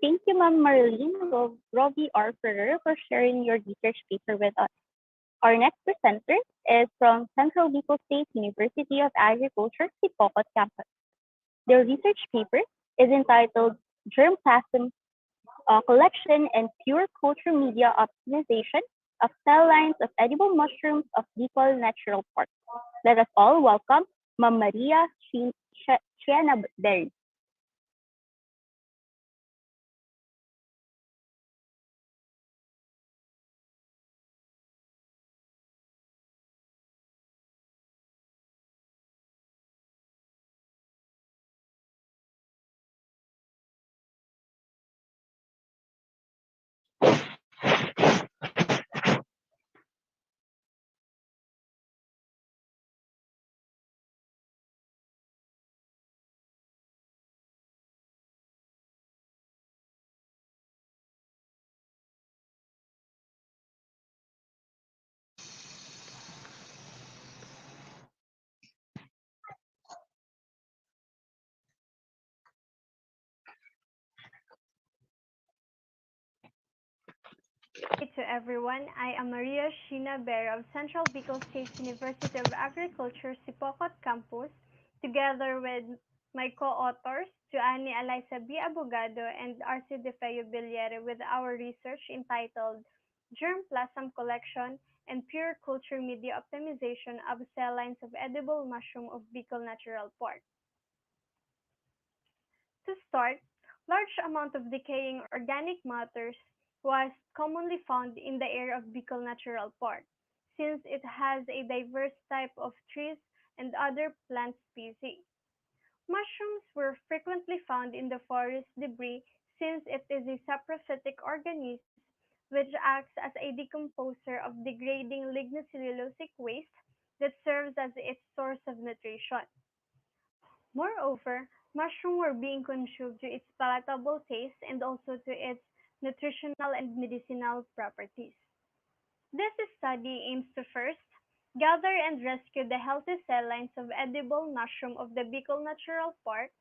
Thank you, Ma'am Marlene Rovi R. Ferrer, for sharing your research paper with us. Our next presenter is from Central Bicol State University of Agriculture, Sipocot campus. Their research paper is entitled Germplasm Collection and Pure Culture Media Optimization of Cell Lines of Edible Mushrooms of Bicol Natural Park. Let us all welcome Ma'am Maria Chianaberry. Hi to everyone. I am Maria Sheena Bear of Central Bicol State University of Agriculture, Sipocot Campus, together with my co-authors, Joanny Eliza B. Abogado and RC De Feo Biliere, with our research entitled Germplasm Collection and Pure Culture Media Optimization of Cell Lines of Edible Mushroom of Bicol Natural Park. To start, large amount of decaying organic matters was commonly found in the air of Bicol Natural Park, since it has a diverse type of trees and other plant species. Mushrooms were frequently found in the forest debris since it is a saprophytic organism which acts as a decomposer of degrading lignocellulosic waste that serves as its source of nutrition. Moreover, mushrooms were being consumed to its palatable taste and also to its nutritional and medicinal properties. This study aims to first gather and rescue the healthy cell lines of edible mushroom of the Bicol Natural Park.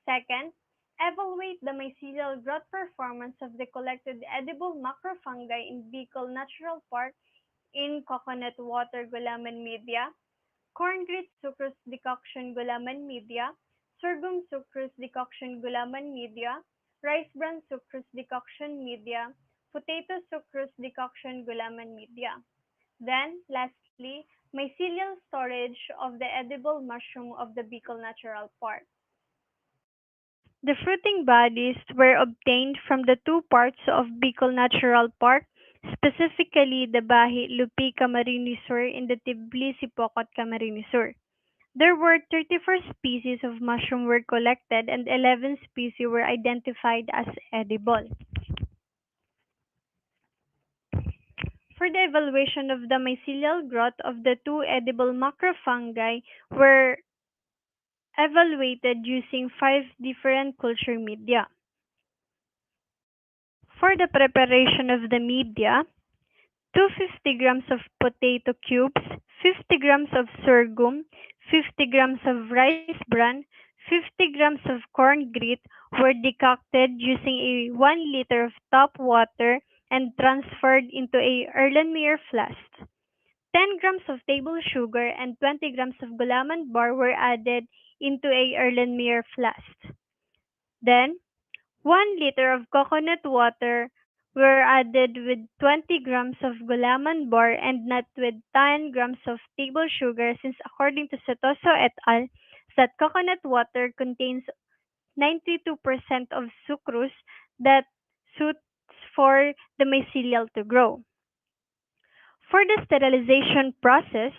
Second, evaluate the mycelial growth performance of the collected edible macrofungi in Bicol Natural Park in coconut water gulaman media, corn grit sucrose decoction gulaman media, sorghum sucrose decoction gulaman media, rice bran sucrose decoction media, potato sucrose decoction gulaman media. Then, lastly, mycelial storage of the edible mushroom of the Bicol Natural Park. The fruiting bodies were obtained from the two parts of Bicol Natural Park, specifically the Bahi Lupi Camarines Sur and the Tbilisi Pocot Camarines Sur. There were 34 species of mushroom were collected and 11 species were identified as edible. For the evaluation of the mycelial growth of the two edible macrofungi were evaluated using five different culture media. For the preparation of the media, 250 grams of potato cubes, 50 grams of sorghum, 50 grams of rice bran, 50 grams of corn grit were decocted using a 1 liter of tap water and transferred into a earthenware flask. 10 grams of table sugar and 20 grams of gulaman bar were added into a earthenware flask. Then, 1 liter of coconut water were added with 20 grams of gulaman bar and not with 10 grams of table sugar, since according to Setoso et al., that coconut water contains 92% of sucrose that suits for the mycelial to grow. For the sterilization process,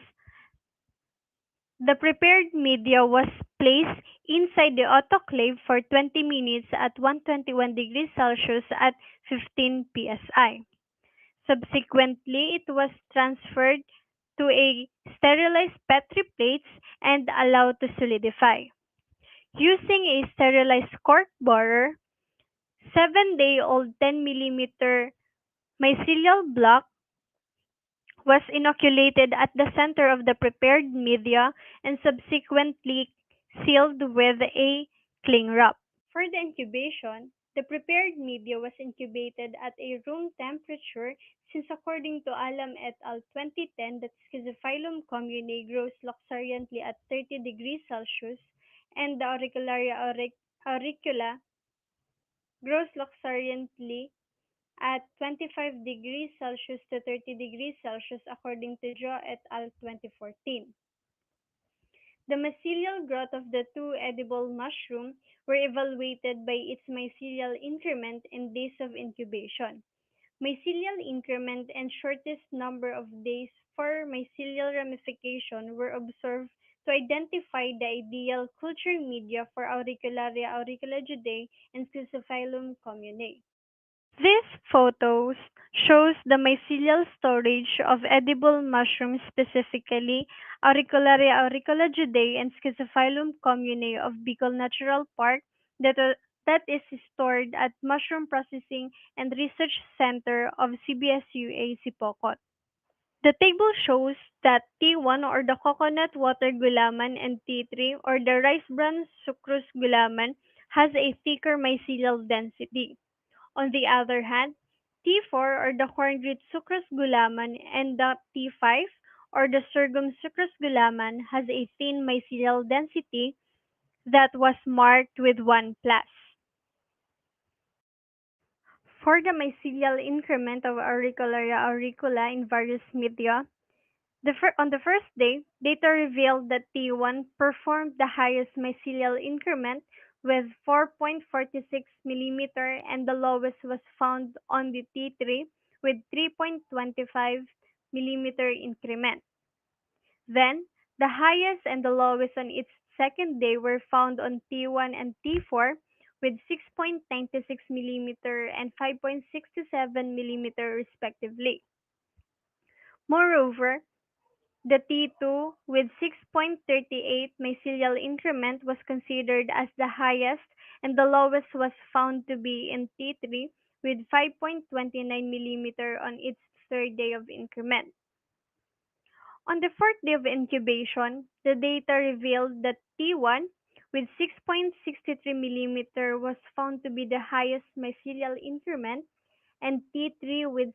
the prepared media was placed inside the autoclave for 20 minutes at 121 degrees Celsius at 15 psi. Subsequently, it was transferred to a sterilized Petri plates and allowed to solidify. Using a sterilized cork borer, 7-day-old 10 millimeter mycelial block was inoculated at the center of the prepared media and subsequently sealed with a cling wrap. For the incubation, The prepared media was incubated at a room temperature since according to Alam et al. 2010 that Schizophilum communae grows luxuriantly at 30 degrees Celsius and the auricula grows luxuriantly at 25 degrees Celsius to 30 degrees Celsius according to Jo et al. 2014. The mycelial growth of the two edible mushrooms were evaluated by its mycelial increment and days of incubation. Mycelial increment and shortest number of days for mycelial ramification were observed to identify the ideal culture media for Auricularia auriculagidae and Schizophilum communae. This photos shows the mycelial storage of edible mushrooms, specifically Auricularia auriculagidae and Schizophilum communae of Bicol Natural Park that is stored at Mushroom Processing and Research Center of CBSUA Sipocot. The table shows that T1 or the coconut water gulaman and T3 or the rice bran sucrose gulaman has a thicker mycelial density. On the other hand, T4 or the corn root sucrose gulaman and the T5 or the sorghum sucrose gulaman has a thin mycelial density that was marked with 1 plus. For the mycelial increment of Auricularia auricula in various media, on the first day, data revealed that T1 performed the highest mycelial increment with 4.46 mm and the lowest was found on the T3 with 3.25 mm increment. Then, the highest and the lowest on its second day were found on T1 and T4 with 6.96 mm and 5.67 mm respectively. Moreover, the T2 with 6.38 mycelial increment was considered as the highest and the lowest was found to be in T3 with 5.29 mm on its third day of increment. On the fourth day of incubation, the data revealed that T1 with 6.63 mm was found to be the highest mycelial increment and T3 with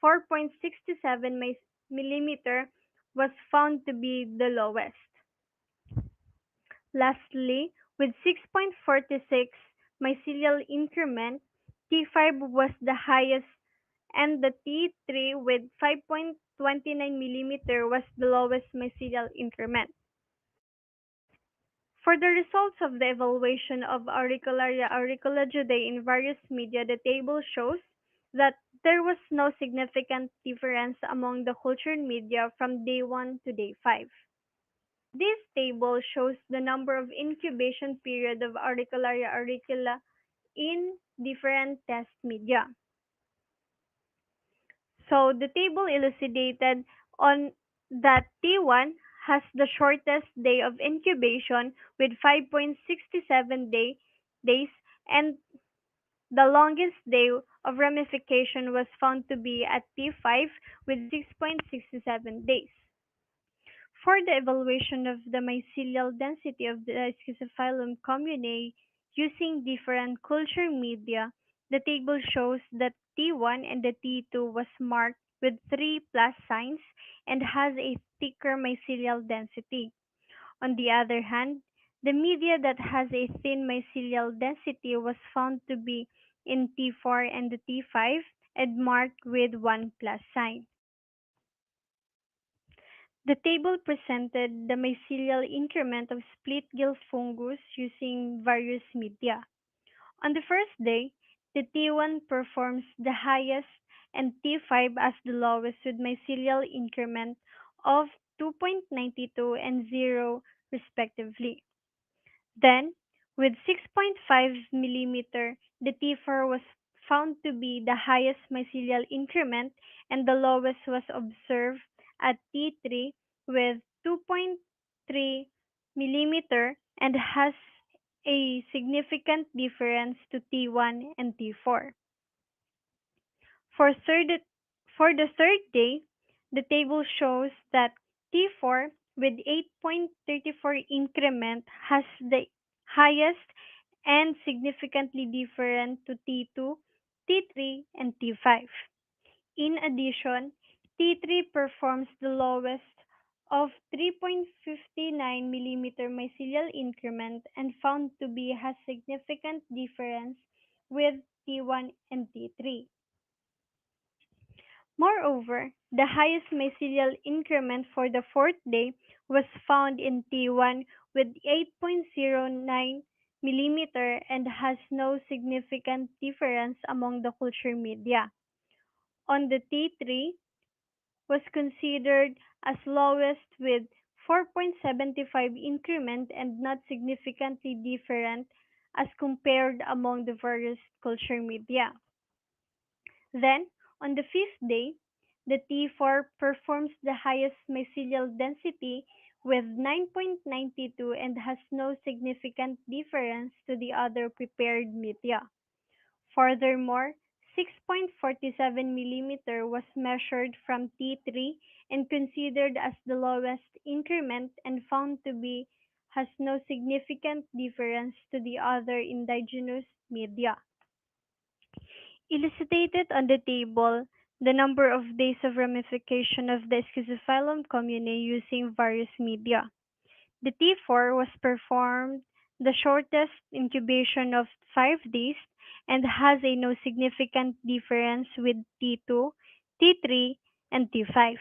4.67 mm was found to be the lowest. Lastly, with 6.46 mycelial increment, T5 was the highest and the T3 with 5.29 mm was the lowest mycelial increment. For the results of the evaluation of Auricularia auriculagidae in various media, the table shows that there was no significant difference among the cultured media from day 1 to day 5. This table shows the number of incubation period of Auricularia auricula in different test media. So the table elucidated on that T1 has the shortest day of incubation with 5.67 days and the longest day of ramification was found to be at T5 with 6.67 days. For the evaluation of the mycelial density of the Schizophilum communae using different culture media, the table shows that T1 and the T2 was marked with 3 plus signs and has a thicker mycelial density. On the other hand, the media that has a thin mycelial density was found to be in T4 and the T5 and marked with 1 plus sign. The table presented the mycelial increment of split gill fungus using various media. On the first day, the T1 performs the highest and T5 as the lowest with mycelial increment of 2.92 and 0 respectively. Then, with 6.5 mm, the T4 was found to be the highest mycelial increment and the lowest was observed at T3 with 2.3 mm and has a significant difference to T1 and T4. For third for the third day, the table shows that T4 with 8.34 increment has the highest and significantly different to T2, T3, and T5. In addition, T3 performs the lowest of 3.59 millimeter mycelial increment and found to be has significant difference with T1 and T3. Moreover, the highest mycelial increment for the fourth day was found in T1 with 8.09 millimeter and has no significant difference among the culture media. On the T3 was considered as lowest with 4.75 increment and not significantly different as compared among the various culture media. Then, on the fifth day, the T4 performs the highest mycelial density with 9.92 and has no significant difference to the other prepared media. Furthermore, 6.47 millimeter was measured from T3 and considered as the lowest increment and found to be has no significant difference to the other indigenous media. Illustrated on the table, the number of days of ramification of the Schizophilum communae using various media. The T4 was performed the shortest incubation of 5 days and has a no significant difference with T2, T3, and T5.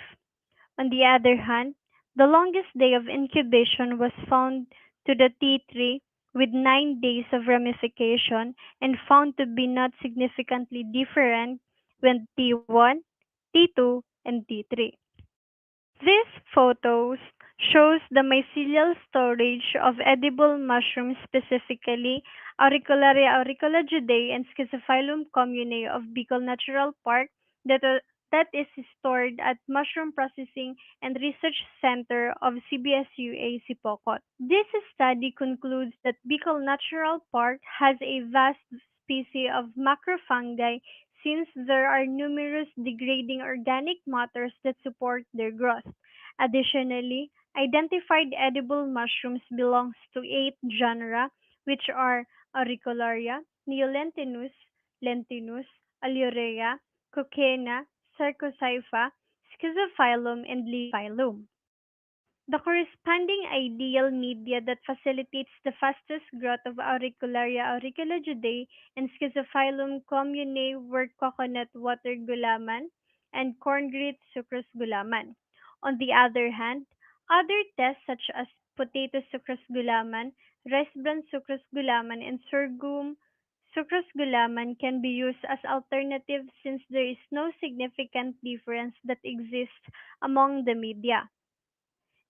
On the other hand, the longest day of incubation was found to the T3 with 9 days of ramification and found to be not significantly different with T1, T2, and T3. These photos shows the mycelial storage of edible mushrooms, specifically Auricularia auriculagidae and Schizophilum communae of Bicol Natural Park that, that is stored at Mushroom Processing and Research Center of CBSUA Sipocot. This study concludes that Bicol Natural Park has a vast species of macrofungi since there are numerous degrading organic matters that support their growth. Additionally, identified edible mushrooms belongs to 8 genera, which are Auricularia, Neolentinus, Lentinus, Aleurea, Coquena, Sarcosypha, Schizophilum, and Leafilum. The corresponding ideal media that facilitates the fastest growth of Auricularia auriculagidae and Schizophilum communae were coconut water gulaman and corn grit sucrose gulaman. On the other hand, other tests such as potato sucrose gulaman, rice bran sucrose gulaman, and sorghum sucrose gulaman can be used as alternatives since there is no significant difference that exists among the media.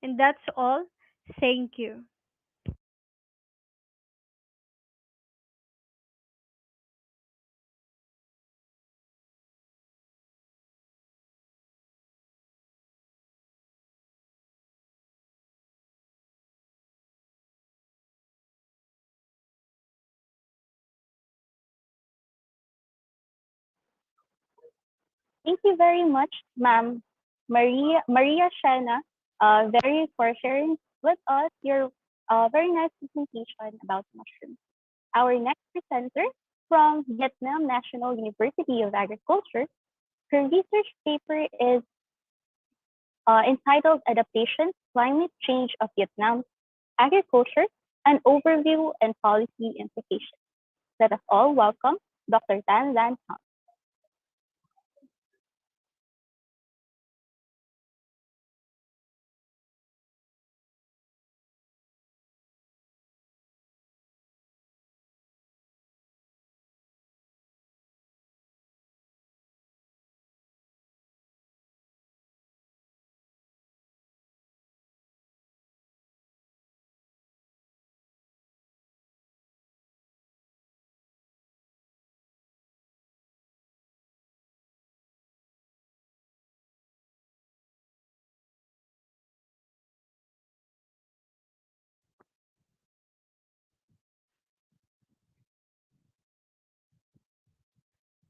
And that's all. Thank you. Thank you very much, Ma'am Maria Shana, very for sharing with us your very nice presentation about mushrooms. Our next presenter from Vietnam National University of Agriculture, her research paper is entitled Adaptation, Climate Change of Vietnam's Agriculture, an Overview and Policy Implications. Let us all welcome Dr. Tan Lan Hong.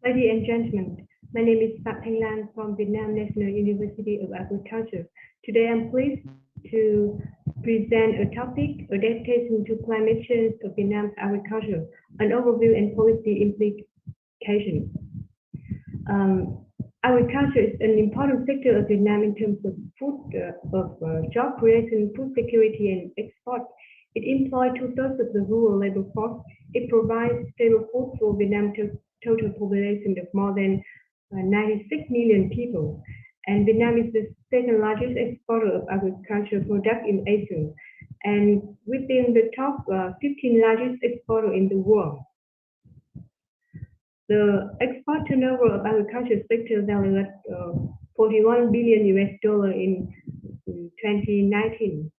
Ladies and gentlemen, my name is Phạm Thanh Lan from Vietnam National University of Agriculture. Today I'm pleased to present a topic, Adaptation to Climate Change of Vietnam's Agriculture, an overview and policy implications. Agriculture is an important sector of Vietnam in terms of job creation, food security, and export. It employs two-thirds of the rural labor force. It provides stable food for Vietnam's total population of more than 96 million people. And Vietnam is the second largest exporter of agricultural products in Asia, and within the top 15 largest exporter in the world. The export turnover of agriculture sector valued at 41 billion US dollar in 2019.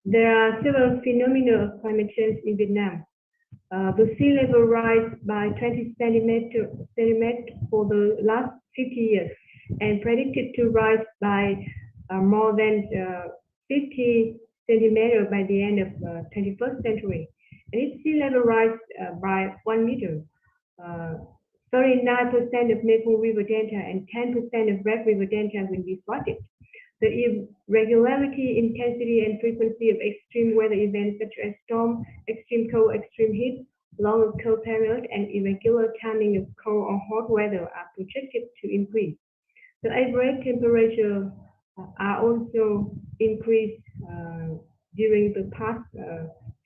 There are several phenomena of climate change in Vietnam. The sea level rise by 20 centimeters for the last 50 years and predicted to rise by more than 50 centimeters by the end of 21st century. And its sea level rise by 1 meter. 39% of Mekong River Delta and 10% of Red River Delta will be flooded. The irregularity, intensity, and frequency of extreme weather events such as storm, extreme cold, extreme heat, longer cold period, and irregular timing of cold or hot weather are projected to increase. The average temperature are also increased during the past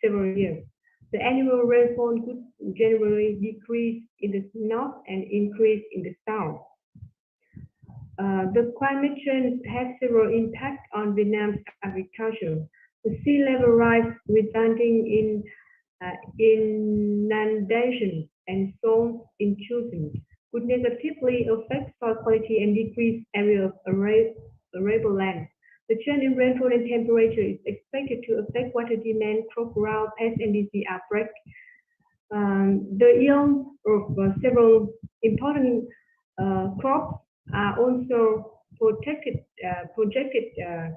several years. The annual rainfall could generally decrease in the north and increase in the south. The climate change has several impacts on Vietnam's agriculture. The sea level rise resulting in inundation and soil intrusion could negatively affect soil quality and decrease area of arable land. The change in rainfall and temperature is expected to affect water demand, crop growth, pest and disease outbreak. The yield of several important crops are also projected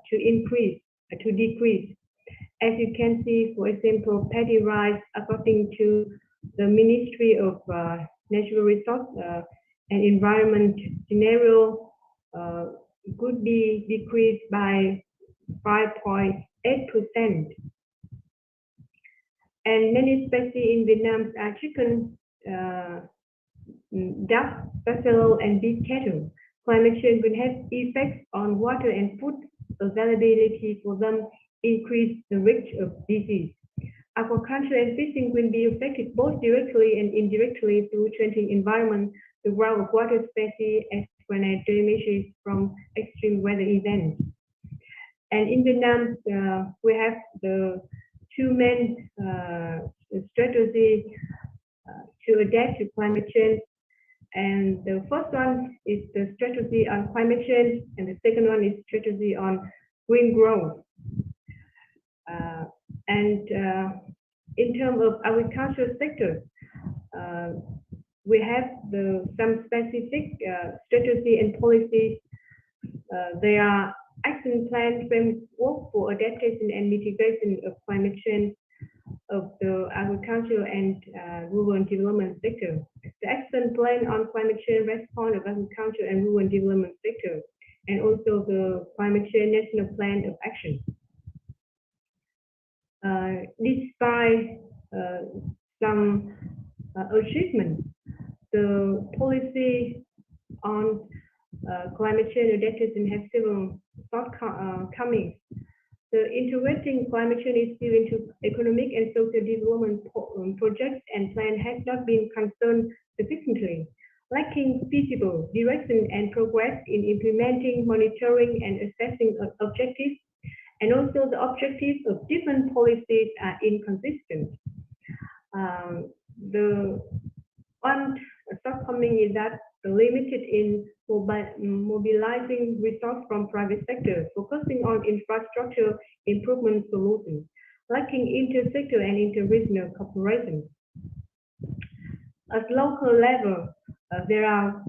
to decrease. As you can see, for example, paddy rice, according to the Ministry of Natural Resources and Environment scenario, could be decreased by 5.8%. And many species in Vietnam are chicken, duck, buffalo, and beef cattle. Climate change will have effects on water and food availability for them, increase the risk of disease. Aquaculture and fishing will be affected both directly and indirectly through changing environment, the growth of water species, as well as damages from extreme weather events. And in Vietnam, we have the two main strategies to adapt to climate change. And the first one is the strategy on climate change, and the second one is strategy on green growth. In terms of agricultural sector, we have some specific strategy and policies. There are action plan framework for adaptation and mitigation of climate change of the agriculture and rural development sector. The action plan on climate change response of agriculture and rural development sector, and also the climate change national plan of action. Despite some achievements, the policy on climate change adaptation has several shortcomings. The integrating climate change issue into economic and social development projects and plans has not been concerned sufficiently, lacking feasible direction and progress in implementing, monitoring, and assessing objectives, and also the objectives of different policies are inconsistent. The one shortcoming is that limited in mobilizing resources from private sector, focusing on infrastructure improvement solutions, lacking intersector and interregional cooperation. At local level, there are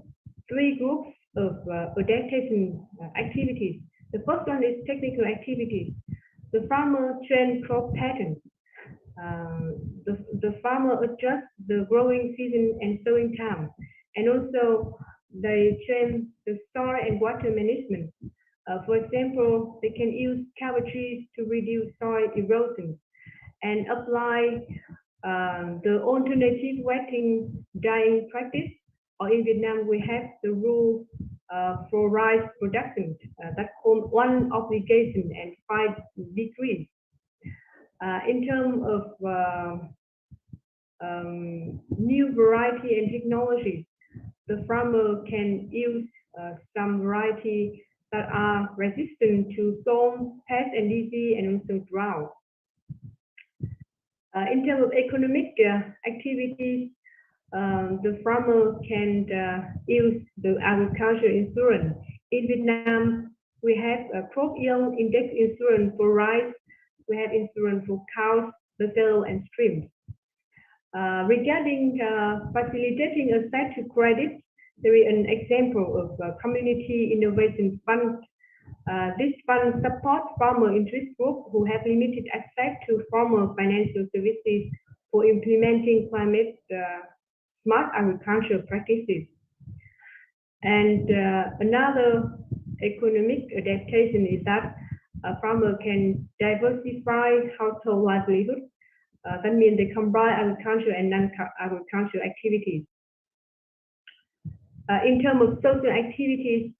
three groups of adaptation activities. The first one is technical activities. The farmer train crop patterns. The farmer adjusts the growing season and sowing time, and also they train the soil and water management. For example, they can use cover trees to reduce soil erosion and apply the alternative wetting dyeing practice. Or in Vietnam, we have the rule for rice production that called one obligation and 5 decrees. In terms of new variety and technology, the farmer can use some variety that are resistant to storm, pest and disease, and also drought. In terms of economic activities, the farmer can use the agriculture insurance. In Vietnam, we have a crop yield index insurance for rice. We have insurance for cows, buffalo, and shrimp. Regarding facilitating access to credit, there is an example of a community innovation fund. This fund supports farmer interest groups who have limited access to formal financial services for implementing climate smart agricultural practices. And another economic adaptation is that a farmer can diversify household livelihood. That means they combine agriculture and non-agricultural activities. In terms of social activities,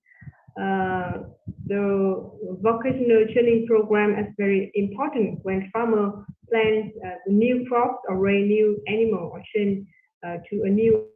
the vocational training program is very important when farmer plants new crops or raise new animal or train to a new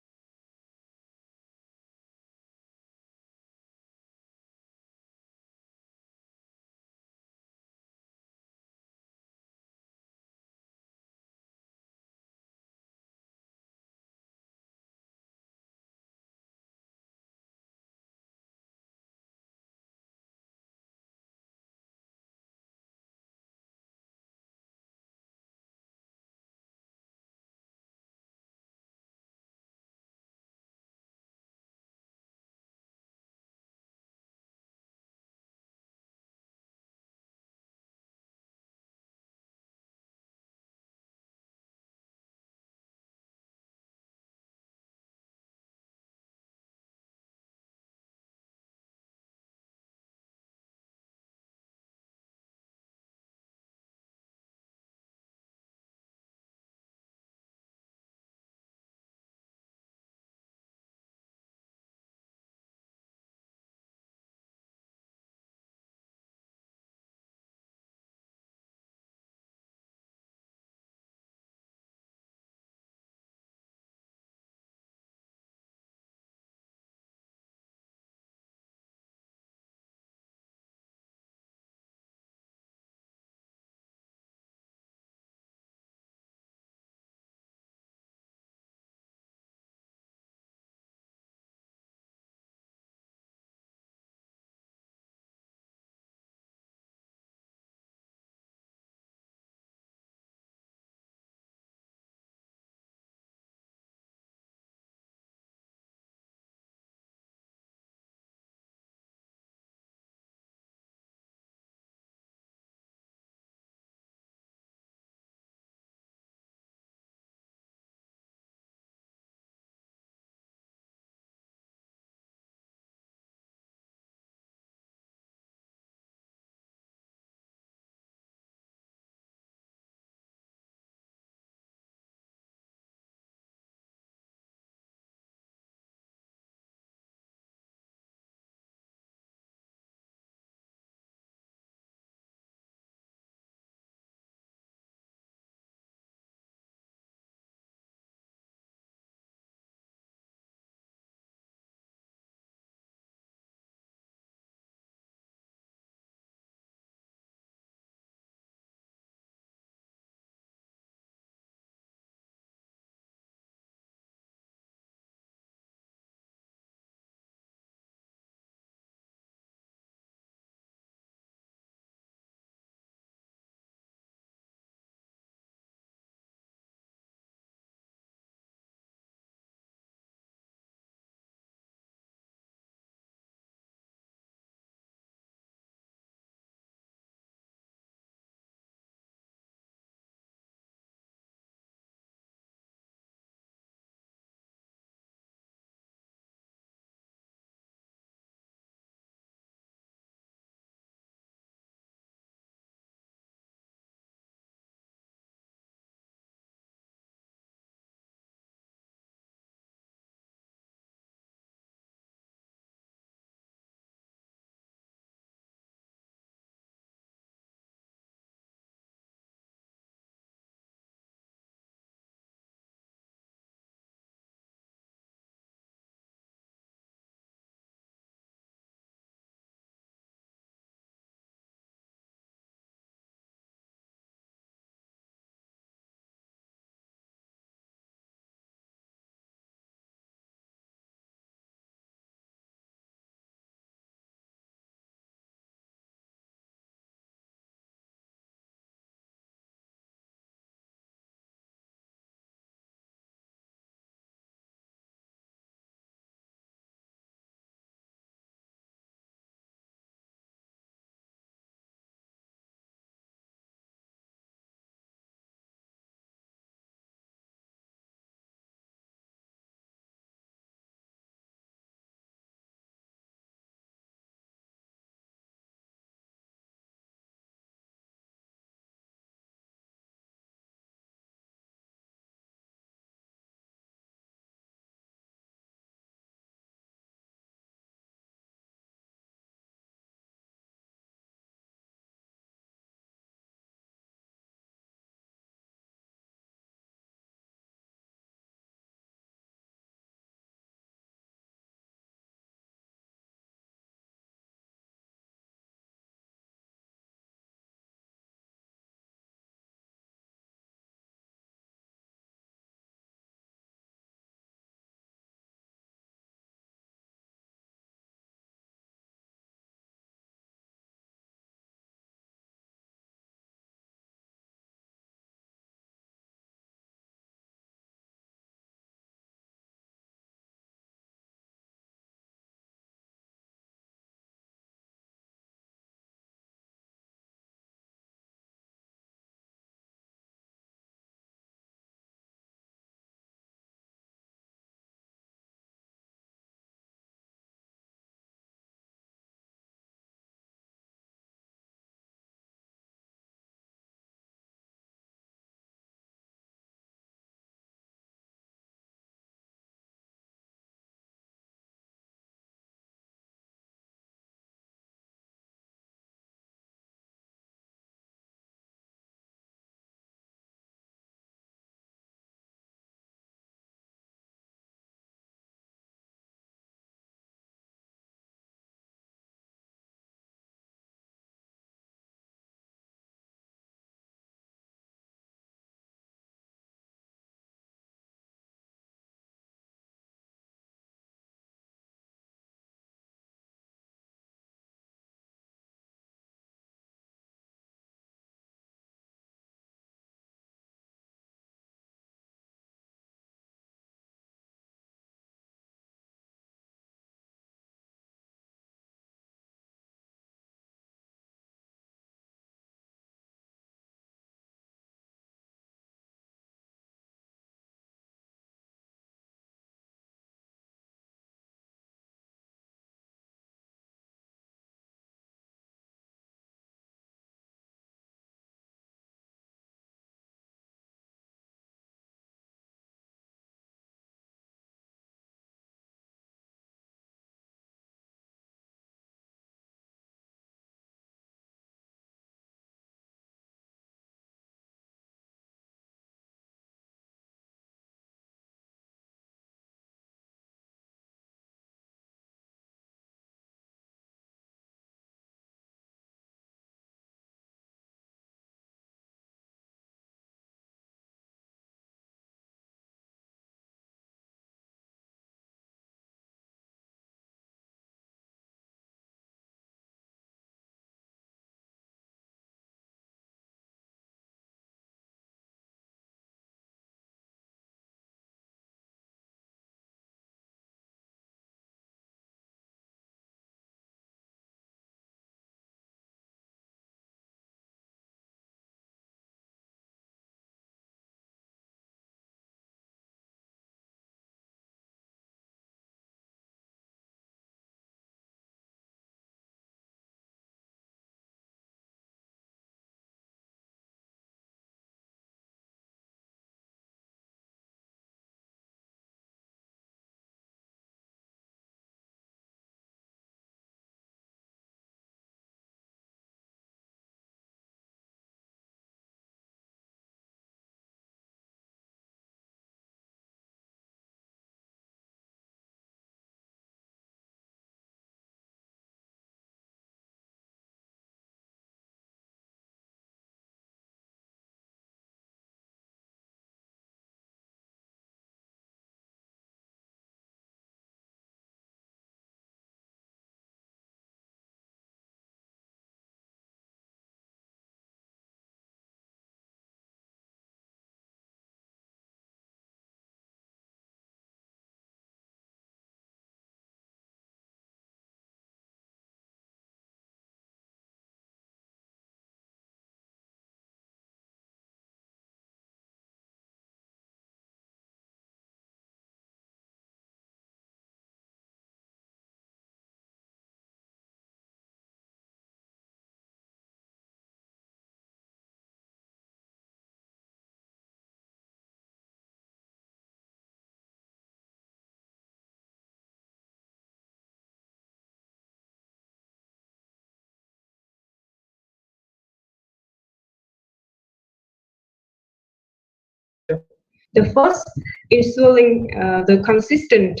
The first, ensuring the consistent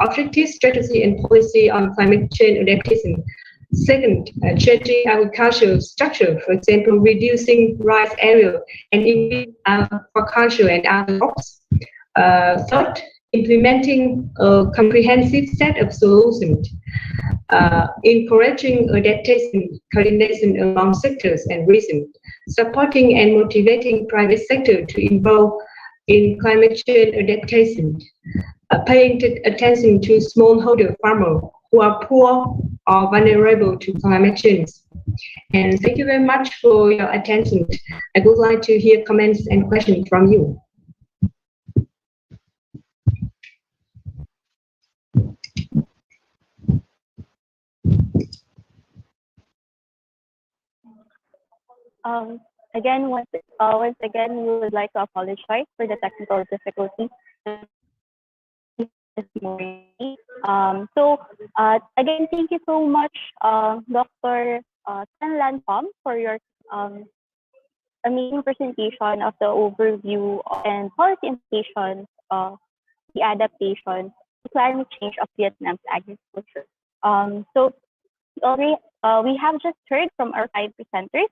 objective strategy and policy on climate change adaptation. Second, changing agricultural structure, for example, reducing rice area and increasing agriculture and other crops. Third, implementing a comprehensive set of solutions, encouraging adaptation, coordination among sectors and regions, supporting and motivating private sector to involve in climate change adaptation, paying attention to smallholder farmers who are poor or vulnerable to climate change. And thank you very much for your attention. I would like to hear comments and questions from you. Again, once again, we would like to apologize for the technical difficulties this morning. Again, thank you so much, Dr. Tanlan Pham, for your amazing presentation of the overview and policy implications of the adaptation to climate change of Vietnam's agriculture. We have just heard from our 5 presenters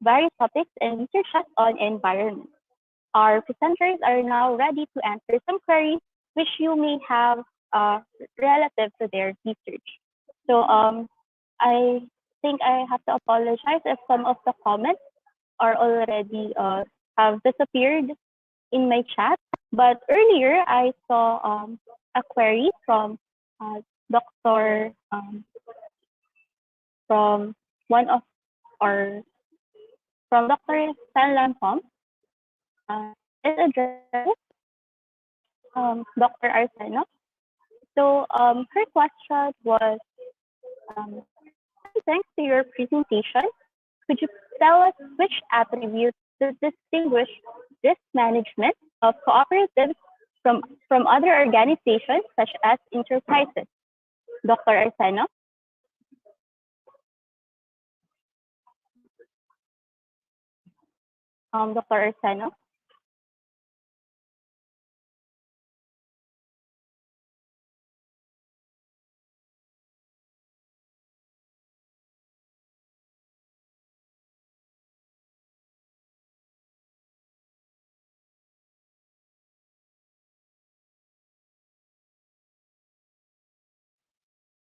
various topics and research on environment. Our presenters are now ready to answer some queries which you may have relative to their research. I think I have to apologize if some of the comments are already have disappeared in my chat. But earlier I saw a query from Dr. From one of our from Dr. Tanlan Pham. It addresses Dr. Arsena. Her question was, thanks to your presentation, could you tell us which attributes distinguish risk management of cooperatives from other organizations such as enterprises? Dr. Arsena. Dr. Arsena.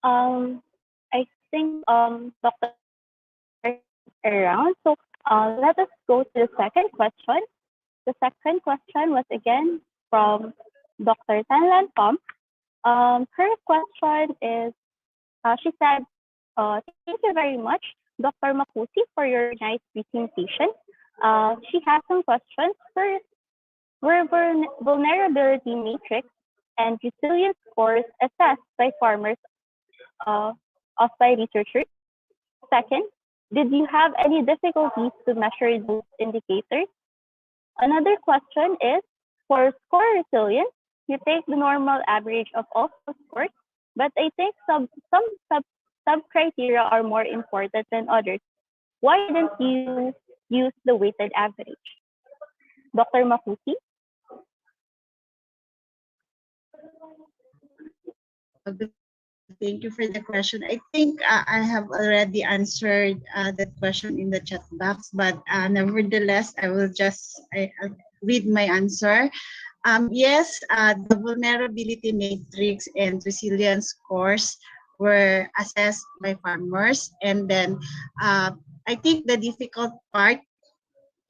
I think Dr. around. Let us go to the second question. The second question was again from Dr. Tanlan Pham. Her question is, she said, thank you very much, Dr. Makusi, for your nice presentation. She has some questions. First, were vulnerability matrix and resilience scores assessed by farmers by researchers? Second, did you have any difficulties to measure those indicators? Another question is, for score resilience, you take the normal average of all scores, but I think some sub criteria are more important than others. Why didn't you use the weighted average? Dr. Makusi? Thank you for the question. I think I have already answered that question in the chat box, but nevertheless, I will just read my answer. Yes, the vulnerability matrix and resilience scores were assessed by farmers. And then I think the difficult part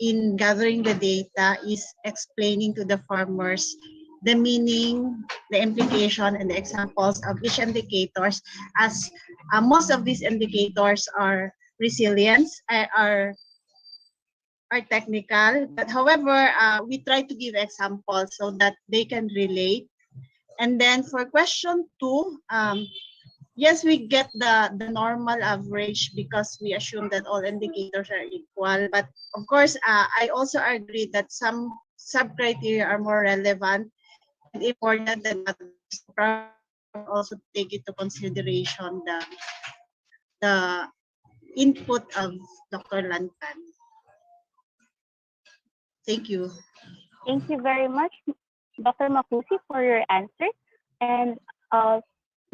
in gathering the data is explaining to the farmers the meaning, the implication, and the examples of each indicators, as most of these indicators are resilience, are technical, but however, we try to give examples so that they can relate. And then for question 2, yes, we get the normal average because we assume that all indicators are equal. But of course, I also agree that some sub-criteria are more relevant and important than others. Also take into consideration the input of Dr. Lantan. Thank you. Thank you very much, Dr. Makusi, for your answer. And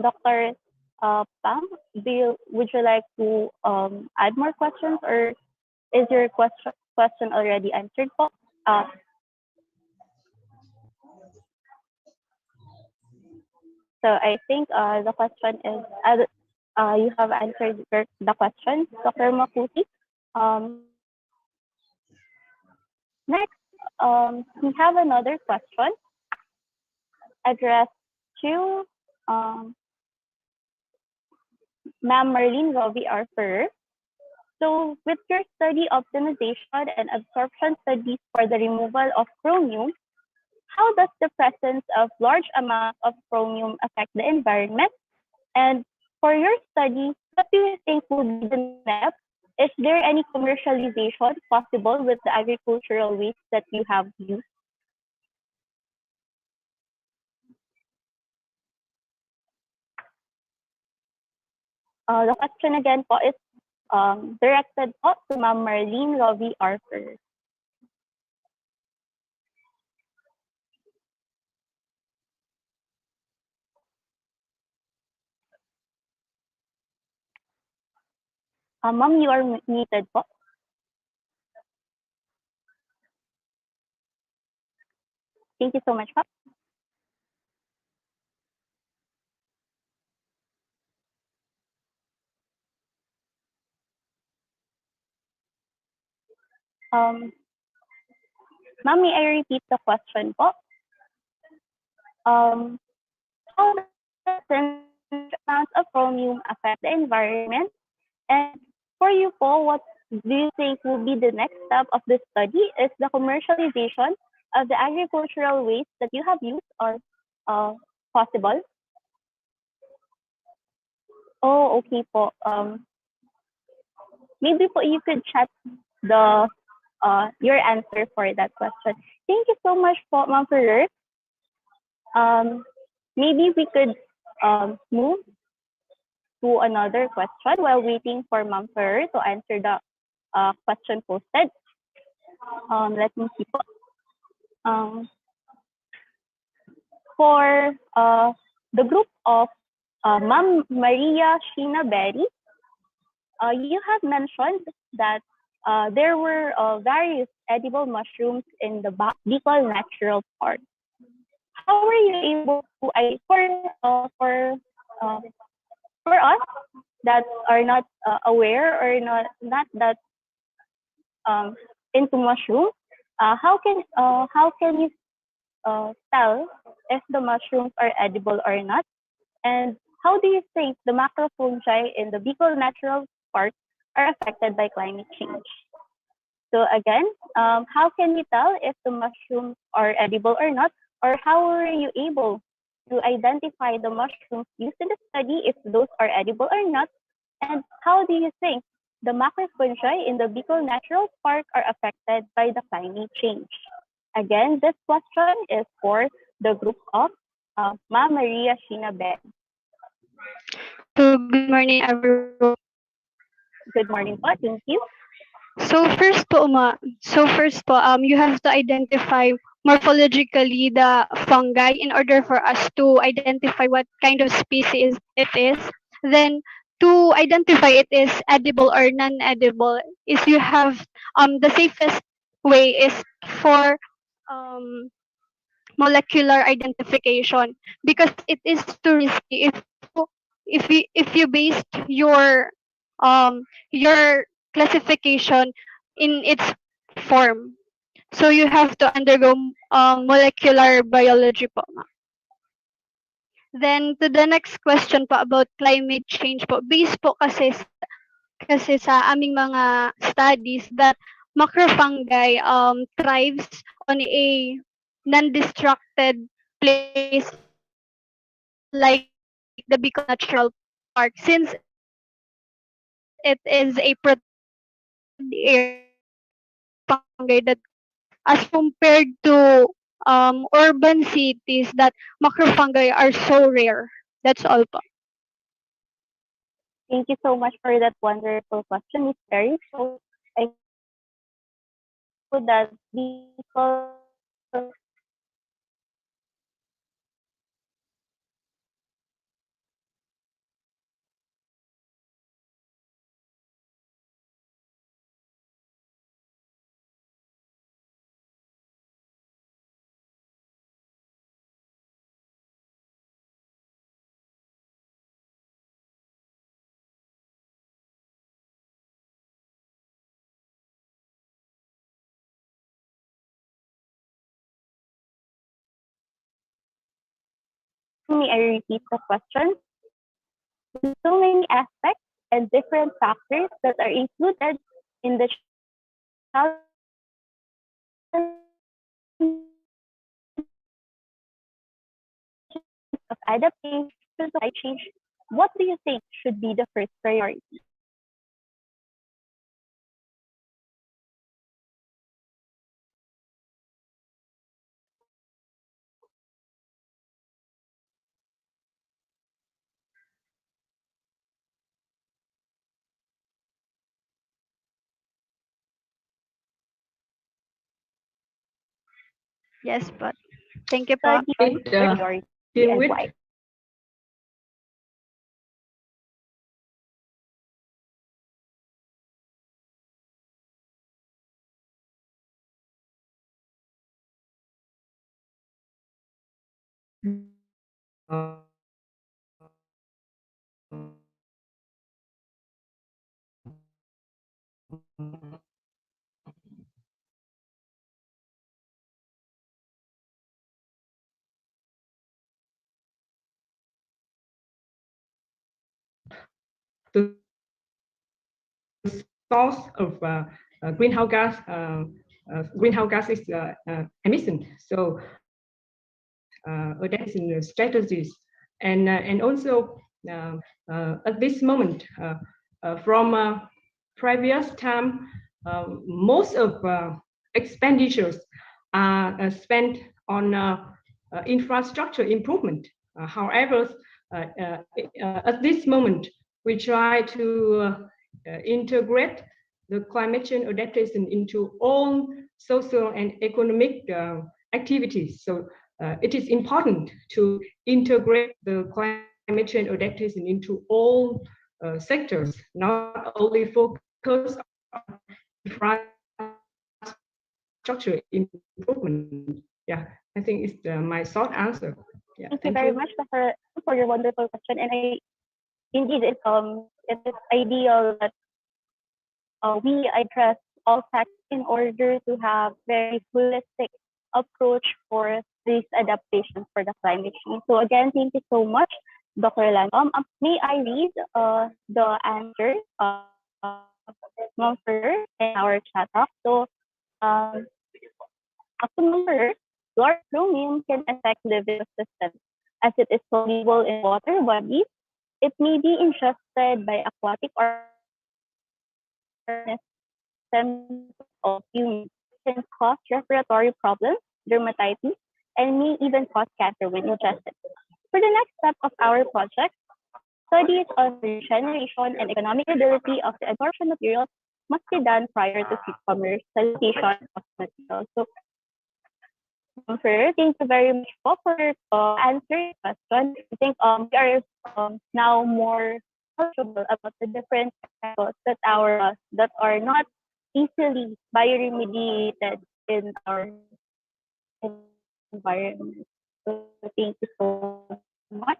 Dr. Pam, would you like to add more questions, or is your question already answered po? So I think the question is, you have answered the question, Dr. Makusi. Next, we have another question addressed to Ma'am Marlene Rovi Arfer. So with your study optimization and absorption studies for the removal of chromium, how does the presence of large amounts of chromium affect the environment? And for your study, what do you think will be the next step? Is there any commercialization possible with the agricultural waste that you have used? The question again po is directed po to Ma'am Marlene Rovi Arthur. Ma'am, you are muted po. Thank you so much po. Ma'am, may I repeat the question po? How does amounts of chromium affect the environment? And for you po, what do you think will be the next step of this study? Is the commercialization of the agricultural waste that you have used or possible? Oh, okay po. Maybe po you could chat the your answer for that question. Thank you so much po, Ma'am Ferrer. Maybe we could move to another question while waiting for Ma'am Ferrer to answer the question posted. Let me see po. For the group of Ma'am Maria Sheena Berry, you have mentioned that there were various edible mushrooms in the Bicol Natural Park. How were you able to, for us that are not aware or not that into mushrooms, how can you tell if the mushrooms are edible or not? And how do you think the macrofungi in the Bicol Natural Park are affected by climate change? So again, how can you tell if the mushrooms are edible or not? Or how were you able to identify the mushrooms used in the study if those are edible or not? And how do you think the macrofungi in the Bicol Natural Park are affected by the climate change? Again, this question is for the group of Ma Maria Sheena Ben. So good morning, everyone. Good morning po. Thank you. You have to identify morphologically the fungi in order for us to identify what kind of species it is. Then to identify it is edible or non-edible is you have the safest way is for um, molecular identification because it is too risky if you based your classification in its form. So you have to undergo molecular biology po. Then to the next question po about climate change po. Based po kasi sa aming mga studies that macrofungi thrives on a non-destructed place like the Bicol Natural Park since it is a protected area fungi that as compared to urban cities that macrofungi are so rare. That's all po. Thank you so much for that wonderful question, Ms. Perry. So I hope that Bicol Natural Park May I repeat the question? With so many aspects and different factors that are included in the of adaptation to climate change, what do you think should be the first priority? Yes, but thank you po. Study on priority deal and with why. the source of greenhouse gases emission. So adaptation strategies, and also at this moment, from previous time, most of expenditures are spent on infrastructure improvement. However, at this moment, we try to integrate the climate change adaptation into all social and economic activities. So it is important to integrate the climate change adaptation into all sectors, not only focus on infrastructure improvement. Yeah, I think it's my short answer. Yeah, Thank you very much for your wonderful question. And indeed it is ideal that we address all factors in order to have very holistic approach for these adaptations for the climate change. So again, thank you so much, Dr. Lan. May I read the answer of Mumford in our chat box? So Mumford, your chromium can affect living systems as it is soluble in water bodies. It may be ingested by aquatic organisms of humans, can cause respiratory problems, dermatitis, and may even cause cancer when ingested. For the next step of our project, studies on the regeneration and economic ability of the absorption materials must be done prior to commercialization of materials. So, sir, thank you very much for answering the question. I think we are now more knowledgeable about the different chemicals that are not easily bioremediated in our environment. So thank you so much.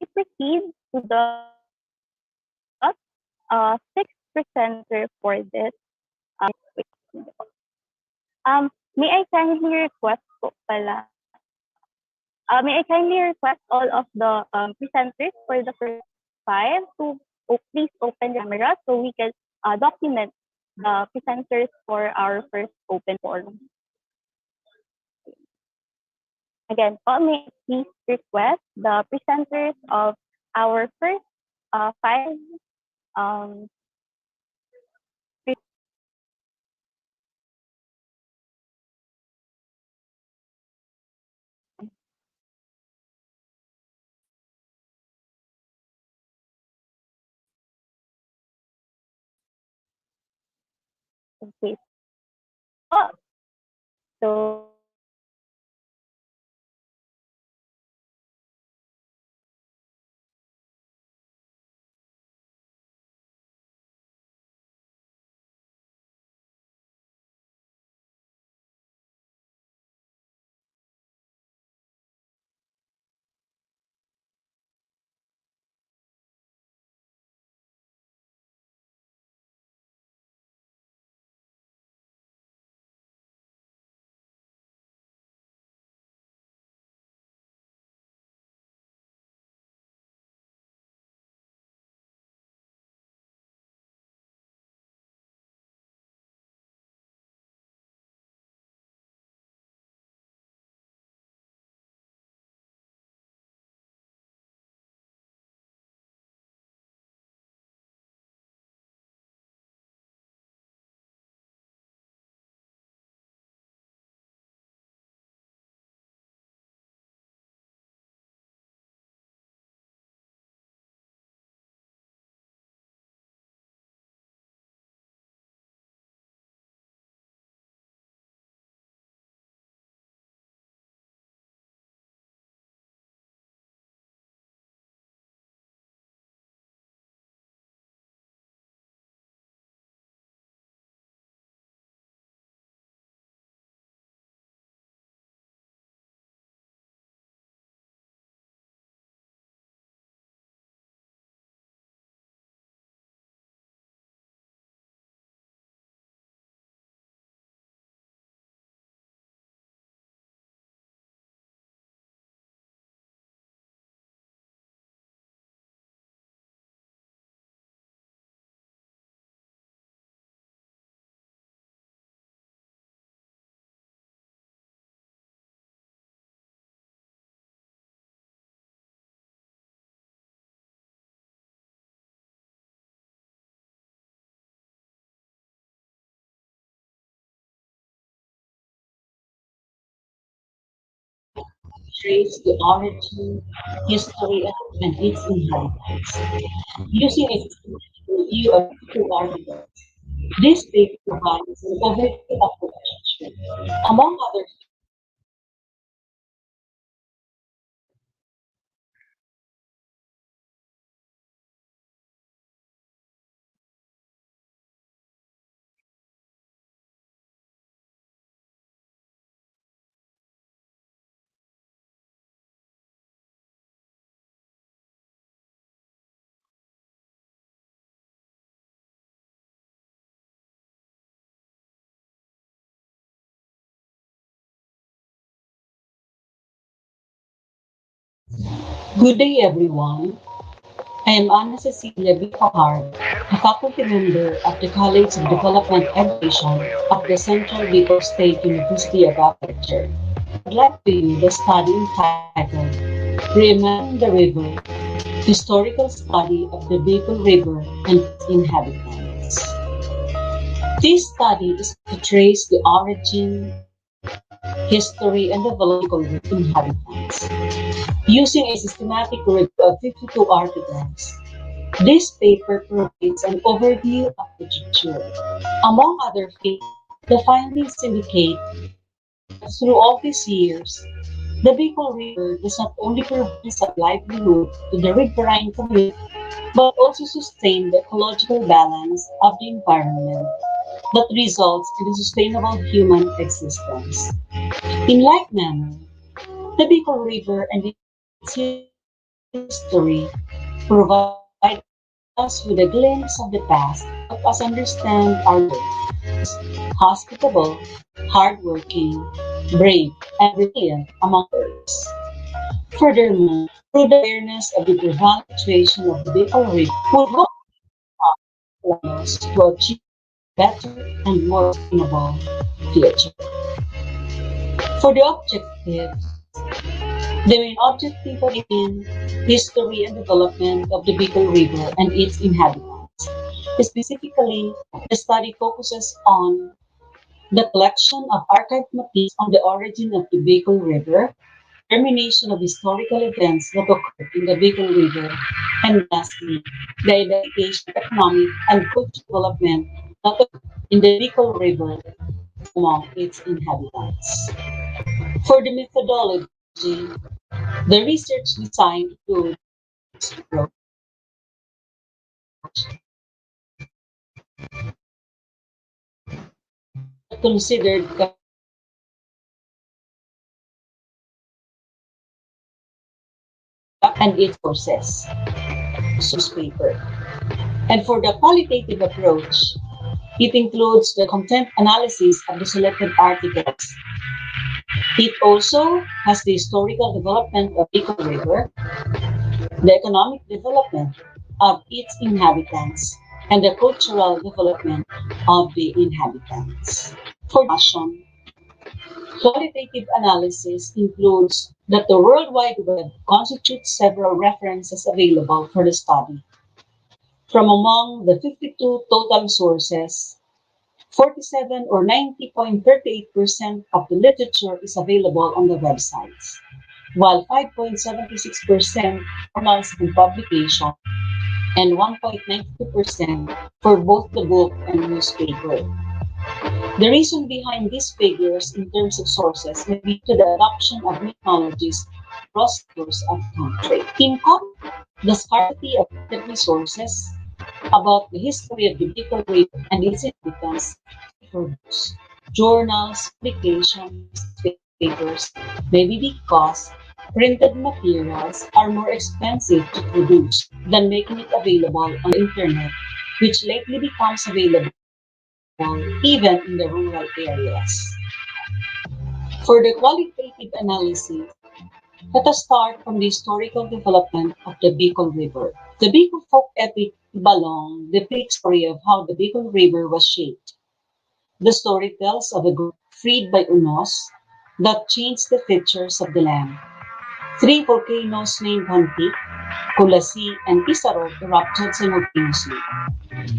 We proceed to the sixth presenter for this. May I kindly request po pala, may I kindly request all of the presenters for the first five to please open the camera so we can document the presenters for our first open forum. Again, may I please request the presenters of our first five us. So trace the origin, history, and its inhabitants, using a systematic review of two articles. This paper provides an overview of the literature. Among other good day, everyone. I am Anna Cecilia B. Pahar, a faculty member of the College of Development Education of the Central Bicol State University of Agriculture. I'd like to you the study entitled Reimagining the River, Historical Study of the Bicol River and its Inhabitants. This study is to trace the origin, history, and development of the inhabitants. Using a systematic review of 52 articles, this paper provides an overview of literature. Among other things, the findings indicate that through all these years, the Bicol River does not only provide some livelihood to the riverine community, but also sustain the ecological balance of the environment that results in a sustainable human existence. In like manner, the Bicol River and its history provide us with a glimpse of the past and help us understand our hospitable, hardworking, brave, and resilient among others. Furthermore, through the awareness of the prevailing situation of the Bicol River, would hope to allow us to achieve a better and more sustainable future. For the objectives, the main objective of in history and development of the Bicol River and its inhabitants. Specifically, the study focuses on the collection of archived materials on the origin of the Bicol River, determination of historical events that occurred in the Bicol River, and lastly, the identification of economic and cultural development that occurred in the Bicol River among its inhabitants. For the methodology, the research design includes considered and its sources, source paper. And for the qualitative approach, it includes the content analysis of the selected articles. It also has the historical development of Eco River, the economic development of its inhabitants, and the cultural development of the inhabitants. For discussion, qualitative analysis includes that the World Wide Web constitutes several references available for the study. From among the 52 total sources, 47 or 90.38% of the literature is available on the websites, while 5.76% journals and publication and 1.92% for both the book and newspaper. The reason behind these figures in terms of sources may be to the adoption of new technologies across sectors of the country. In common, the scarcity of resources about the history of the Bicol River and its inhabitants for books, journals, publications, papers, maybe because printed materials are more expensive to produce than making it available on the internet, which lately becomes available even in the rural areas. For the qualitative analysis, let us start from the historical development of the Bicol River. The Bicol folk epic Balong depicts the story of how the Bicol River was shaped. The story tells of a group freed by Unos that changed the features of the land. Three volcanoes named Hantik, Kulasi, and Pisarog erupted simultaneously.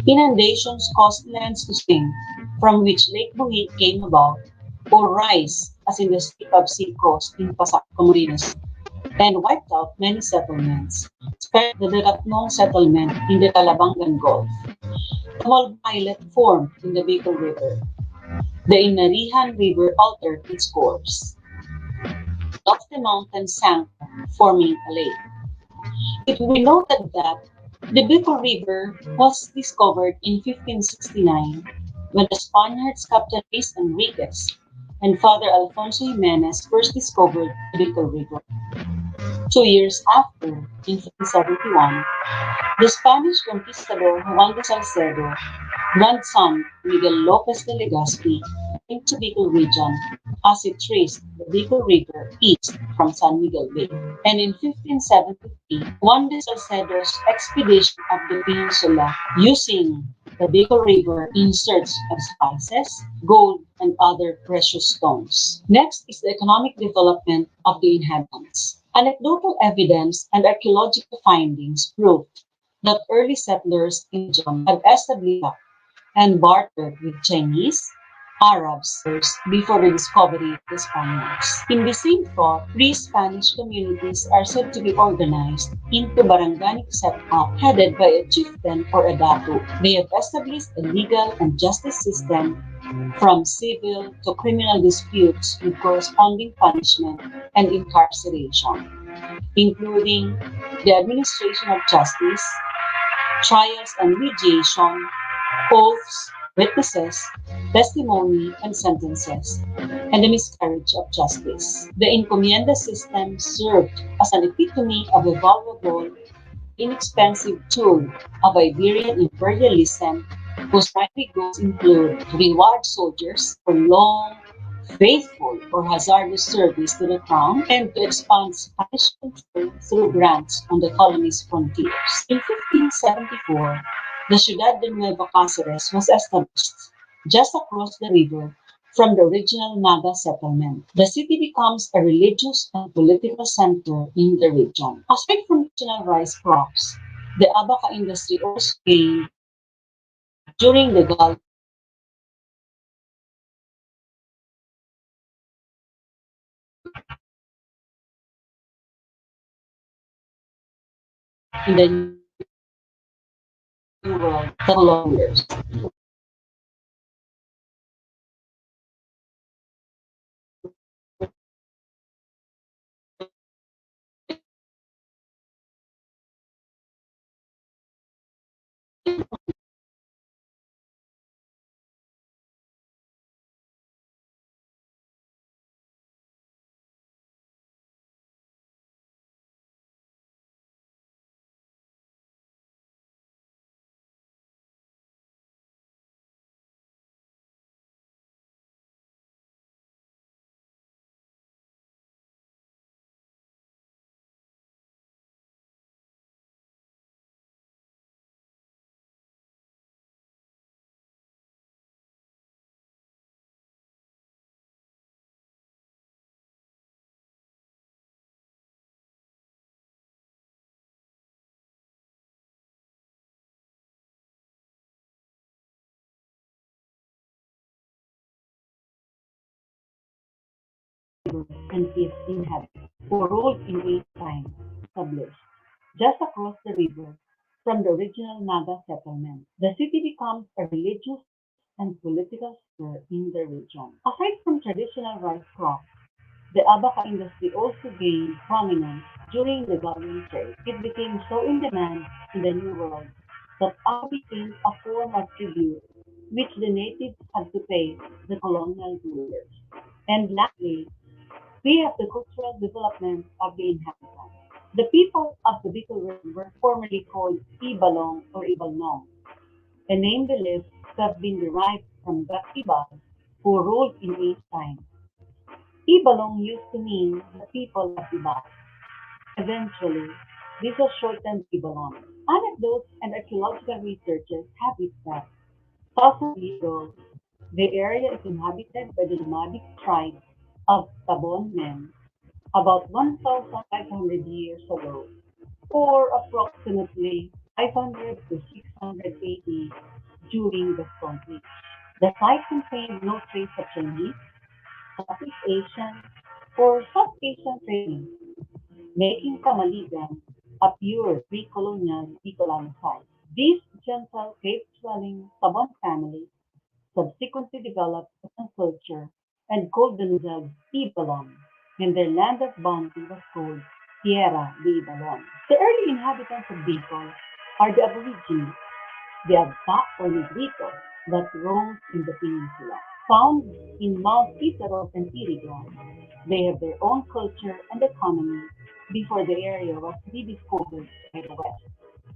Inundations caused lands to sink, from which Lake Buhi came about, or rise, as in the steep of sea coast in Pasak, Camarines, and wiped out many settlements, especially the Datatlong settlement in the Talabangan Gulf. A small islet formed in the Bicol River. The Inarihan River altered its course. Of the mountain sank, forming a lake. It will be noted that the Bicol River was discovered in 1569 when the Spaniards Captain Luis Enriquez and Father Alfonso Jimenez first discovered the Bicol River. 2 years after, in 1571, the Spanish conquistador Juan de Salcedo, grandson Miguel Lopez de Legazpi, came to Bicol region as it traced the Bicol River east from San Miguel Bay. And in 1573, Juan de Salcedo's expedition up the peninsula using the Bicol River in search of spices, gold, and other precious stones. Next is the economic development of the inhabitants. Anecdotal evidence and archaeological findings proved that early settlers in the region had established and bartered with Chinese, Arabs first before the discovery of the Spaniards. In the same thought, pre-Spanish communities are said to be organized into baranganic setup headed by a chieftain or a datu. They have established a legal and justice system from civil to criminal disputes with corresponding punishment and incarceration, including the administration of justice, trials and mediation, oaths, witnesses, testimony, and sentences, and the miscarriage of justice. The encomienda system served as an epitome of a valuable, inexpensive tool of Iberian imperialism whose primary goals include to reward soldiers for long, faithful, or hazardous service to the crown and to expand Spanish control through grants on the colony's frontiers. In 1574, the Ciudad de Nueva Cáceres was established just across the river from the original Naga settlement. The city becomes a religious and political center in the region. Aside from regional rice crops, the abaca industry also gained during the Gulf in the New World colonials. rivers and its inhabitants, who ruled in ancient times, established just across the river from the original Naga settlement. The city becomes a religious and political center in the region. Aside from traditional rice crops, the abaca industry also gained prominence during the Gallian trade. It became so in demand in the New World that abaca became a form of tribute which the natives had to pay the colonial rulers. And lastly, we have the cultural development of the inhabitants. The people of the Bicol region were formerly called Ibalong or Ibalnong, a name believed to have been derived from the Ibal who ruled in ancient times. Ibalong used to mean the people of Ibal. Eventually, this was shortened to Ibalon. Anecdotes and archaeological researches have it that thousands of years ago, the area is inhabited by the nomadic tribe of Tabon men about 1,500 years ago, or approximately 500 to 600 AD during the Stone Age. The site contained no trace of Chinese, Southeast Asian, or South Asian trading, making Tamaligan a pure pre-colonial Bicolano site. This gentle cave-dwelling Tabon family subsequently developed a culture and called themselves Ibalon, and their land of bounty was called Tierra de Ibalon. The early inhabitants of Bicol are the Aborigines, the Agta or Negrito that roams in the peninsula. Found in Mount Pisaros and Irigan, they have their own culture and economy before the area was rediscovered by the West.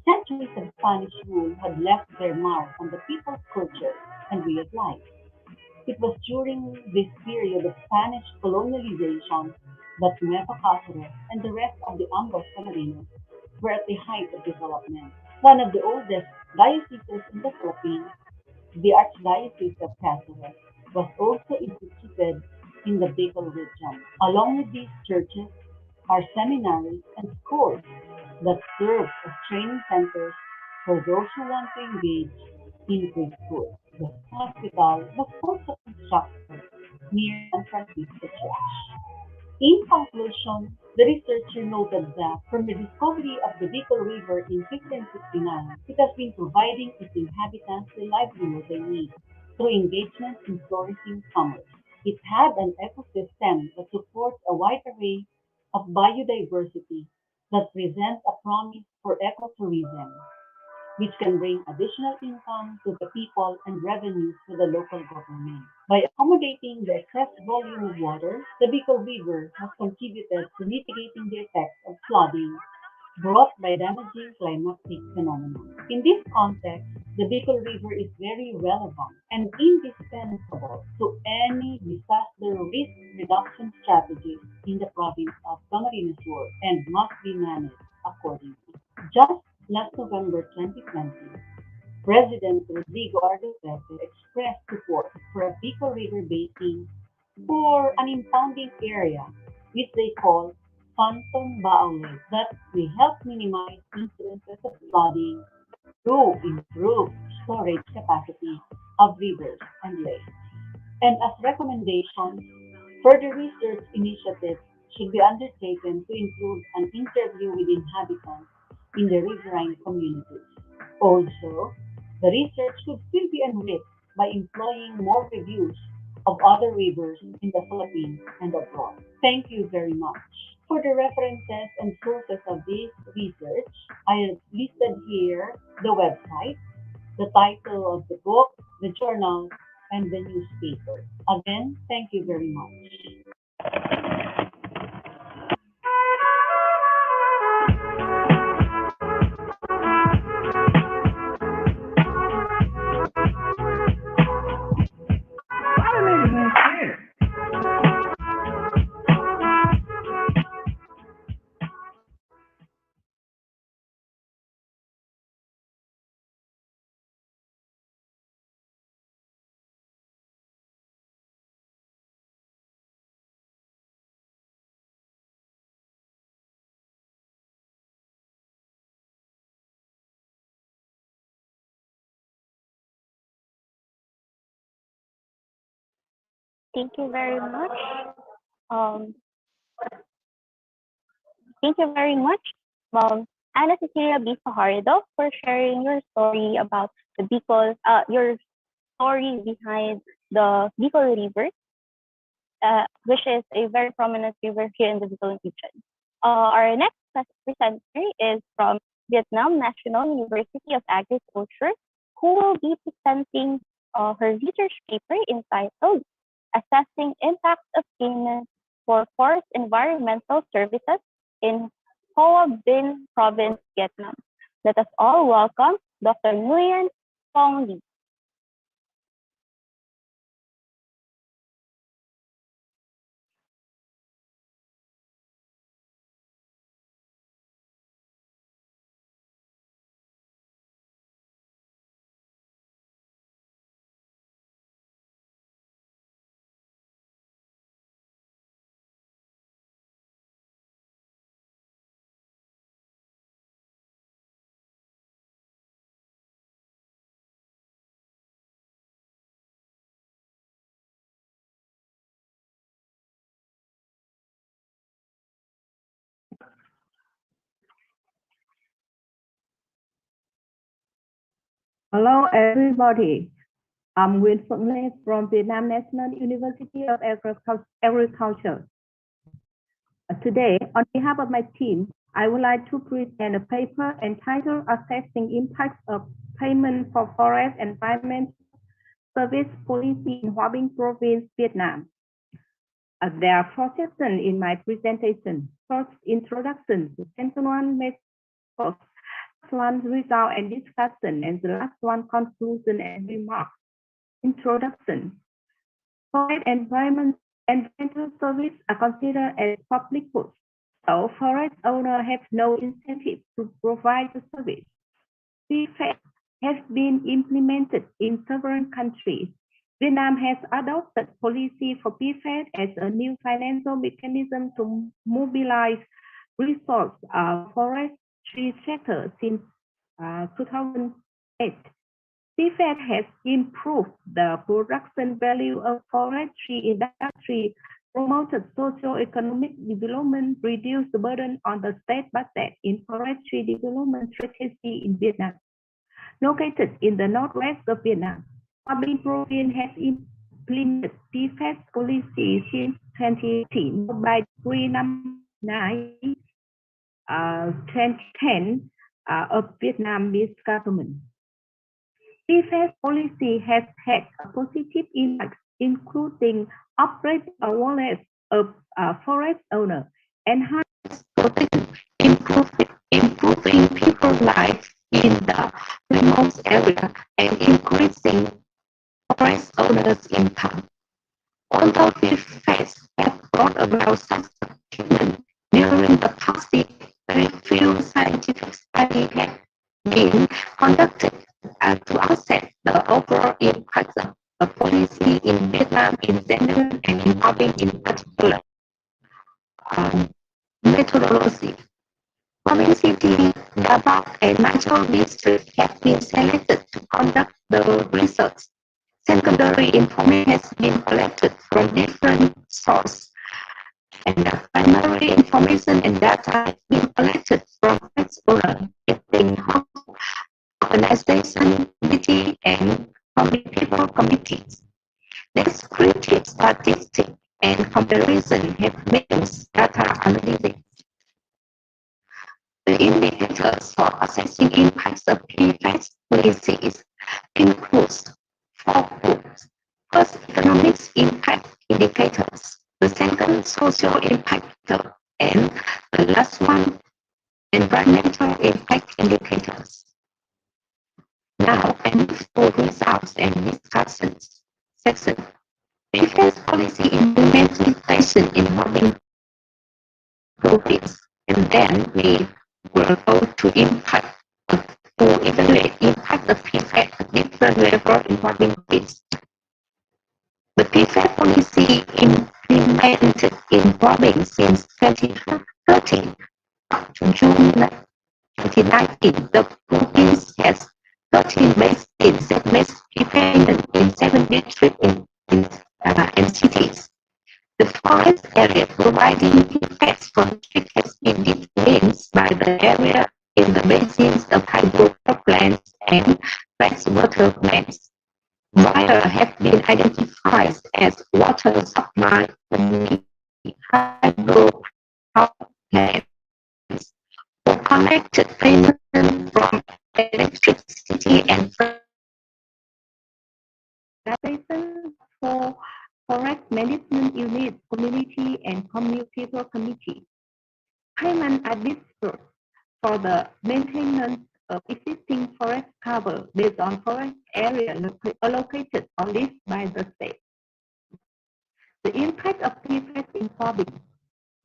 Centuries of Spanish rule had left their mark on the people's culture and way of life. It was during this period of Spanish colonialization that Nueva Cáceres and the rest of the Ambas Camarinos were at the height of development. One of the oldest dioceses in the Philippines, the Archdiocese of Cáceres, was also instituted in the Bicol region. Along with these churches are seminaries and schools that serve as training centers for those who want to engage in priesthood. The hospital was also constructed near San Francisco Church. In conclusion, the researcher noted that from the discovery of the Bicol River in 1569, it has been providing its inhabitants the livelihood they need through engagement in flourishing commerce. It had an ecosystem that supports a wide array of biodiversity that presents a promise for ecotourism, which can bring additional income to the people and revenues to the local government. By accommodating the excess volume of water, the Bicol River has contributed to mitigating the effects of flooding brought by damaging climatic phenomena. In this context, the Bicol River is very relevant and indispensable to any disaster risk reduction strategies in the province of Camarines Sur and must be managed accordingly. Just last November 2020, President Rodrigo R. Duterte expressed support for a Bicol River basin for an impounding area, which they call Phantom Baulet, that will help minimize incidences of flooding through improved storage capacity of rivers and lakes. And as recommendations, further research initiatives should be undertaken to include an interview with inhabitants in the riverine communities. Also, the research could still be enriched by employing more reviews of other rivers in the Philippines and abroad. Thank you very much. For the references and sources of this research, I have listed here the website, the title of the book, the journal, and the newspaper. Again, thank you very much. Thank you very much. Um, Thank you very much, Ana Cecilia B. Fajardo, for sharing your story about the Bicol, your story behind the Bicol River, which is a very prominent river here in the Bicol region. Our next presenter is from Vietnam National University of Agriculture, who will be presenting her research paper entitled Assessing Impacts of Payment for Forest Environmental Services in Hoa Binh Province, Vietnam. Let us all welcome Dr. Nguyen Phong Ly. Hello, everybody. I'm Nguyen Phong Lê from Vietnam National University of Agriculture. Today, on behalf of my team, I would like to present a paper entitled Assessing Impacts of Payment for Forest Environment Service Policy in Hoa Binh Province, Vietnam. There are 4 sections in my presentation. First, introduction. The second one, methods. One, result and discussion, and the last one, conclusion and remarks. Introduction. Forest environmental service are considered as public goods, so forest owners have no incentive to provide the service. PFAS has been implemented in several countries. Vietnam has adopted policy for PFAS as a new financial mechanism to mobilize resources forestry sector since 2008. PFAS has improved the production value of forestry industry, promoted socio-economic development, reduced the burden on the state budget in forestry development strategy in Vietnam. Located in the northwest of Vietnam, Hoa Binh Province has implemented PFAS policy since 2018 by Decree number 9, 2010 of Vietnamese government. PFAS policy has had a positive impact, including upgrading awareness of forest owners, enhanced protection, improving people's lives in the remote area, and increasing forest owners' income. Although PFAS have brought about such achievement during the past decade, very few scientific studies have been conducted to assess the overall impact of policy in Vietnam in general and in Hoa Binh in particular. Methodology. Hoa Binh City, Davao, and Mycelial District have been selected to conduct the research. Secondary information has been collected from different sources, and the primary information and data has been collected from owners, including organization, committee, and people committees. Descriptive statistics and comparison have made data analysis. The indicators for assessing impacts of PFAS policies includes 4 groups. First, economic impact indicators. The second, social impact, and the last one, environmental impact indicators. Now, I move to results and discussions section. PFAS policy implementation in Hoa Binh Province, and then we will go to impact to evaluate impact of PFAS at different levels in Hoa Binh Province. The PFAS policy implemented in Hoa Binh since 2013 up to June 2019. The province has 13 basins that make PFAS in 7 districts and cities. The forest area of my community hydrocarbons or connected payment from electricity and Adaptation for Forest Management Unit, Community and People Committee. Payment are dispersed for the maintenance of existing forest cover based on forest area allocated or leased by the state. The impact of PFAS in farming.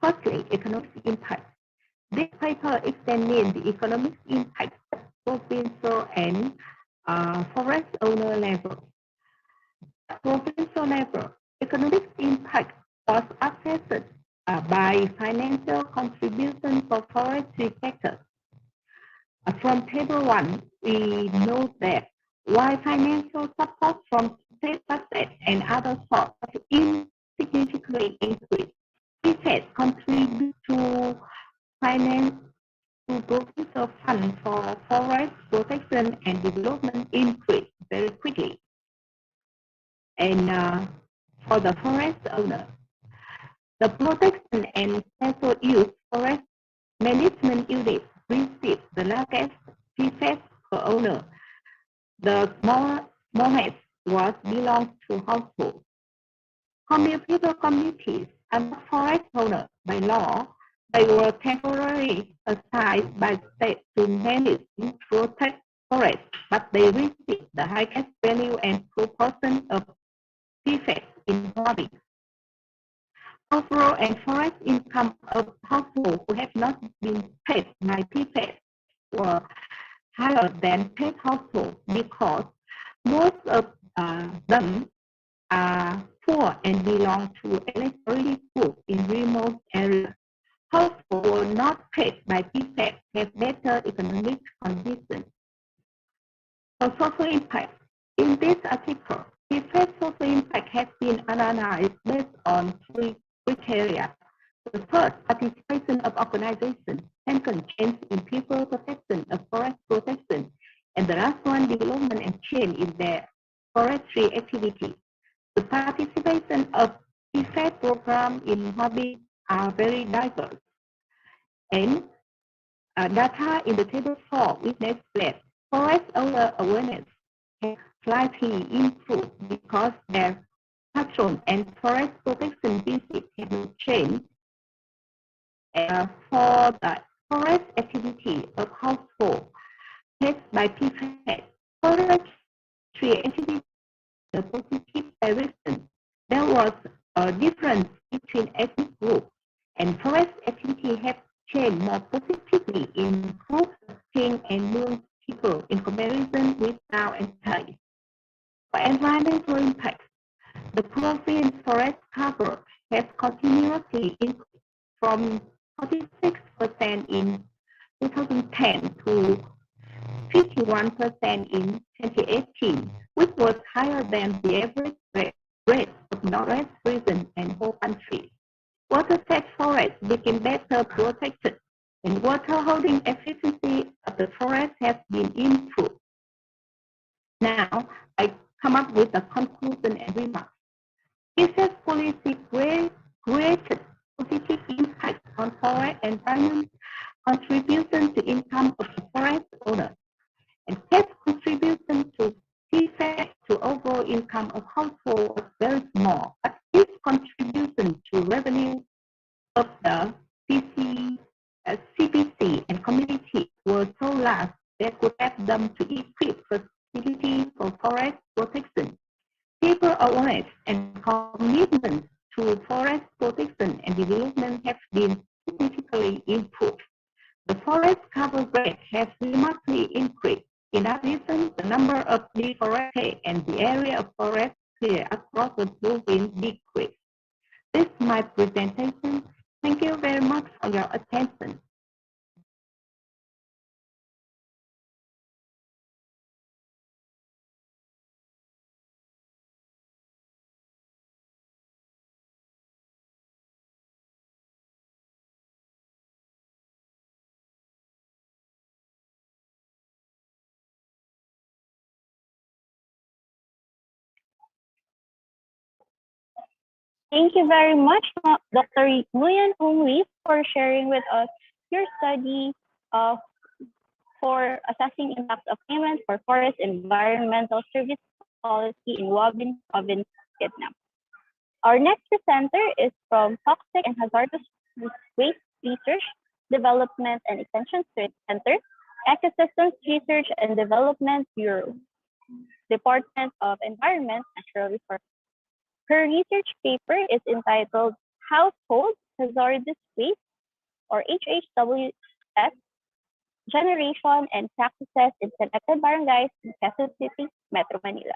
Firstly, economic impact. This paper examines the economic impact at provincial and forest owner level. At provincial level, economic impact was assessed by financial contribution for forestry sector. From table 1, we note that while financial support from state budget and other sources insignificantly increased, PFAS contribute to finance to provincial fund for forest protection and development increase very quickly. And for the forest owner, the protection and special use forest management unit receives the largest PFAS per owner. The smallest was belongs to household. People communities and forest owners by law, they were temporarily assigned by state to manage and protect forest, but they received the highest value and proportion of PFAS in farming. Overall and forest income of households who have not been paid by PFAS were higher than paid households because most of them are poor and belong to electorally group in remote areas. Households not paid by PFAS have better economic conditions. For social impact, in this article, PFAS social impact has been analyzed based on 3 criteria. The first, participation of organizations. Second, change in people protection of forest protection. And the last one, development and change in their forestry activity. The participation of PFAS program in hobby are very diverse. And data in the table 4 witness that forest owner awareness has slightly improved because their patrol and forest protection visits have changed. For the forest activity of household test by PFAS, forestry activity the positive direction. There was a difference between ethnic groups, and forest activity have changed more positively in groups of king and moon people in comparison with now and Thai. For environmental impact, the province forest cover has continuously increased from 46% in 2010 to 51% in 2018, which was higher than the average rate of Northwest region and whole country. Watershed forests became better protected, and water holding efficiency of the forest has been improved. Now, I come up with a conclusion and remarks. PFAS policy created positive impact on forest environment, contribution to income of the forest owner, and tax contribution to PFAS to overall income of household was very small, but its contribution to revenue of the CPC and community were so large that could help them to equip facilities for forest protection. People awareness and commitment to forest protection and development have been significantly improved. The forest cover rate has remarkably increased. In addition, the number of deforested and the area of forest clear across the province decreased. This is my presentation. Thank you very much for your attention. Thank you very much, Dr. Nguyen Ongwi, for sharing with us your study uh, for assessing impact of payments for forest environmental service policy in Wabin province, Vietnam. Our next presenter is from Toxic and Hazardous Waste Research, Development and Extension Center, Ecosystems Research and Development Bureau, Department of Environment, Natural Resources. Her research paper is entitled Household Hazardous Waste, or HHWS, Generation and Practices in Selected Barangays in Quezon City, Metro Manila.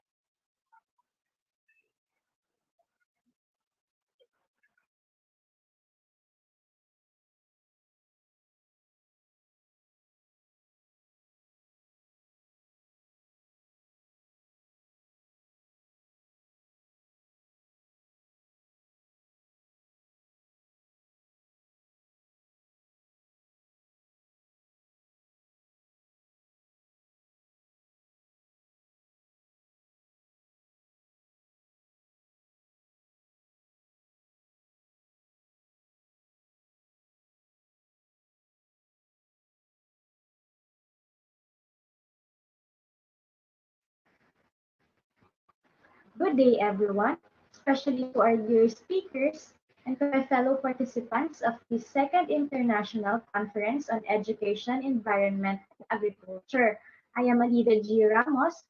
Good day, everyone, especially to our dear speakers and to my fellow participants of the Second International Conference on Education, Environment, and Agriculture. I am Alida G. Ramos,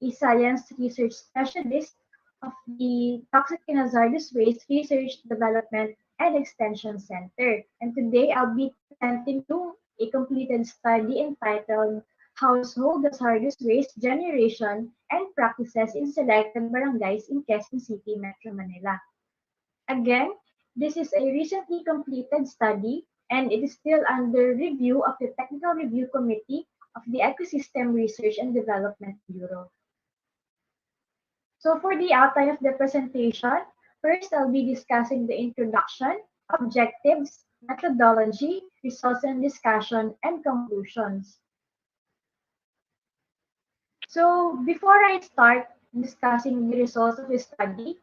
a science research specialist of the Toxic and Hazardous Waste Research, Development, and Extension Center. And today I'll be presenting you a completed study entitled Household Hazardous Waste Generation and Practices in Selected Barangays in Quezon City, Metro Manila. Again, this is a recently completed study and it is still under review of the Technical Review Committee of the Ecosystem Research and Development Bureau. So for the outline of the presentation, first I'll be discussing the introduction, objectives, methodology, results and discussion, and conclusions. So before I start discussing the results of the study,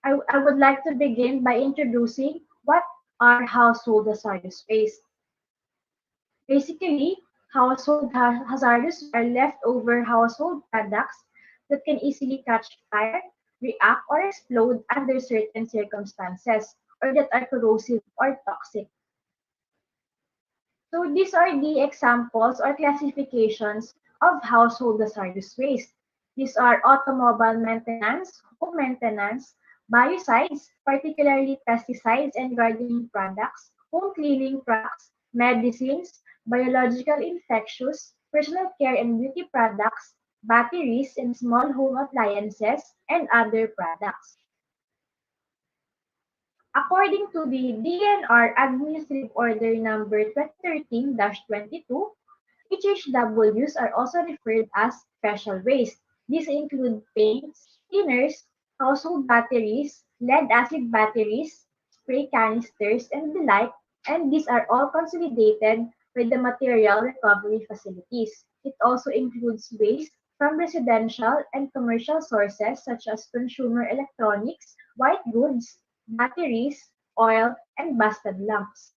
I would like to begin by introducing what are household hazardous waste. Basically, household hazardous are leftover household products that can easily catch fire, react, or explode under certain circumstances, or that are corrosive or toxic. So these are the examples or classifications of household hazardous waste. These are automobile maintenance, home maintenance, biocides, particularly pesticides and gardening products, home cleaning products, medicines, biological infectious, personal care and beauty products, batteries and small home appliances, and other products. According to the DNR Administrative Order Number 2013-22, HHWs are also referred as special waste. These include paints, thinners, household batteries, lead-acid batteries, spray canisters, and the like, and these are all consolidated with the material recovery facilities. It also includes waste from residential and commercial sources such as consumer electronics, white goods, batteries, oil, and busted lamps.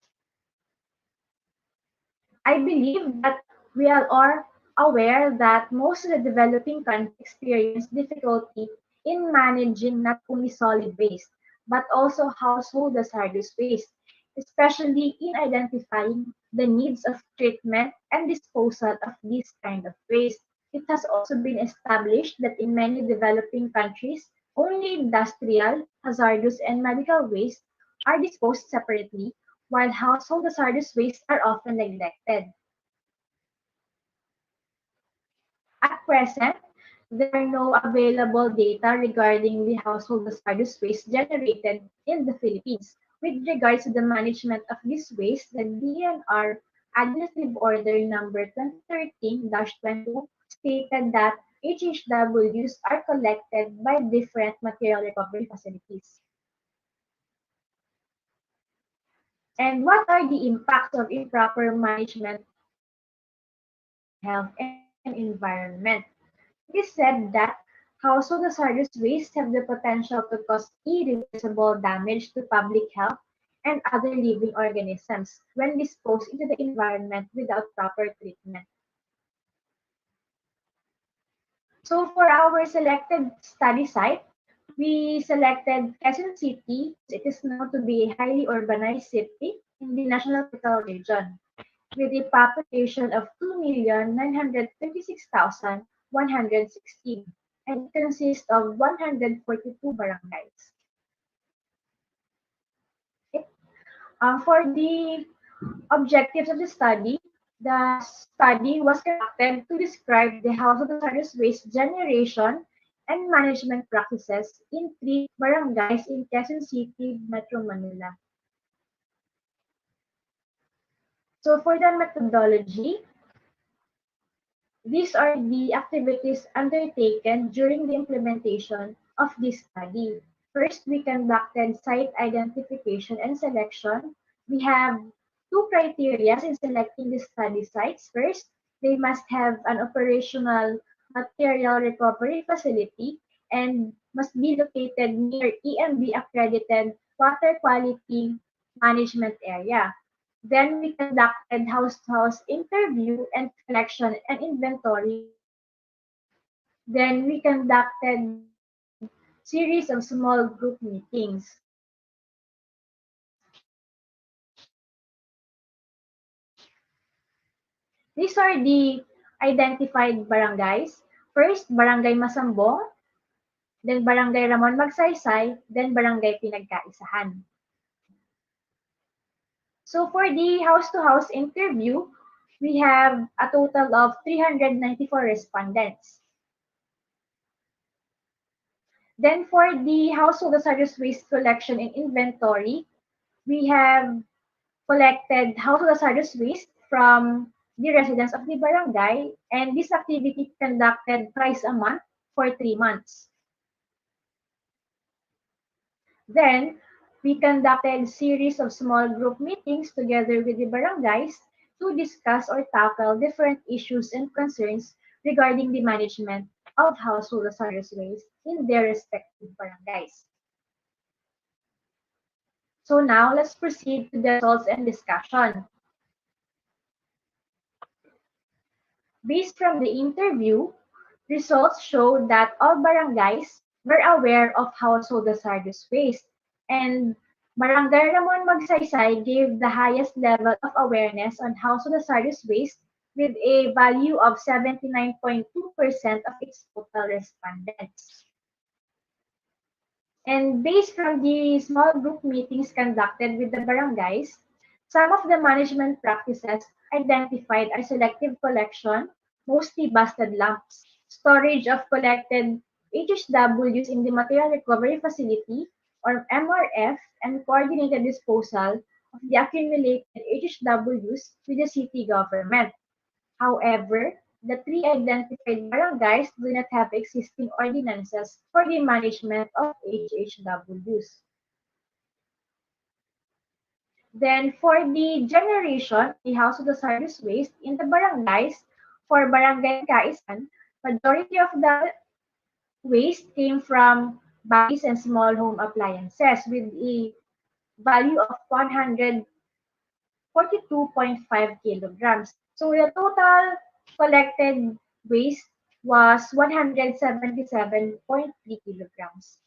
I believe that we are all aware that most of the developing countries experience difficulty in managing not only solid waste, but also household hazardous waste, especially in identifying the needs of treatment and disposal of this kind of waste. It has also been established that in many developing countries, only industrial, hazardous, and medical waste are disposed separately, while household hazardous waste are often neglected. At present, there are no available data regarding the household hazardous waste generated in the Philippines. With regards to the management of this waste, the DNR Administrative Order Number 2013-22 stated that HHWs are collected by different material recovery facilities. And what are the impacts of improper management health and environment? It is said that household hazardous waste have the potential to cause irreversible damage to public health and other living organisms when disposed into the environment without proper treatment. So for our selected study site, we selected Quezon City. It is known to be a highly urbanized city in the National Capital Region with a population of 2,936,116, and it consists of 142 barangays. Okay. For the objectives of the study was conducted to describe the household hazardous waste generation and management practices in three barangays in Quezon City, Metro Manila. So for the methodology, these are the activities undertaken during the implementation of this study. First, we conducted site identification and selection. We have two criteria in selecting the study sites. First, they must have an operational material recovery facility and must be located near EMB accredited water quality management area. Then we conducted house-to-house interview and collection and inventory. Then we conducted series of small group meetings. These are the identified barangays. First, Barangay Masambong, then Barangay Ramon Magsaysay, then Barangay Pinagkaisahan. So for the house-to-house interview, we have a total of 394 respondents. Then for the household hazardous waste collection and inventory, we have collected household hazardous waste from the residents of the barangay, and this activity conducted twice a month for 3 months. Then, we conducted series of small group meetings together with the barangays to discuss or tackle different issues and concerns regarding the management of household hazardous waste in their respective barangays. So now let's proceed to the results and discussion. Based from the interview, results show that all barangays were aware of household hazardous waste, and Barangay Ramon Magsaysay gave the highest level of awareness on household hazardous waste with a value of 79.2% of its total respondents. And based from the small group meetings conducted with the barangays, some of the management practices identified are selective collection, mostly busted lumps, storage of collected HHWs in the Material Recovery Facility or MRF, and coordinated disposal of the accumulated HHWs with the city government. However, the three identified barangays do not have existing ordinances for the management of HHWs. Then for the generation, the household hazardous waste in the barangays, for Barangay Kaisan, majority of the waste came from bags and small home appliances with a value of 142.5 kilograms. So the total collected waste was 177.3 kilograms.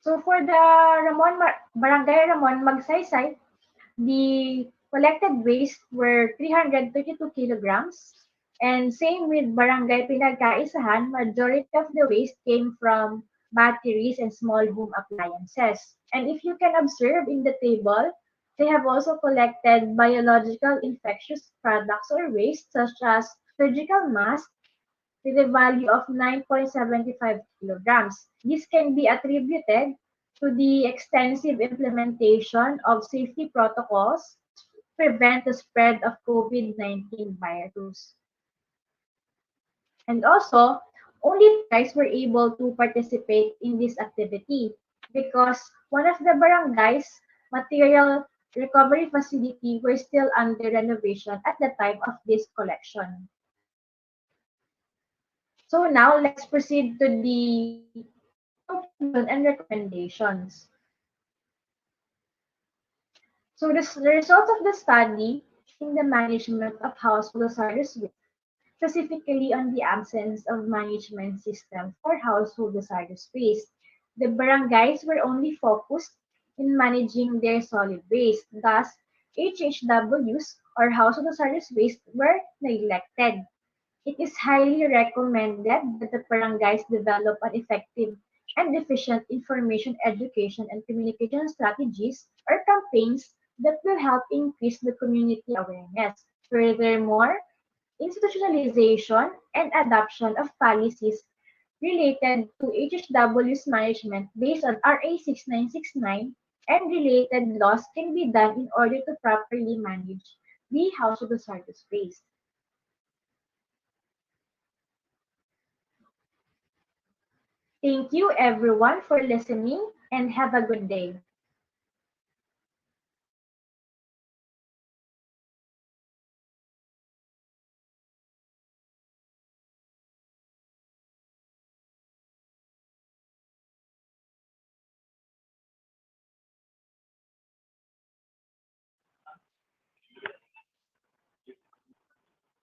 So for the Barangay Ramon Magsaysay, the collected waste were 332 kilograms. And same with Barangay Pinagkaisahan, majority of the waste came from batteries and small home appliances. And if you can observe in the table, they have also collected biological infectious products or waste such as surgical masks with a value of 9.75 kilograms. This can be attributed to the extensive implementation of safety protocols to prevent the spread of COVID-19 virus. And also, only guys were able to participate in this activity because one of the barangays material recovery facility were still under renovation at the time of this collection. So now let's proceed to the conclusion and recommendations. So the results of the study in the management of household hazardous waste, specifically on the absence of management system for household hazardous waste. The barangays were only focused in managing their solid waste. Thus, HHWs or household hazardous waste were neglected. It is highly recommended that the barangays develop an effective and efficient information education and communication strategies or campaigns that will help increase the community awareness. Furthermore, institutionalization and adoption of policies related to HHW's management based on RA 6969 and related laws can be done in order to properly manage the household hazardous waste. Thank you everyone for listening and have a good day.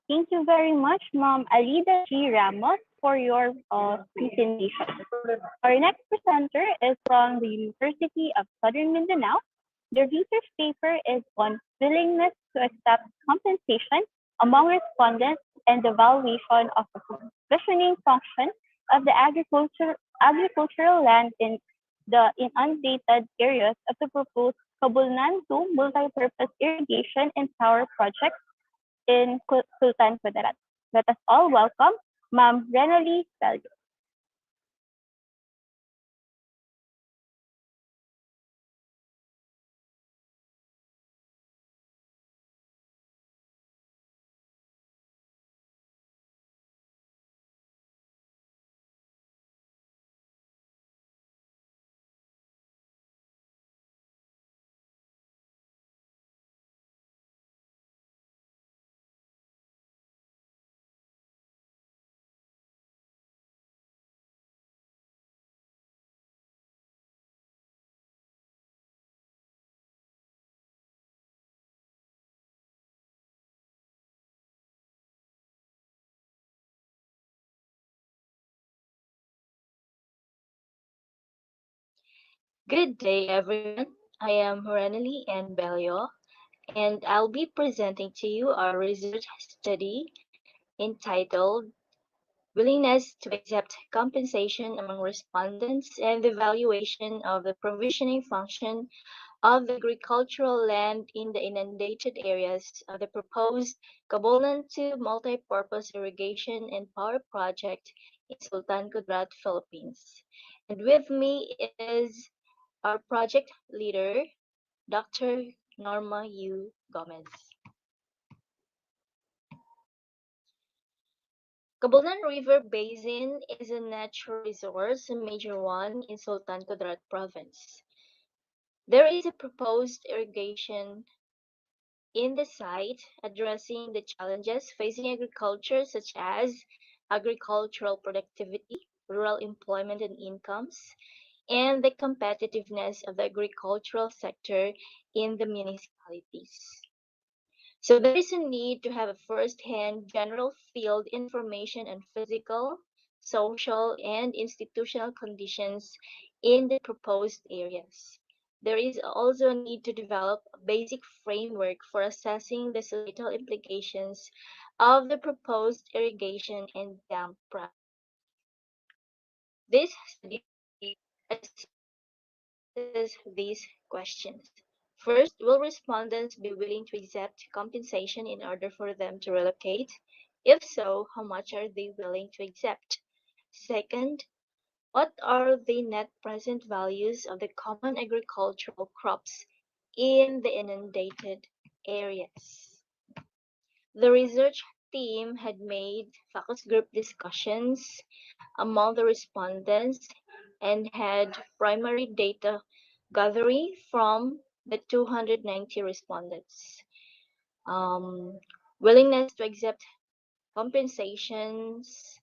Thank you very much, Ma'am Alida G. Ramos, for your presentation. Our next presenter is from the University of Southern Mindanao. The research paper is on willingness to accept compensation among respondents and the valuation of the provisioning function of the agricultural land in the inundated areas of the proposed Kabulnan 2 multi-purpose irrigation and power project in Sultan Kudarat. Let us all welcome Ma'am Renali Bello. Good day, everyone. I am Renali N. Bello, and I'll be presenting to you our research study entitled Willingness to Accept Compensation Among Respondents and the Evaluation of the Provisioning Function of the Agricultural Land in the Inundated Areas of the proposed Cabolan 2 Multi-Purpose Irrigation and Power Project in Sultan Kudarat, Philippines. And with me is our project leader, Dr. Norma U. Gomez. Cabolan River Basin is a natural resource, a major one in Sultan Kudarat province. There is a proposed irrigation in the site addressing the challenges facing agriculture such as agricultural productivity, rural employment and incomes, and the competitiveness of the agricultural sector in the municipalities. So there is a need to have a first-hand general field information on physical, social, and institutional conditions in the proposed areas. There is also a need to develop a basic framework for assessing the societal implications of the proposed irrigation and dam project. This study addresses these questions. First, will respondents be willing to accept compensation in order for them to relocate? If so, how much are they willing to accept? Second, what are the net present values of the common agricultural crops in the inundated areas? The research team had made focus group discussions among the respondents and had primary data gathering from the 290 respondents. Willingness to accept compensations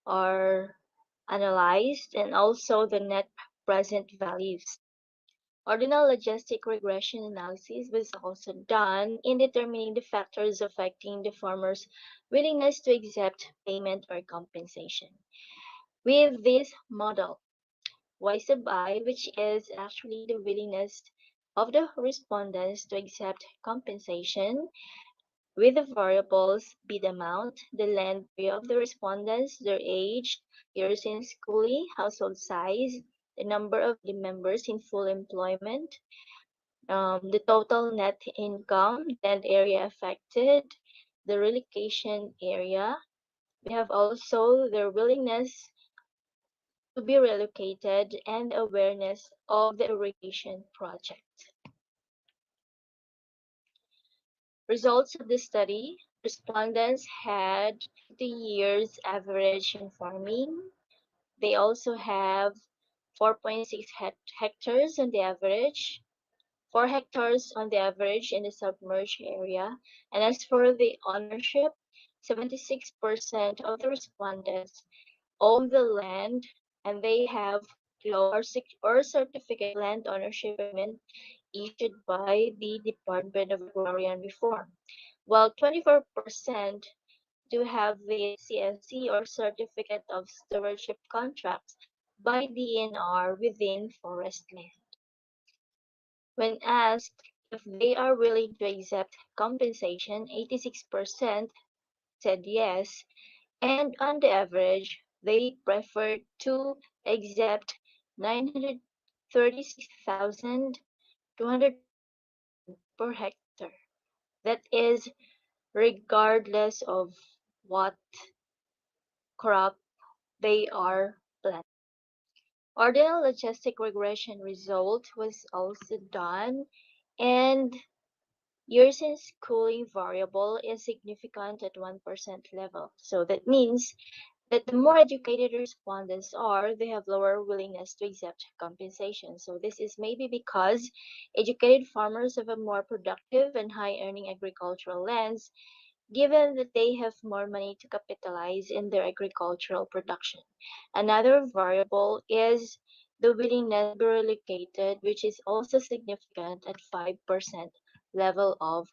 are analyzed, and also the net present values. Ordinal logistic regression analysis was also done in determining the factors affecting the farmer's willingness to accept payment or compensation. With this model, Y sub I, which is actually the willingness of the respondents to accept compensation, with the variables bid amount, the land area of the respondents, their age, years in schooling, household size, the number of the members in full employment, the total net income, land area affected, the relocation area. We have also their willingness to be relocated and awareness of the irrigation project. Results of the study: respondents had 50 years average in farming. They also have 4.6 hectares on the average, 4 hectares on the average in the submerged area. And as for the ownership, 76% of the respondents own the land, and they have law or certificate land ownership agreement issued by the Department of Agrarian Reform, while 24% do have the CSC or Certificate of Stewardship contracts by DNR within forest land. When asked if they are willing to accept compensation, 86% said yes, and on the average, they prefer to accept 936,200 per hectare. That is regardless of what crop they are planting. Ordinal logistic regression result was also done, and years in schooling variable is significant at 1% level. So that means that the more educated respondents are, they have lower willingness to accept compensation. So this is maybe because educated farmers have a more productive and high-earning agricultural lands, given that they have more money to capitalize in their agricultural production. Another variable is the willingness to be relocated, which is also significant at 5% level of.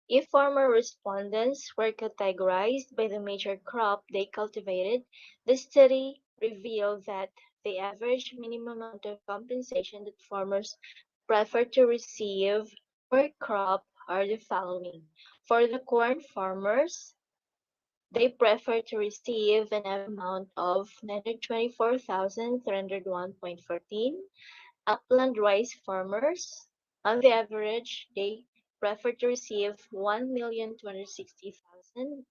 If farmer respondents were categorized by the major crop they cultivated, the study revealed that the average minimum amount of compensation that farmers prefer to receive per crop are the following. For the corn farmers, they prefer to receive an amount of 924,301.14. Upland rice farmers, on the average, they prefer to receive 1,260,000.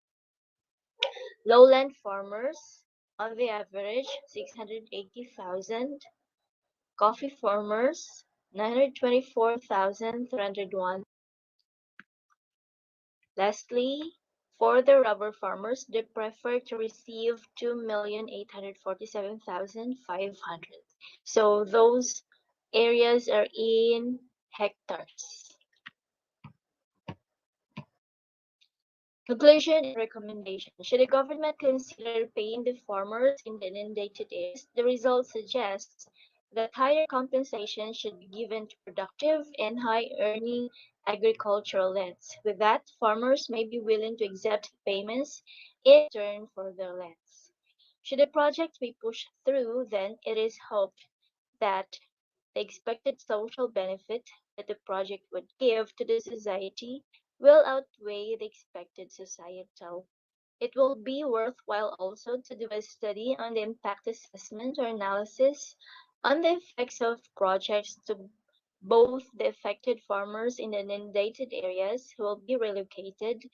Lowland farmers, on the average, 680,000. Coffee farmers, 924,301. Lastly, for the rubber farmers, they prefer to receive 2,847,500. So those areas are in hectares. Conclusion and recommendation. Should the government consider paying the farmers in the inundated areas? The results suggest that higher compensation should be given to productive and high-earning agricultural lands. With that, farmers may be willing to accept payments in return for their lands. Should the project be pushed through, then it is hoped that the expected social benefit that the project would give to the society will outweigh the expected societal. It will be worthwhile also to do a study on the impact assessment or analysis on the effects of projects to both the affected farmers in the inundated areas who will be relocated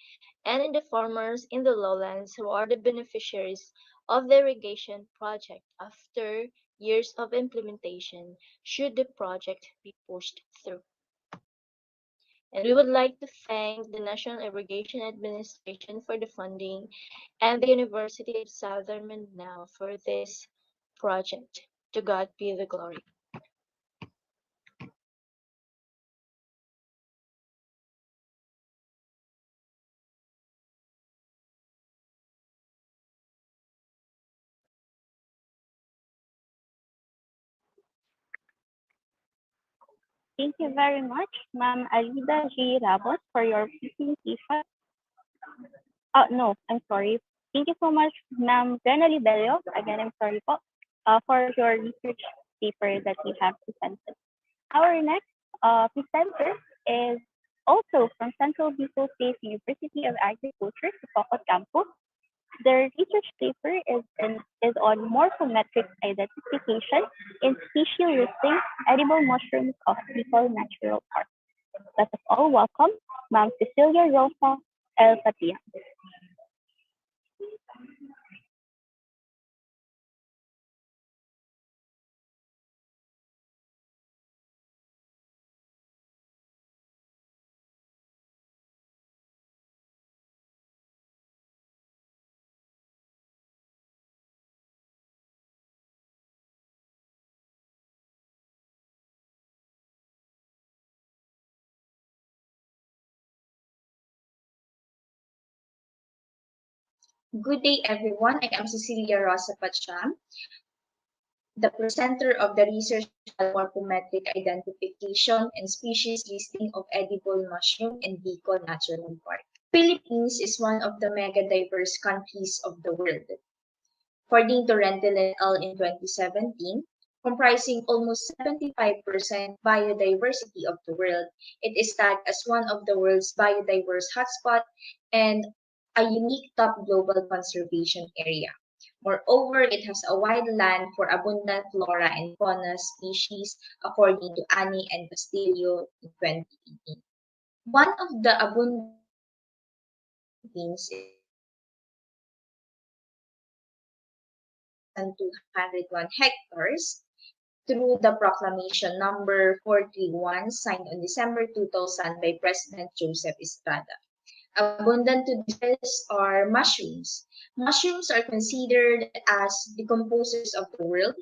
and in the farmers in the lowlands who are the beneficiaries of the irrigation project after years of implementation, should the project be pushed through. And we would like to thank the National Irrigation Administration for the funding and the University of Southern Mindanao for this project. To God be the glory. Thank you very much, Ma'am Alida G. Rabos, for your presentation. No, I'm sorry. Thank you so much, Ma'am Rena Libello. Again, I'm sorry po, for your research paper that you have presented. Our next presenter is also from Central Bicol State University of Agriculture, Sipocot Campus. Their research paper is on morphometric identification in species listing edible mushrooms of Bicol Natural Park. Let us all welcome Ma'am Cecilia Rosa El Patia. Good day, everyone. I am Cecilia Rosa Pacham, the presenter of the research on morphometric identification and species listing of edible mushroom in Bicol Natural Park. Philippines is one of the mega diverse countries of the world. According to Rentel et al. In 2017, comprising almost 75% biodiversity of the world, it is tagged as one of the world's biodiverse hotspot and a unique top global conservation area. Moreover, it has a wide land for abundant flora and fauna species, according to Ani and Castillo in 2018. One of the abundant things is 201 hectares through the proclamation number 431 signed on December 2000 by President Joseph Estrada. Abundant to this are mushrooms. Mushrooms are considered as decomposers of the world.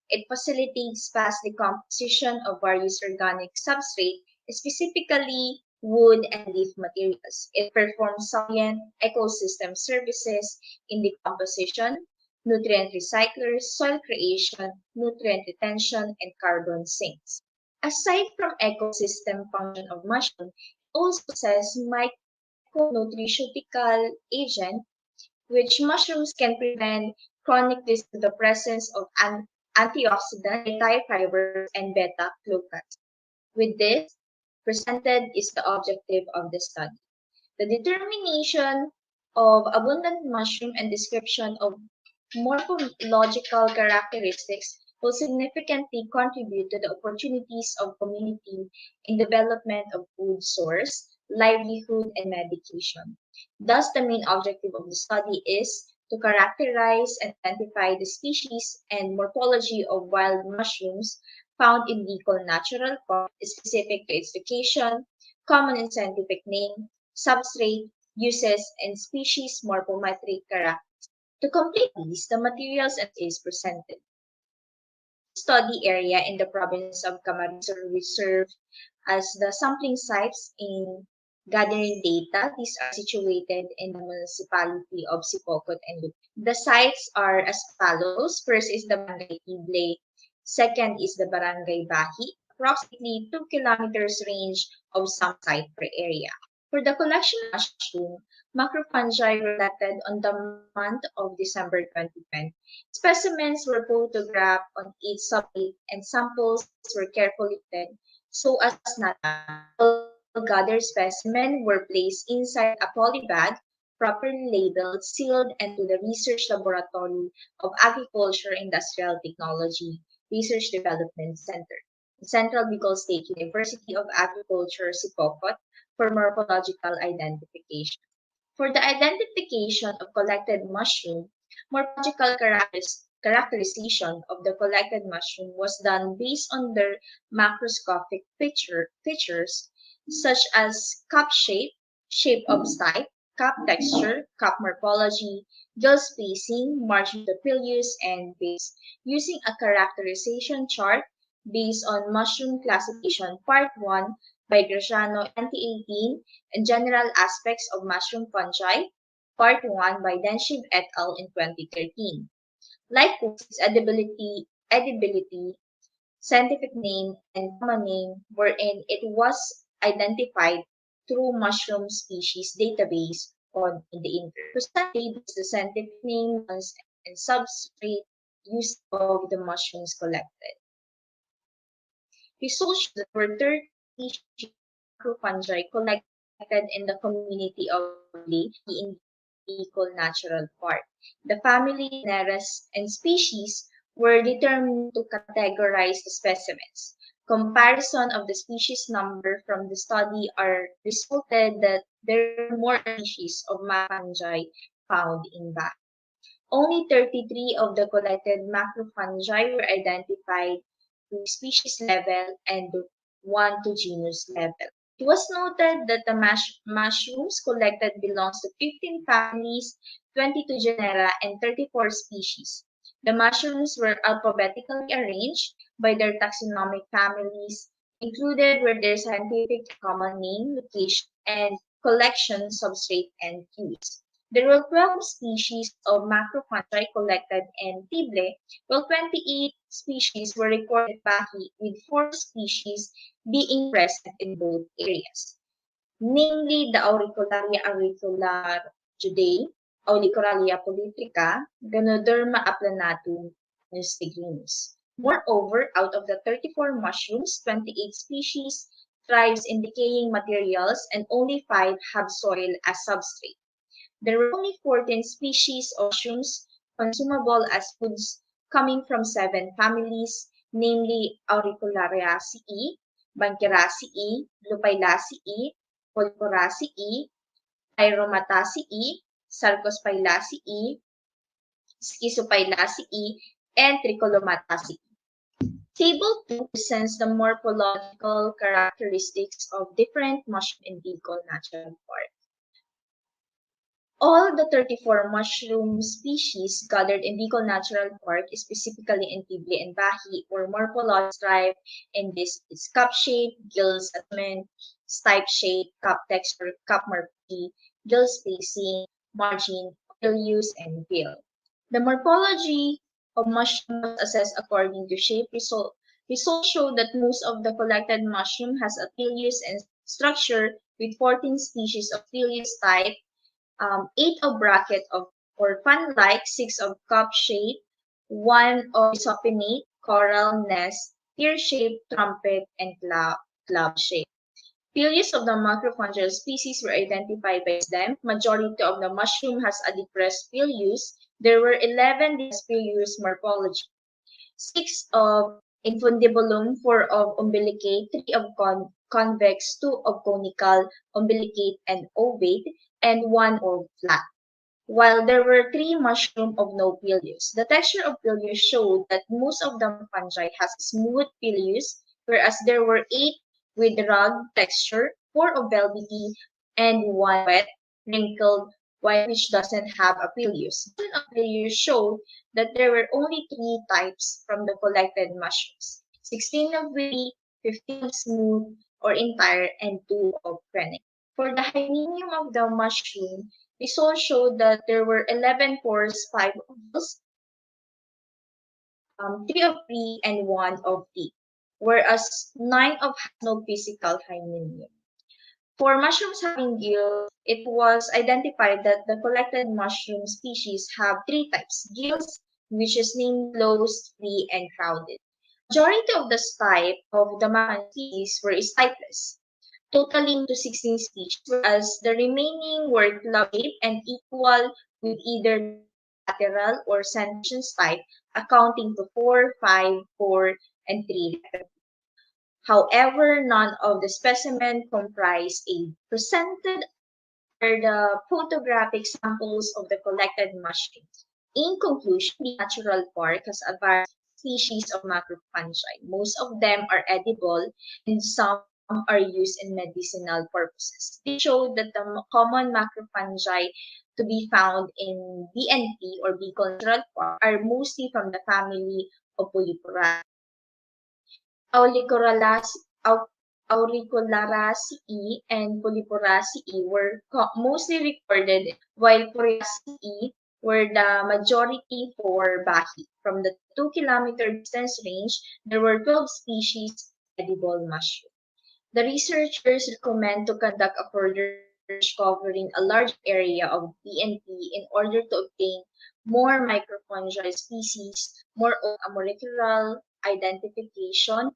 It facilitates fast decomposition of various organic substrate, specifically wood and leaf materials. It performs salient ecosystem services in decomposition, nutrient recyclers, soil creation, nutrient retention, and carbon sinks. Aside from ecosystem function of mushroom, it also possesses micronutraceutical agent, which mushrooms can prevent chronic disease through the presence of antioxidant, fibers, and beta glucans. With this, presented is the objective of the study. The determination of abundant mushroom and description of morphological characteristics will significantly contribute to the opportunities of community in development of food source, livelihood, and medication. Thus, the main objective of the study is to characterize and identify the species and morphology of wild mushrooms found in Bicol Natural Park, specific to its location, common and scientific name, substrate, uses, and species morphometric characteristics. To complete these, the materials and is presented. Study area in the province of Camarines are reserved as the sampling sites in gathering data. These are situated in the municipality of Sipocot and Lut. The sites are as follows. First is the Barangay Tible. Second is the Barangay Bahi. Approximately 2 kilometers range of some site per area. For the collection of mushroom, macrofungi were collected on the month of December 2020. Specimens were photographed on each subject and samples were carefully tested so as not all gathered specimens were placed inside a poly bag, properly labeled, sealed, and to the Research Laboratory of Agriculture Industrial Technology Research Development Center, Central Bicol State University of Agriculture, Sipocot, for morphological identification. For the identification of collected mushroom, morphological characterization of the collected mushroom was done based on their macroscopic features such as cup shape, shape of stipe, cup texture, cup morphology, gill spacing, margin of the pilus, and base, using a characterization chart based on Mushroom Classification Part 1 by Graciano 2018 and General Aspects of Mushroom Fungi, Part 1 by Denshib et al. In 2013. Likewise, edibility scientific name, and common name wherein it was identified through mushroom species database on in the internet. Percentage is the scientific name and substrate used of the mushrooms collected. Results show that there were 30 species of macrofungi collected in the community of in Bicol Natural Park. The family, genus, and species were determined to categorize the specimens. Comparison of the species number from the study are resulted that there were more species of macrofungi found in Bac. Only 33 of the collected macrofungi were identified to species level and one to genus level. It was noted that the mushrooms collected belongs to 15 families, 22 genera, and 34 species. The mushrooms were alphabetically arranged by their taxonomic families, included were their scientific common name, location, and collection substrate and use. There were 12 species of macrofungi collected in Tible, while 28 species were recorded in Bahi, with 4 species being present in both areas, namely the Auricularia auricular Judae, Auricularia polytrica, Ganoderma aplanatum, and Stiglinus. Moreover, out of the 34 mushrooms, 28 species thrives in decaying materials and only 5 have soil as substrate. There were only 14 species of mushrooms consumable as foods coming from 7 families, namely Auriculariaceae, Bancheraceae, Lupilacea, Polyporacea, Pyromataceae, Sarcospilacea, Schizopilacea, and Tricholomatacea. Table 2 presents the morphological characteristics of different mushroom in Bicol Natural Park. All the 34 mushroom species gathered in Bicol Natural Park, specifically in Tible and Bahi, were morphologically described in this its cup shape, gill settlement, stipe shape, cup texture, cup morphology, gill spacing, margin, oil use, and bill. The morphology of mushroom was assessed according to shape. Results show that most of the collected mushroom has a thelius and structure, with 14 species of thelius type, 8 of bracket of or fan-like, 6 of cup shape, 1 of isopinate, coral, nest, tear-shaped, trumpet, and club shape. Phyllis of the macrofungal species were identified by them. Majority of the mushroom has a depressed phyllis. There were 11 depressed phyllis morphology. 6 of infundibulum, 4 of umbilicate, 3 of convex, 2 of conical, umbilicate and ovate, and 1 of flat. While there were 3 mushroom of no phyllis. The texture of phyllis showed that most of the fungi has smooth phyllis, whereas there were 8 with rugged texture, 4 of velvety, and 1 wet, wrinkled, which doesn't have a phyllis. One of phyllis showed that there were only 3 types from the collected mushrooms, 16 of wavy, 15 of smooth or entire, and 2 of phrenic. For the hymenum of the mushroom, results showed that there were 11 pores, 5 of gills, 3 of free, and 1 of deep, whereas 9 of has no physical hymenum. For mushrooms having gills, it was identified that the collected mushroom species have 3 types: gills, which is named closed, free, and crowded. Majority of the type of the macan species were stipeless, totaling to 16 species, whereas the remaining were club-shaped and equal with either lateral or centration type, accounting to 4, 5, 4, and 3. However, none of the specimen comprise a presented are the photographic samples of the collected mushrooms. In conclusion, the natural park has a variety of species of macrofungi. Most of them are edible and some are used in medicinal purposes. They show that the common macrofungi to be found in BNP or Bicol Natural Park are mostly from the family of Polypora. Auricularaceae Auricularaceae and Polyporaceae were mostly recorded, while Poraceae were the majority for Bahi. From the 2-kilometer distance range, there were 12 species of edible mushroom. The researchers recommend to conduct a further research covering a large area of BNP in order to obtain more microfungal species, more of a molecular identification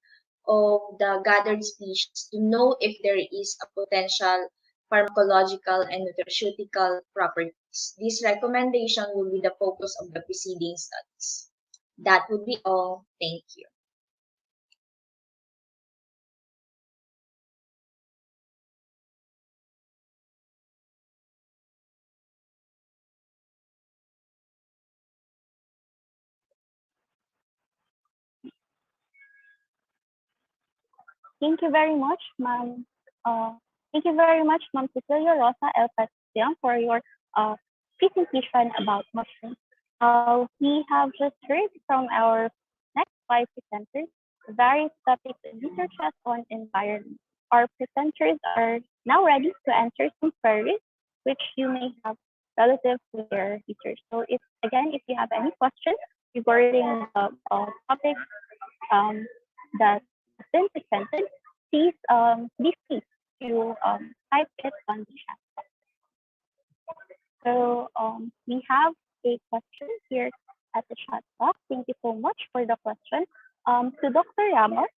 of the gathered species to know if there is a potential pharmacological and nutraceutical properties. This recommendation will be the focus of the preceding studies. That would be all. Thank you. Thank you very much, ma'am. Thank you very much, Ma'am Cecilia Rosa El Castillo, for your presentation about mushrooms. We have just heard from our next five presenters various topics and researches on environment. Our presenters are now ready to answer some queries which you may have relative to their research. So if you have any questions regarding the topic um, that has been presented, please be free to type it on the chat. So we have a question here at the chat box. Thank you so much for the question. To Dr. Ramos,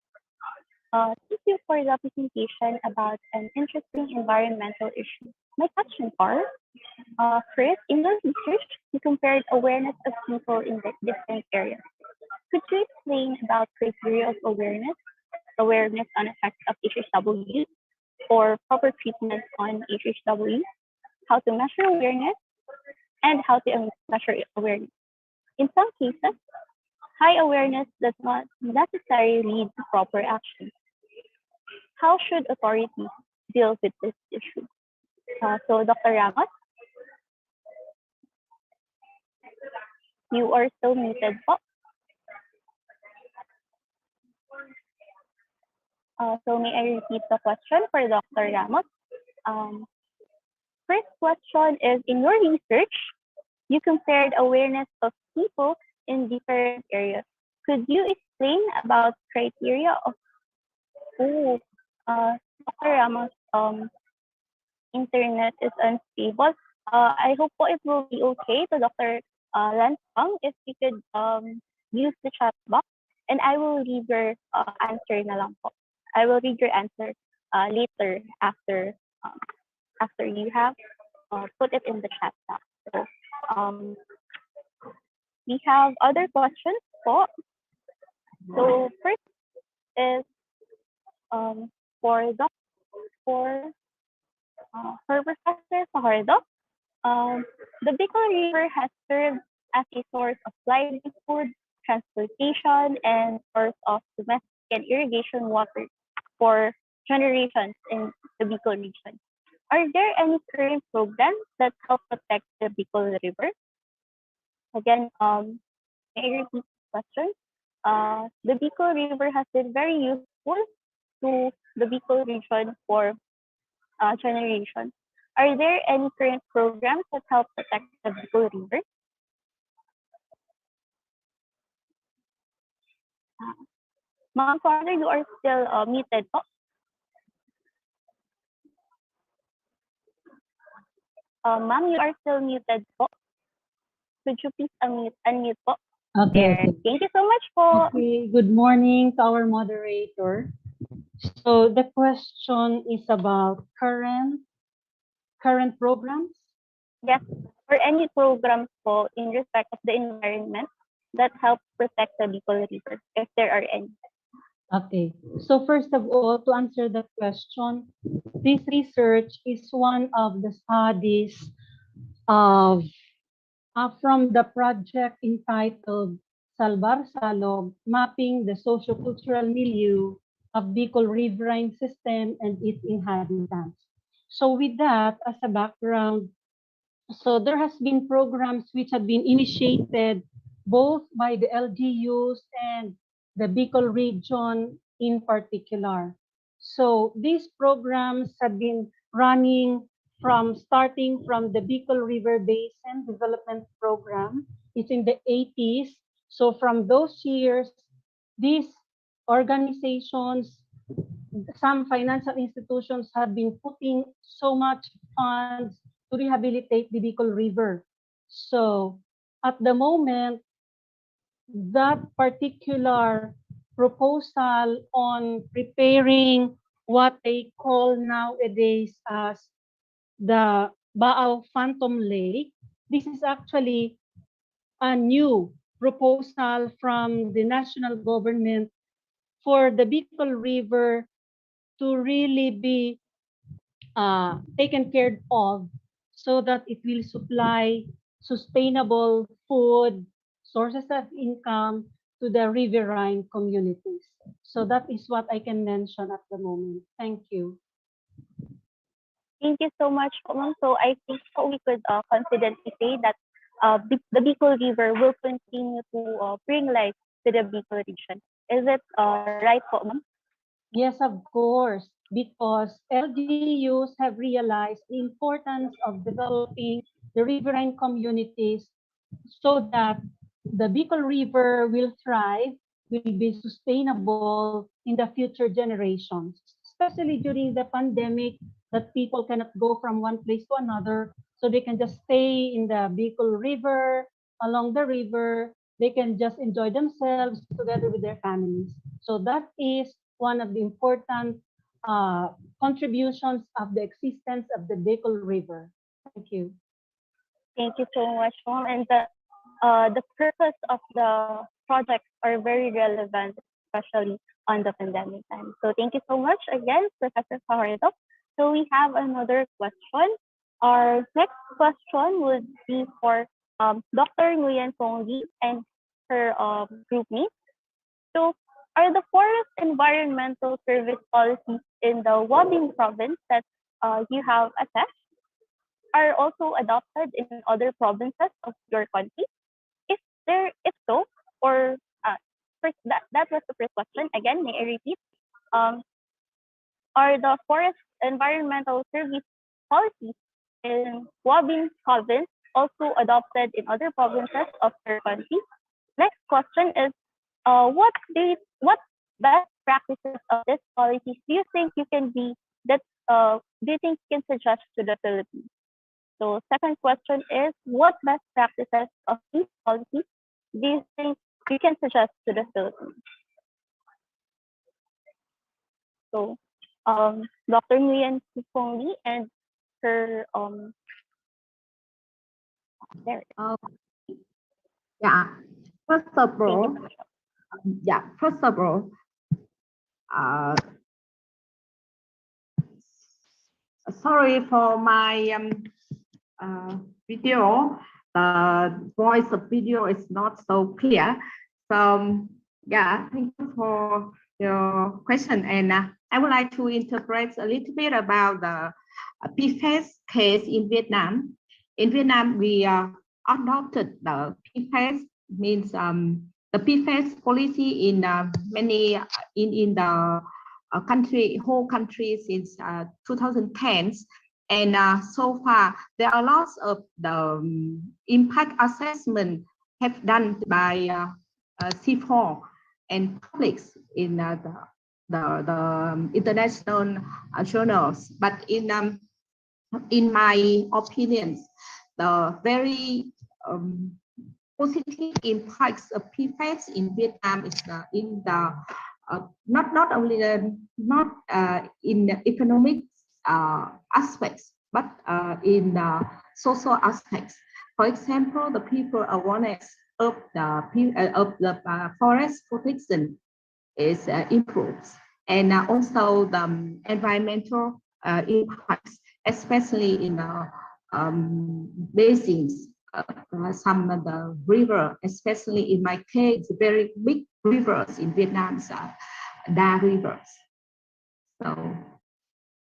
thank you for the presentation about an interesting environmental issue. My question are, first, in your research, you compared awareness of people in the different areas. Could you explain about criteria of awareness on effects of HHW, or proper treatment on HHW, how to measure awareness, and how to measure awareness? In some cases, high awareness does not necessarily lead to proper action. How should authorities deal with this issue? So, Dr. Ramos, you are still muted po. So may I repeat the question for Dr. Ramos? First question is, in your research, you compared awareness of people in different areas. Could you explain about criteria of Dr. Ramos, internet is unstable. I hope po it will be okay to Dr. Lansang if you could use the chat box, and I will read your answer na lang po. I will read your answer later after you have put it in the chat box. So we have other questions po. So first is for Professor Fajardo. The Bicol River has served as a source of livelihood, transportation, and source of domestic and irrigation water for generations in the Bicol region. Are there any current programs that help protect the Bicol River? Again, may I repeat the question? The Bicol River has been very useful to the Bicol region for generations. Are there any current programs that help protect the Bicol River? Ma'am Father, you are still muted po. Ma'am, you are still muted po. Could you please unmute po? Okay. Thank you so much po. Okay, good morning to our moderator. So the question is about current programs? Yes, or any programs po in respect of the environment that help protect the Bicol River, if there are any. Okay, so first of all, to answer that question, this research is one of the studies of from the project entitled Salvar Salog, Mapping the Sociocultural Milieu of Bicol Riverine System and its Inhabitants. So with that as a background, so there has been programs which have been initiated both by the LGUs and the Bicol region in particular. So these programs have been running starting from the Bicol River Basin Development Program. It's in the 80s. So from those years, these organizations, some financial institutions have been putting so much funds to rehabilitate the Bicol River. So at the moment, that particular proposal on preparing what they call nowadays as the Baao Phantom Lake, this is actually a new proposal from the national government for the Bicol River to really be taken care of so that it will supply sustainable food, sources of income to the riverine communities. So that is what I can mention at the moment. Thank you. Thank you so much, Ma'am. So I think we could confidently say that the Bicol River will continue to bring life to the Bicol region. Is it right, Ma'am? Yes, of course, because LGUs have realized the importance of developing the riverine communities so that the Bicol River will thrive, will be sustainable in the future generations, especially during the pandemic that people cannot go from one place to another. So they can just stay in the Bicol River, along the river. They can just enjoy themselves together with their families. So that is one of the important contributions of the existence of the Bicol River. Thank you. Thank you so much, Ma'am. And the purpose of the projects are very relevant, especially on the pandemic time. So thank you so much again, Professor Fajardo. So we have another question. Our next question would be for Dr. Nguyen Ponggi and her group mates. So are the forest environmental service policies in the Wabing province that you have assessed are also adopted in other provinces of your country? If so, or first, that was the first question. Again, may I repeat? Um, are the forest environmental service policies in Wabing province also adopted in other provinces of your country? Next question is, what best practices of these policies do you think you can be that do you think you can suggest to the Philippines? So second question is, what best practices of these policies do you think you can suggest to the Philippines? So Dr. Nguyen Pong Lee and her there. Yeah. First of Thank you all, so much. uh, sorry for my video. The voice of video is not so clear. So yeah, thank you for your question. And I would like to interpret a little bit about the PFAS case in Vietnam. In Vietnam, we adopted the PFAS, means the PFAS policy in many in the whole country since 2010. And so far, there are lots of the impact assessment have done by C4 and publics in the international journals. But in my opinion, the very positive impacts of PFAS in Vietnam is in the not only not in the economic aspects, but in the social aspects. For example, the people awareness of the forest protection is improves, and also the environmental impacts, especially in the basins. Some of the river, especially in my case, very big rivers in Vietnam, Da rivers. So,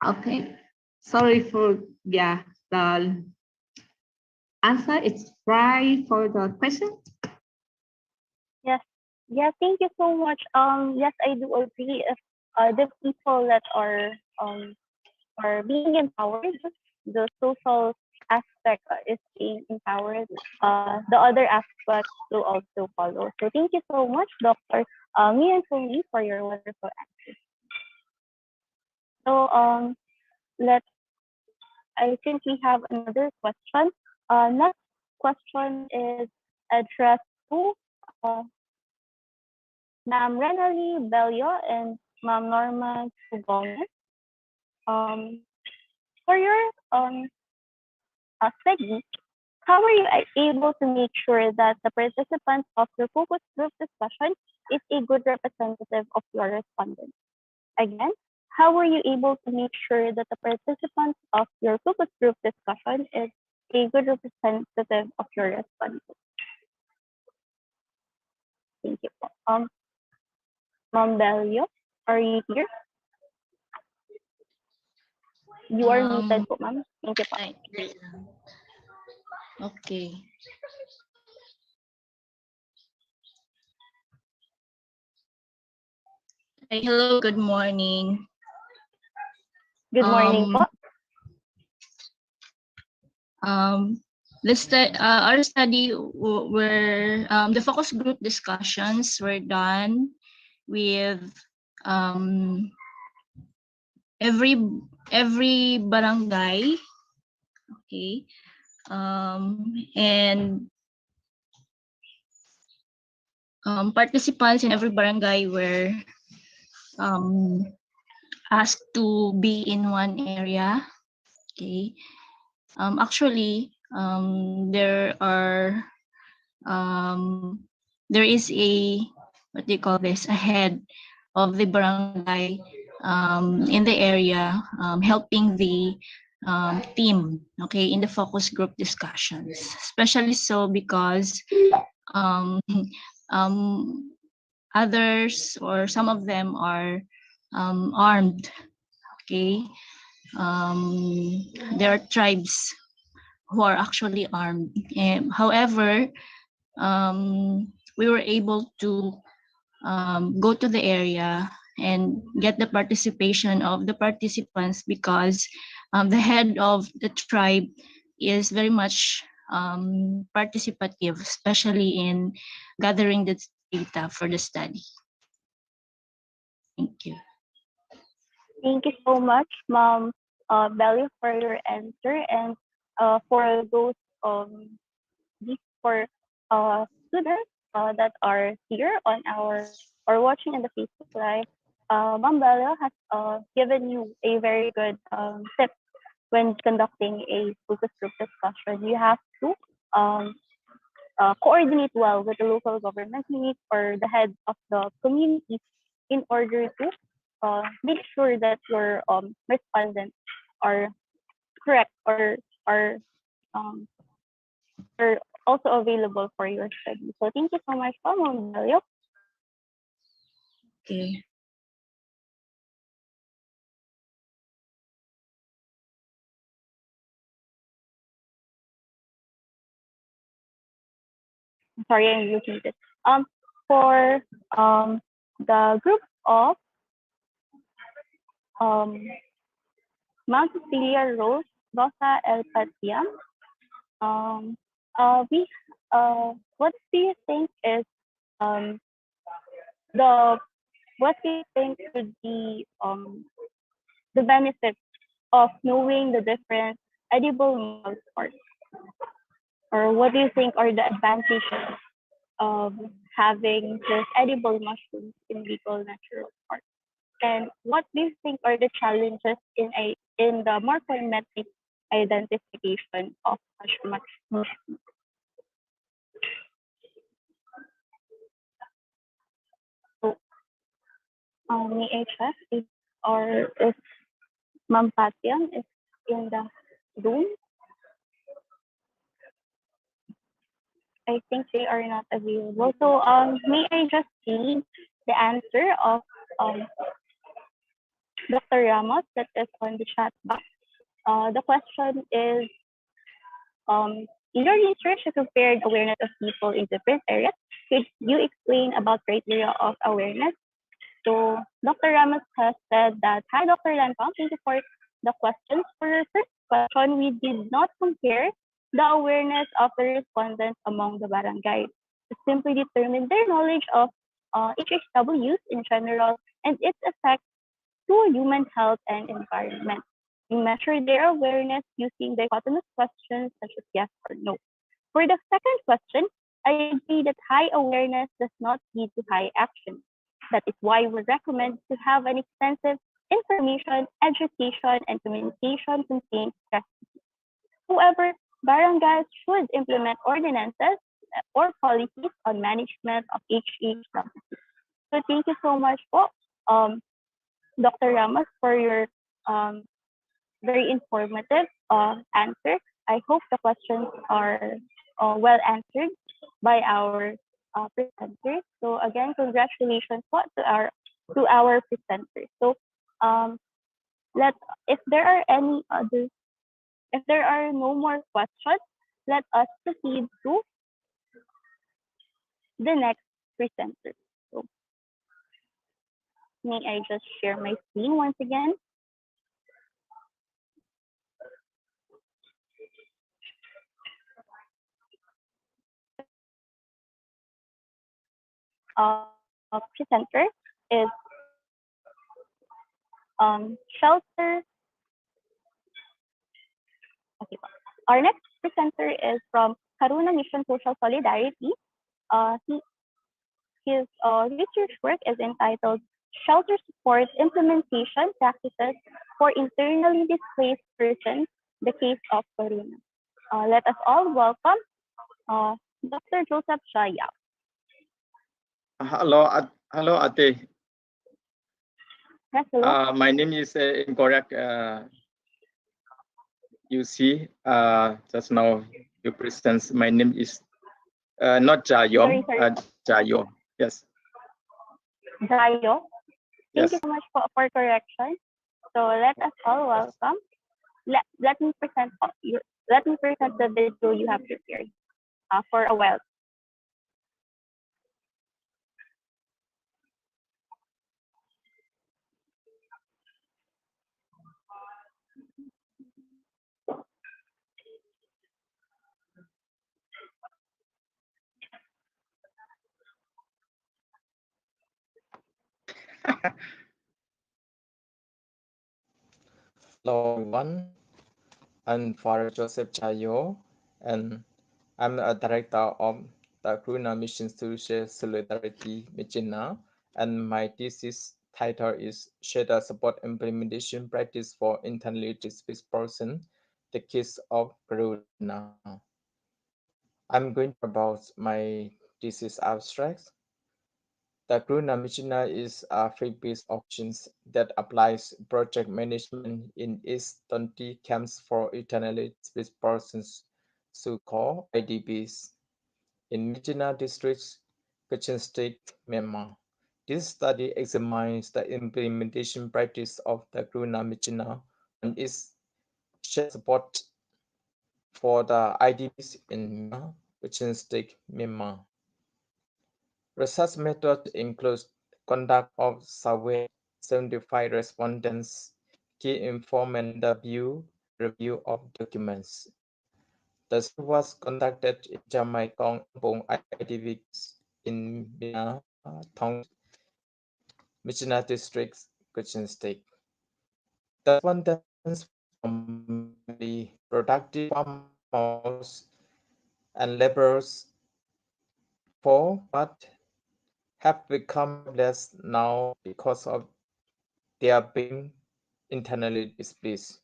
okay, sorry for the answer. It's right for the question. Yes. Yeah, thank you so much. Yes, I do agree. If the people that are being empowered, the social aspect is being empowered, the other aspects will also follow. So thank you so much, Dr. Mi and Soli, for your wonderful answers. So let's, I think we have another question. Next question is addressed to uh, Ma'am Renali Bello and Ma'am Norma Gomez. For your study, how are you able to make sure that the participants of your focus group discussion is a good representative of your respondents? Again, how were you able to make sure that the participants of your focus group discussion is a good representative of your respondents? Thank you. Ma'am Belio, are you here? You are muted po, ma'am. Thank you po. Okay. Hi, hello, good morning. Good morning po. Our study were the focus group discussions were done with every barangay, okay, and participants in every barangay were asked to be in one area, okay. Actually, there is a, what do you call this, a head of the barangay in the area, helping the team, okay, in the focus group discussions, especially so because others or some of them are armed, okay. There are tribes who are actually armed. However, we were able to go to the area and get the participation of the participants because the head of the tribe is very much participative, especially in gathering the data for the study. Thank you. Thank you so much, Ma'am Belly, for your answer, and for those for students that are here on our or watching in the Facebook Live. Ma'am Belly has given you a very good tip when conducting a focus group discussion. You have to coordinate well with the local government unit or the head of the community in order to make sure that your respondents are correct or um, are also available for your study. So thank you so much, Ma'am Belio. Okay. Sorry, I'm looking at it. For the group of Mount Cecilia Rose Rosa El Patiam, we what do you think is um the what do you think should be the benefits of knowing the different edible malt parts, or what do you think are the advantages of having this edible mushrooms in legal natural parts? And what do you think are the challenges in the morphometric identification of mushrooms? So, may I check if Ma'am Patian is in the room? I think they are not available. So may I just read the answer of Dr. Ramos that is on the chat box. The question is, in your research, you compared awareness of people in different areas. Could you explain about criteria of awareness? So Dr. Ramos has said that, hi, Dr. Lancom, thank you for the questions. For your first question, we did not compare the awareness of the respondents among the barangays to simply determine their knowledge of HHWs in general and its effect to human health and environment. We measure their awareness using dichotomous questions such as yes or no. For the second question, I agree that high awareness does not lead to high action. That is why we recommend to have an extensive information, education, and communication campaign strategy. However, barangays should implement ordinances or policies on management of HH property. So thank you so much po, Dr. Ramos, for your um, very informative answer. I hope the questions are well answered by our presenters. So again, congratulations po to our presenters. So um, let if there are any other if there are no more questions, let us proceed to the next presenter. So may I just share my screen once again? Presenter is shelter. Okay. Our next presenter is from Karuna Mission Social Solidarity. He, his research work is entitled Shelter Support Implementation Practices for Internally Displaced Persons, the Case of Karuna. Let us all welcome Dr. Joseph Shaya. Hello, Ate. Yes, hello. My name is incorrect. You see, just now you present. My name is not Jayom. Jayo. Yes. Jayo. Thank Yes. you so much for correction. So let us all welcome. Let me present the video you have prepared for a while. Hello, everyone. I'm Father Joseph Chayo, and I'm a director of the Quezon Mission Social Solidarity Medina, and my thesis title is Shelter Support Implementation Practice for Internally Displaced Person, the Case of Corona. I'm going to about my thesis abstract. The Quezon Mission is a free-based options that applies project management in its 20 camps for internally displaced persons, so-called IDPs, in Medina district, Quezon State, Myanmar. This study examines the implementation practice of the Quezon Mission and its shared support for the IDPs in Myanmar, Quezon State, Myanmar. Research methods include conduct of survey, 75 respondents, key informant interview, review of documents. The study was conducted in Jamaikong Ambong IDVs in Mina, Thong, Michina District, Quezon State. The respondents from the productive farmers and laborers for but have become less now because of their being internally displaced.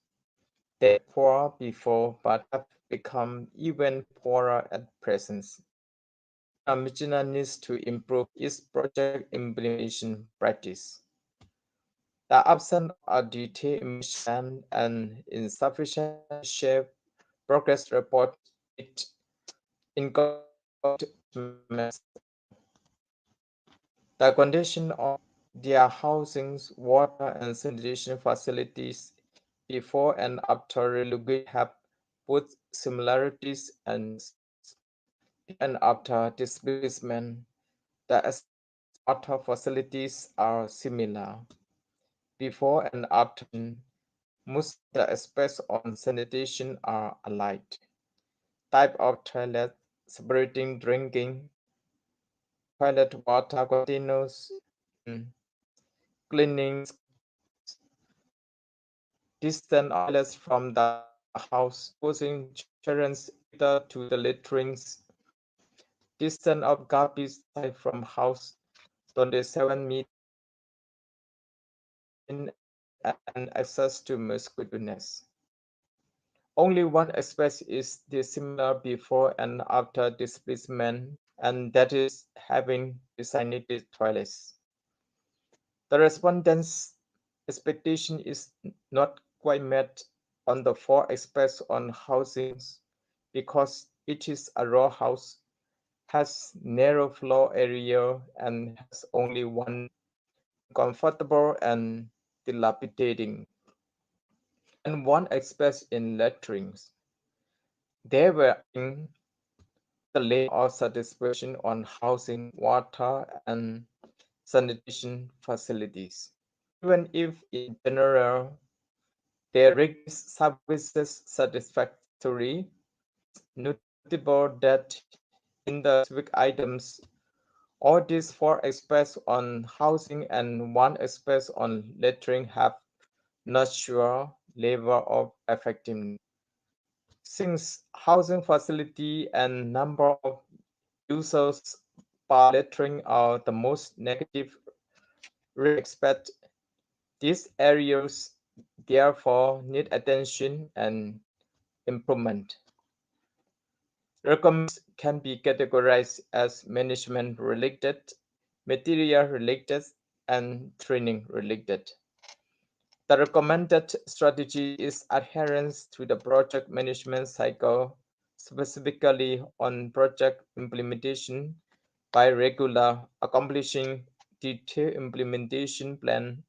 They were poor before but have become even poorer at present. Michina needs to improve its project implementation practice. The absence of detailed mission and insufficient shape progress report it incomplete estimates. The condition of their housings, water, and sanitation facilities before and after relocation have both similarities and and after displacement. The water facilities are similar. Before and after Most of the aspects on sanitation are alike. Type of toilet, separating drinking, toilet water containers, and cleaning distant toilets from the house, exposing children either to the latrines, distance of garbage site from house, 27 meters, and access to mosquito nest. Only one aspect is dissimilar before and after displacement, and that is having designated toilets. The respondent's expectation is not quite met on the four aspects on housing because it is a row house, has narrow floor area, and has only one comfortable and dilapidating, and one aspect in latrines. They were in the layer of satisfaction on housing, water, and sanitation facilities. Even if in general their rigorous services satisfactory, it's notable that in the specific items, all these four aspects on housing and one aspect on lettering have not sure level of effectiveness. Since housing facility and number of users per lettering are the most negative we expect, these areas therefore need attention and improvement. Recommends can be categorized as management related, material related, and training related. The recommended strategy is adherence to the project management cycle, specifically on project implementation by regular accomplishing detailed implementation plan,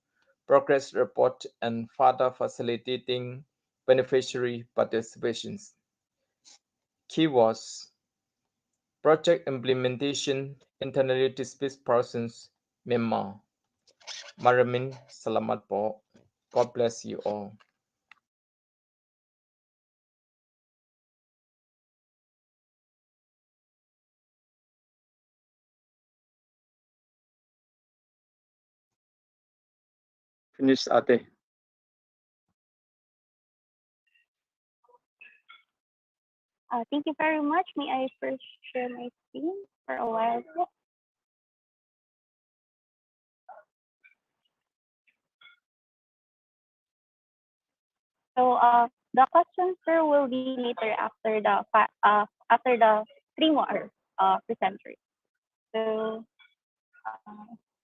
progress report, and further facilitating beneficiary participations. Keywords: project implementation, internally displaced persons, Myanmar. Maramin, salamat po. God bless you all. Finish, ate. Thank you very much. May I first share my screen for a while? So the questions sir will be later after the three more presenters. So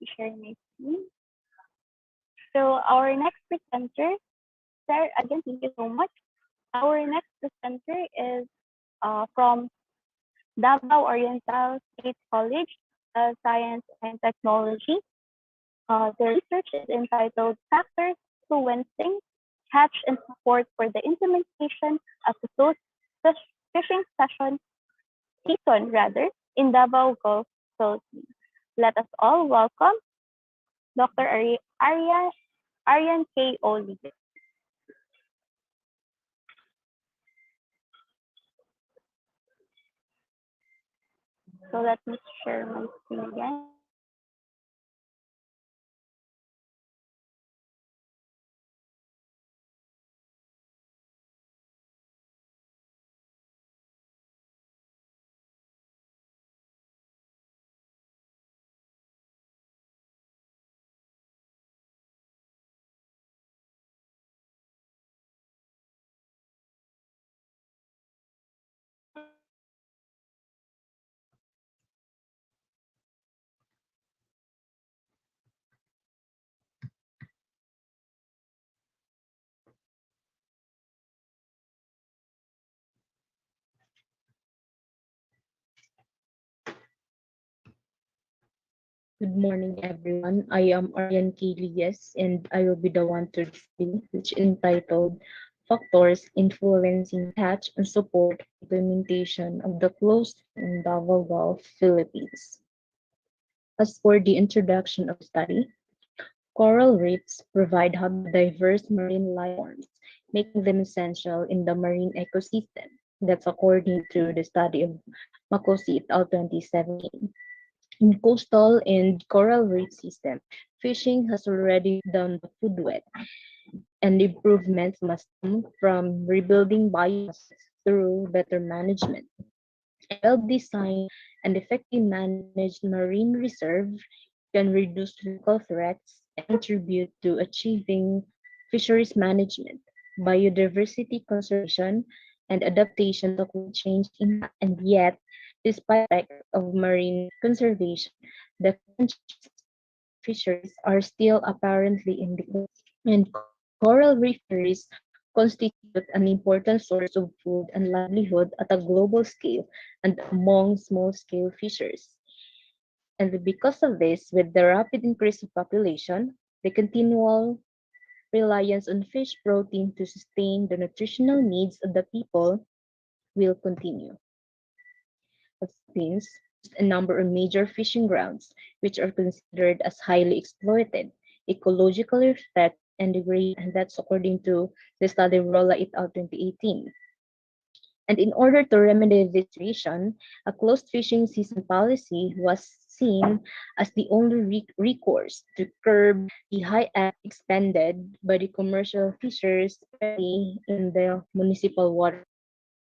share my screen. So our next presenter, sir, again, thank you so much. Our next presenter is from Davao Oriental State College, Science and Technology. The research is entitled Factors Influencing Catch and Support for the Implementation of the Fishing Season in Davao Gulf, Philippines. Let us all welcome Dr. Arian K. Oli. So let me share my screen again. Good morning, everyone. I am Arian Kilias, and I will be the one to explain, which entitled Factors Influencing Catch and Support Implementation of the Closed and Davao Gulf, Philippines. As for the introduction of study, coral reefs provide diverse marine life forms making them essential in the marine ecosystem. That's according to the study of Makosi et al. 2017. In coastal and coral reef system, fishing has already done the food web, and improvements must come from rebuilding biomasses through better management. A well-designed and effectively managed marine reserve can reduce local threats and contribute to achieving fisheries management, biodiversity conservation, and adaptation to climate change impact. And yet, despite the effects of marine conservation, the current fisheries are still apparently in decline, and coral reef fisheries constitute an important source of food and livelihood at a global scale and among small-scale fishers. And because of this, with the rapid increase of population, the continual reliance on fish protein to sustain the nutritional needs of the people will continue. The Philippines hosts a number of major fishing grounds, which are considered as highly exploited, ecologically threatened, and degraded, and that's according to the study of Rolla et al. 2018. And in order to remedy this situation, a closed fishing season policy was seen as the only recourse to curb the high expended by the commercial fishers, especially in the municipal water.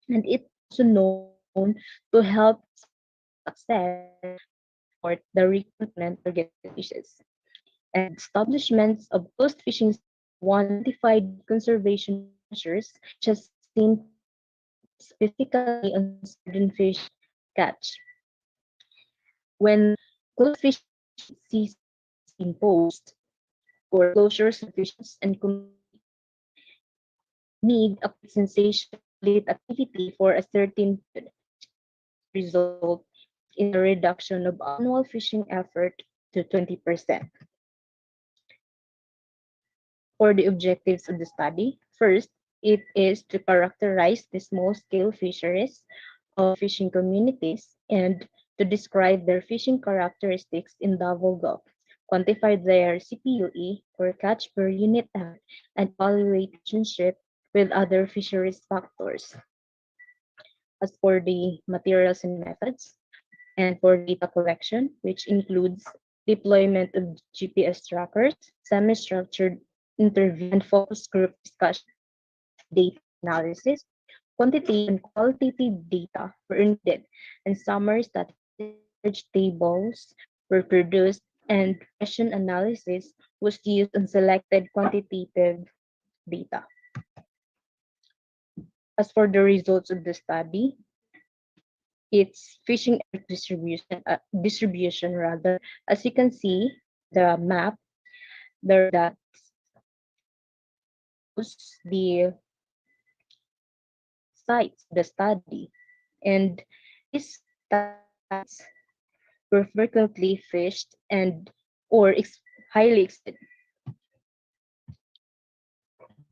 And it's also known to help success support the recruitment of target fishes. And establishments of closed fishing one identified conservation measures which has seen specifically on certain fish catch. When closed fishing season is imposed, or closures of fishes and need a sensation activity for a certain period, result in a reduction of annual fishing effort to 20%. For the objectives of the study, first, it is to characterize the small-scale fisheries of fishing communities and to describe their fishing characteristics in Davao Gulf, quantify their CPUE or catch per unit effort, and evaluate relationship with other fisheries factors. As for the materials and methods, and for data collection, which includes deployment of GPS trackers, semi-structured interview and focus group discussion, data analysis, quantitative and qualitative data were needed, and summary statistics tables were produced, and question analysis was used on selected quantitative data. As for the results of the study, its fishing distribution rather. As you can see, the map there that shows the sites, the study, and these sites were frequently fished and or highly extended.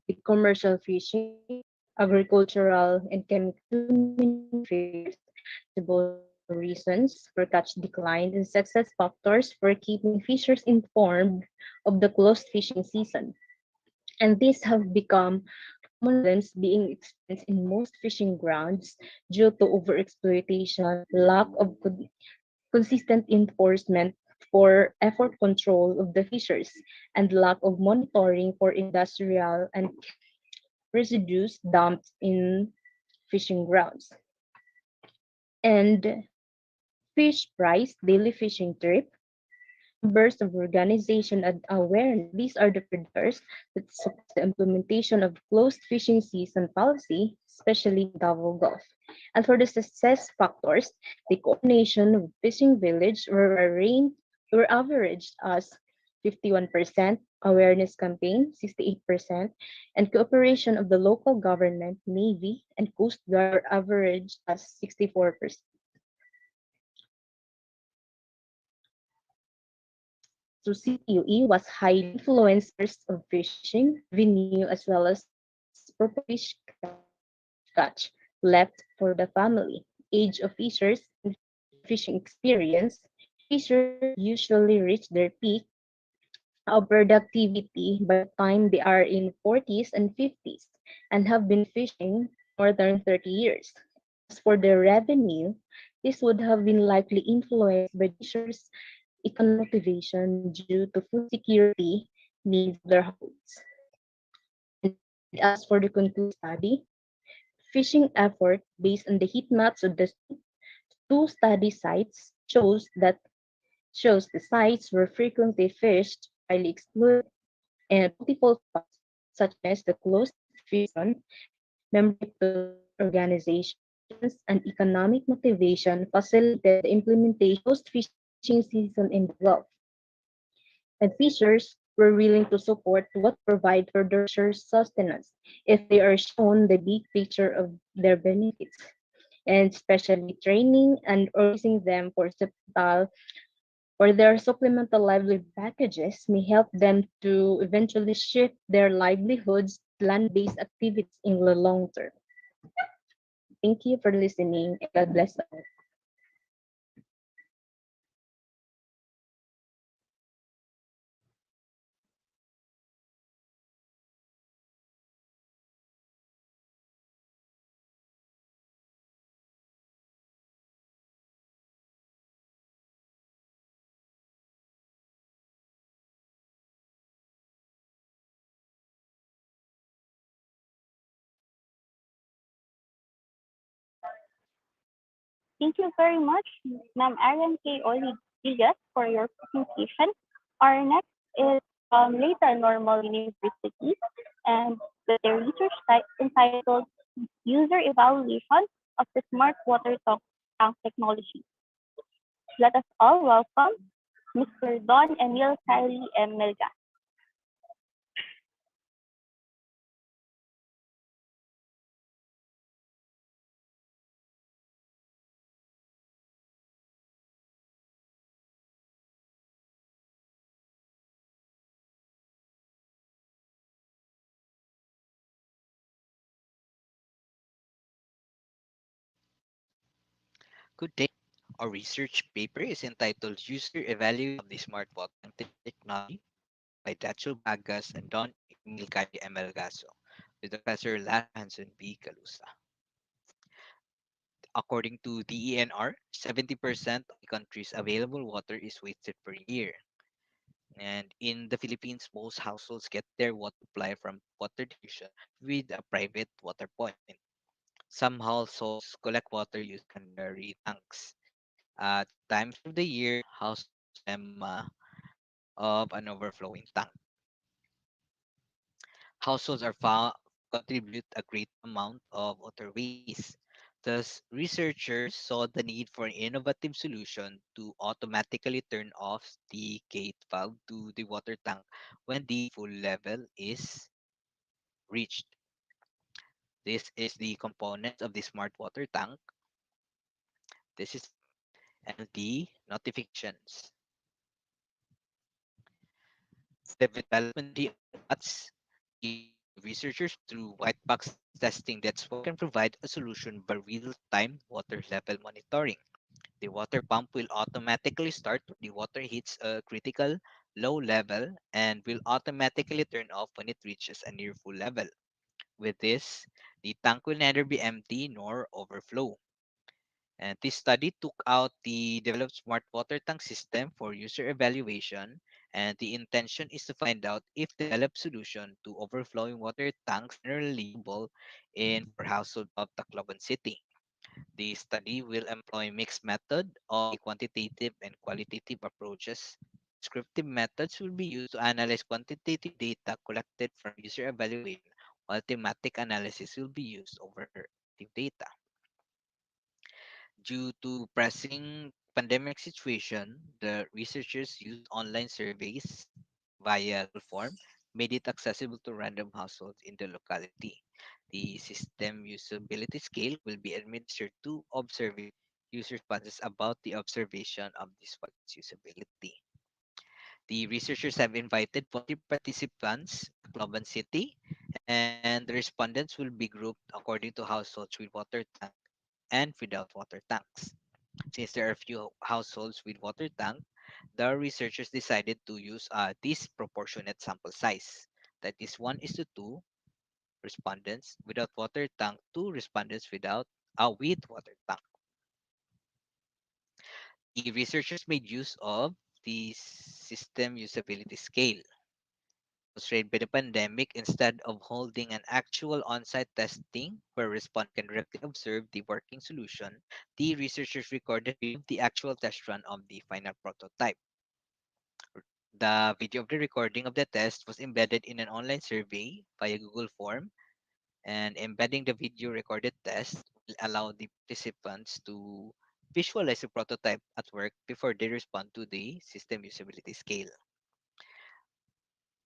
The commercial fishing, agricultural, and chemical fishers, possible reasons for catch decline and success factors for keeping fishers informed of the closed fishing season. And these have become common problems being experienced in most fishing grounds due to overexploitation, lack of consistent enforcement for effort control of the fishers, and lack of monitoring for industrial and residues dumped in fishing grounds. And fish price, daily fishing trip, numbers of organization and awareness. These are the predictors that support the implementation of closed fishing season policy, especially in Davao Gulf. And for the success factors, the coordination of fishing village were averaged as 51%, awareness campaign 68%, and cooperation of the local government, Navy, and Coast Guard were averaged as 64%. So CPUE was highly influencers of fishing, revenue, as well as fish catch left for the family. Age of fishers and fishing experience, fishers usually reach their peak of productivity by the time they are in 40s and 50s. and have been fishing more than 30 years. As for their revenue, this would have been likely influenced by the fisher's economic motivation due to food security needs of their households. And as for the concluding study, fishing effort based on the heat maps of the two study sites shows the sites were frequently fished, highly exploited, and multiple factors such as the close fish season, membership to labor organizations, and economic motivation facilitated the implementation of post-fishing season in the Gulf. And fishers were willing to support what provide for their sustenance if they are shown the big picture of their benefits, and especially training and or using them for supplemental or their supplemental livelihood packages may help them to eventually shift their livelihoods to land-based activities in the long term. Thank you for listening and God bless all. Thank you very much, Ma'am Aaron K. Rodriguez, for your presentation. Our next is from Later Normal University, and the research entitled User Evaluation of the Smart Water Tank Technology. Let us all welcome Mr. Don Emil Kylie M. Melga. Good day. Our research paper is entitled User Evaluation of the Smart Water Technology by Dachel Bagas and Don Emil Kari Emelgaso with Professor Lara Hanson B. Calusa. According to the ENR, 70% of the country's available water is wasted per year. And in the Philippines, most households get their water supply from water distribution with a private water point. Some households collect water using secondary tanks. At times of the year, households them of an overflowing tank. Households are found contribute a great amount of water waste. Thus, researchers saw the need for an innovative solution to automatically turn off the gate valve to the water tank when the full level is reached. This is the components of the smart water tank. This is and the notifications. The development of the autobots, the researchers through white box testing that SWAT can provide a solution by real-time water level monitoring. The water pump will automatically start when the water hits a critical low level and will automatically turn off when it reaches a near full level. With this, the tank will neither be empty nor overflow. And this study took out the developed smart water tank system for user evaluation, and the intention is to find out if the developed solution to overflowing water tanks generally usable in for household of Tacloban City. The study will employ mixed method of quantitative and qualitative approaches. Descriptive methods will be used to analyze quantitative data collected from user evaluation, while thematic analysis will be used over qualitative data. Due to pressing pandemic situation, the researchers used online surveys via Google Form, made it accessible to random households in the locality. The system usability scale will be administered to observing user responses about the observation of this product's usability. The researchers have invited 40 participants to Cloban City, and the respondents will be grouped according to households with water tank and without water tanks. Since there are few households with water tank, the researchers decided to use a disproportionate sample size. That is 1:2 respondents without water tank to respondents with water tank. The researchers made use of the system usability scale. Constrained by the pandemic, instead of holding an actual on-site testing where respondents can directly observe the working solution, the researchers recorded the actual test run of the final prototype. The video of the recording of the test was embedded in an online survey via Google Form, and embedding the video recorded test will allow the participants to visualize the prototype at work before they respond to the system usability scale.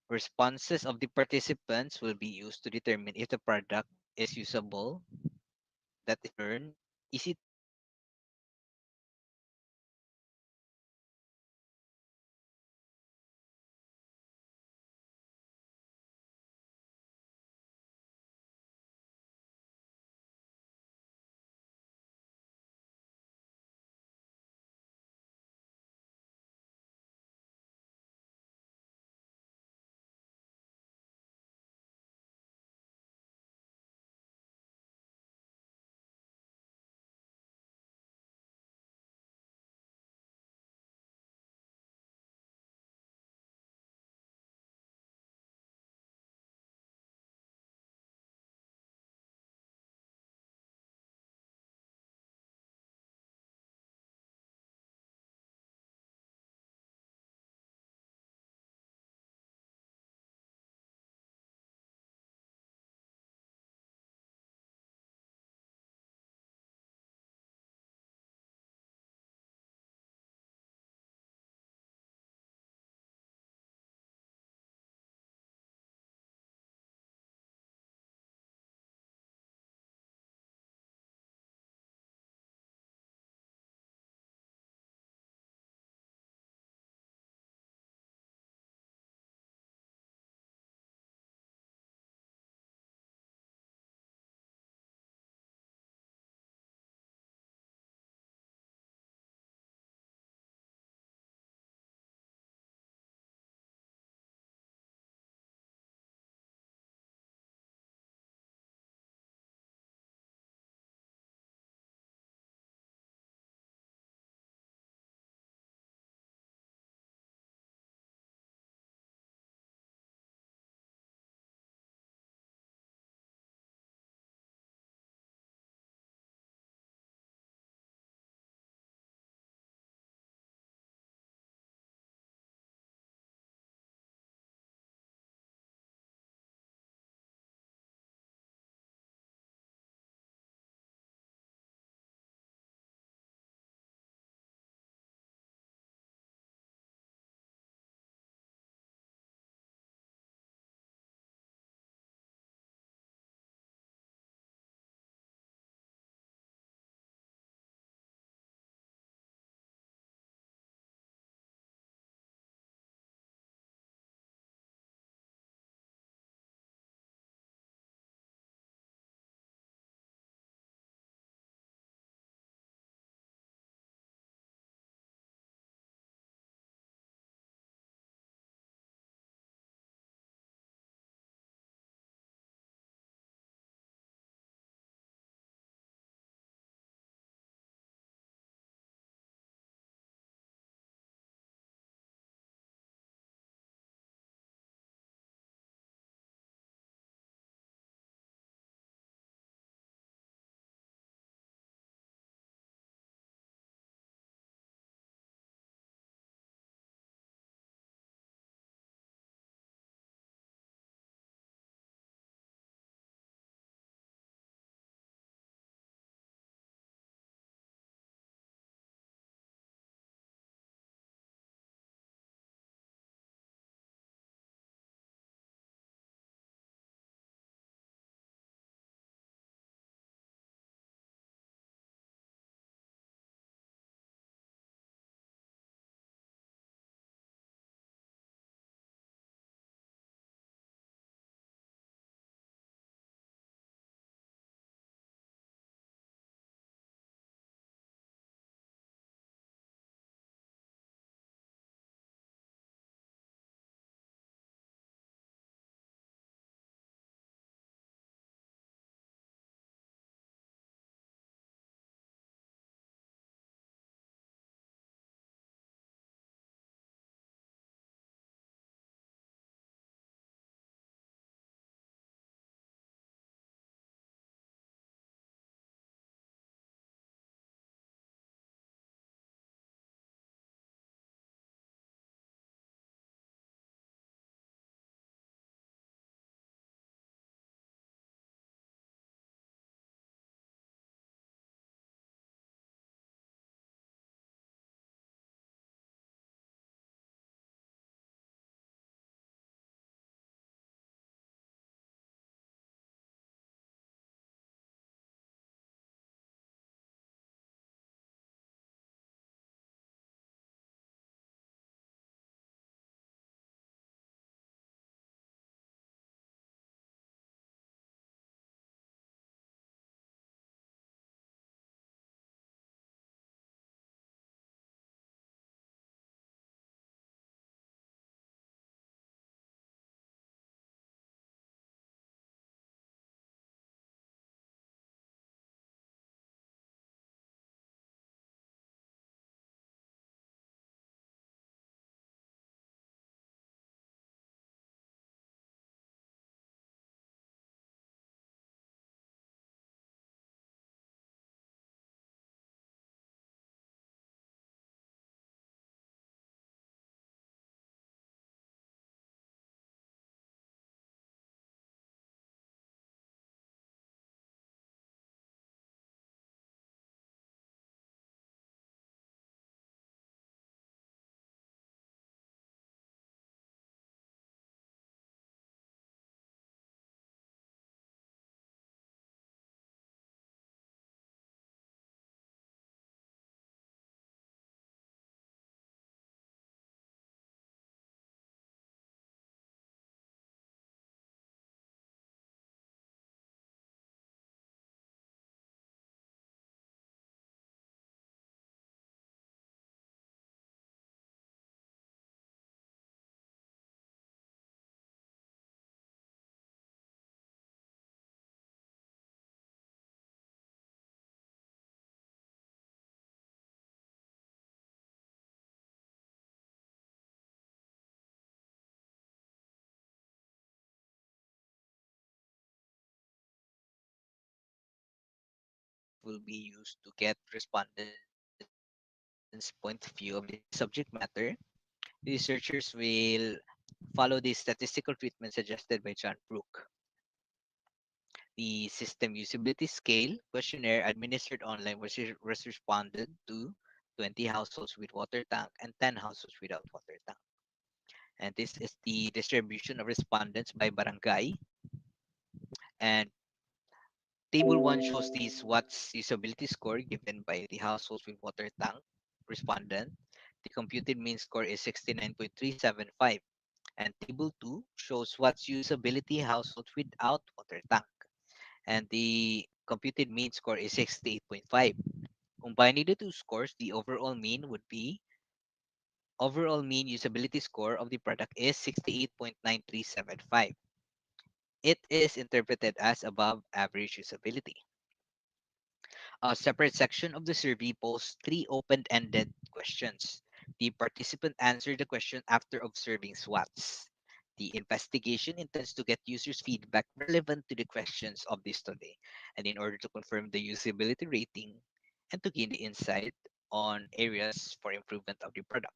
Responses of the participants will be used to determine if the product is usable, that in turn easy will be used to get respondents' point of view of the subject matter. Researchers will follow the statistical treatment suggested by John Brook. The system usability scale questionnaire administered online was responded to 20 households with water tank and 10 households without water tank. And this is the distribution of respondents by barangay. And table 1 shows the SWOT's usability score given by the households with water tank respondent. The computed mean score is 69.375. And table 2 shows SWOT's usability households without water tank. And the computed mean score is 68.5. Combining the two scores, the overall mean usability score of the product is 68.9375. It is interpreted as above average usability. A separate section of the survey posed three open-ended questions. The participant answered the question after observing SWOTs. The investigation intends to get users' feedback relevant to the questions of the study, and in order to confirm the usability rating and to gain the insight on areas for improvement of the product.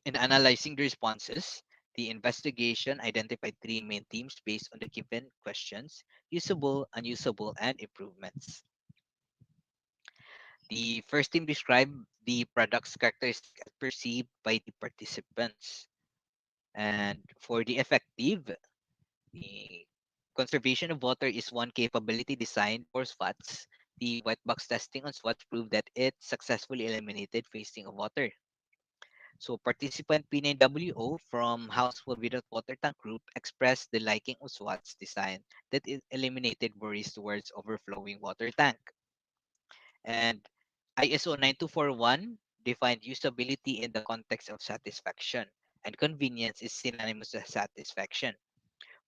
In analyzing the responses, the investigation identified three main themes based on the given questions: usable, unusable, and improvements. The first theme described the product's characteristic as perceived by the participants. And for the effective, the conservation of water is one capability designed for SWOTs. The white box testing on SWOTs proved that it successfully eliminated wasting of water. So participant P9WO from Household Without Water Tank Group expressed the liking of SWOT's design that it eliminated worries towards overflowing water tank. And ISO 9241 defined usability in the context of satisfaction, and convenience is synonymous with satisfaction.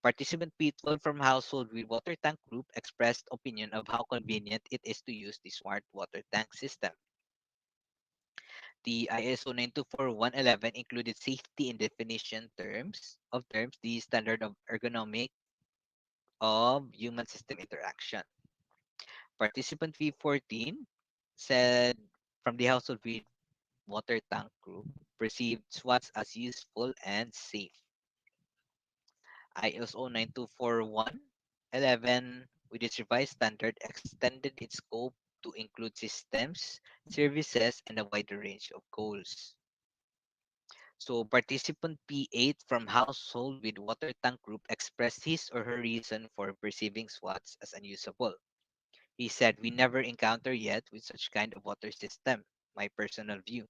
Participant P12 from Household with Water Tank Group expressed opinion of how convenient it is to use the smart water tank system. The ISO 924111 included safety in definition terms, the standard of ergonomic of human system interaction. Participant V14 said from the Household with Water Tank Group perceived SWOTs as useful and safe. ISO 924111 with its revised standard extended its scope to include systems, services, and a wider range of goals. So participant P8 from Household with Water Tank Group expressed his or her reason for perceiving SWOTs as unusable. He said, "We never encountered yet with such kind of water system, my personal view."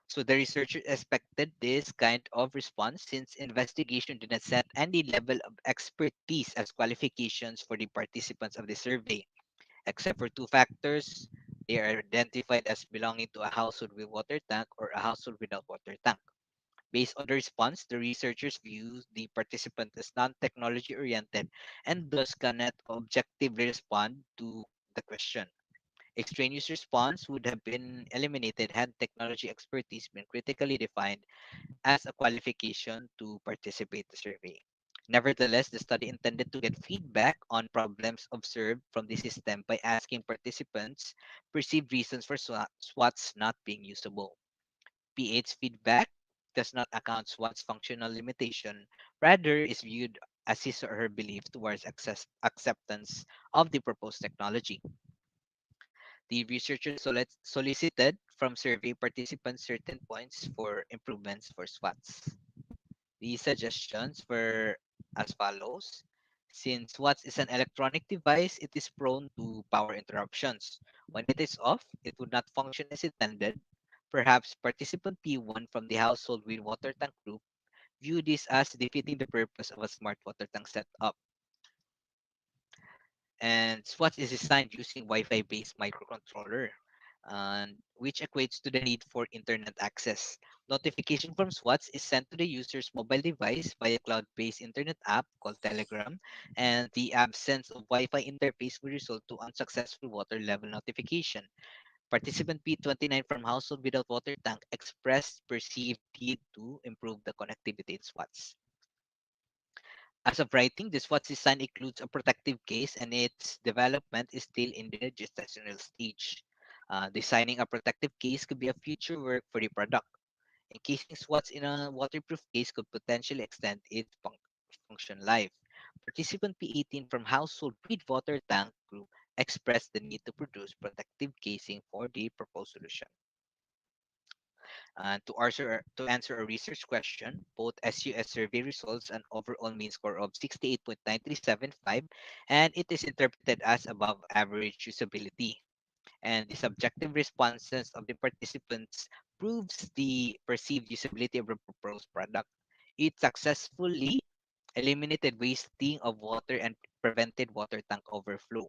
So the researchers expected this kind of response since investigation did not set any level of expertise as qualifications for the participants of the survey. Except for two factors, they are identified as belonging to a household with water tank or a household without water tank. Based on the response, the researchers view the participant as non-technology oriented and thus cannot objectively respond to the question. Extraneous response would have been eliminated had technology expertise been critically defined as a qualification to participate in the survey. Nevertheless, the study intended to get feedback on problems observed from the system by asking participants perceived reasons for SWOTs not being usable. P8's feedback does not account SWOT's functional limitation, rather is viewed as his or her belief towards acceptance of the proposed technology. The researchers solicited from survey participants certain points for improvements for SWOTs. The suggestions were as follows. Since SWOTs is an electronic device, it is prone to power interruptions. When it is off, it would not function as intended. Perhaps participant P1 from the Household with Water Tank Group view this as defeating the purpose of a smart water tank setup. And SWOT is designed using Wi-Fi based microcontroller, and which equates to the need for internet access. Notification from SWOTs is sent to the user's mobile device via cloud-based internet app called Telegram, and the absence of Wi-Fi interface will result to unsuccessful water level notification. Participant P29 from Household Without Water Tank expressed perceived need to improve the connectivity in SWOTs. As of writing, this SWOT design includes a protective case and its development is still in the gestational stage. Designing a protective case could be a future work for the product. Encasing SWOTs in a waterproof case could potentially extend its function life. Participant P18 from Household Breed Water Tank Group expressed the need to produce protective casing for the proposed solution. To answer a research question, both SUS survey results an overall mean score of 68.9375, and it is interpreted as above average usability. And the subjective responses of the participants proves the perceived usability of the proposed product. It successfully eliminated wasting of water and prevented water tank overflow.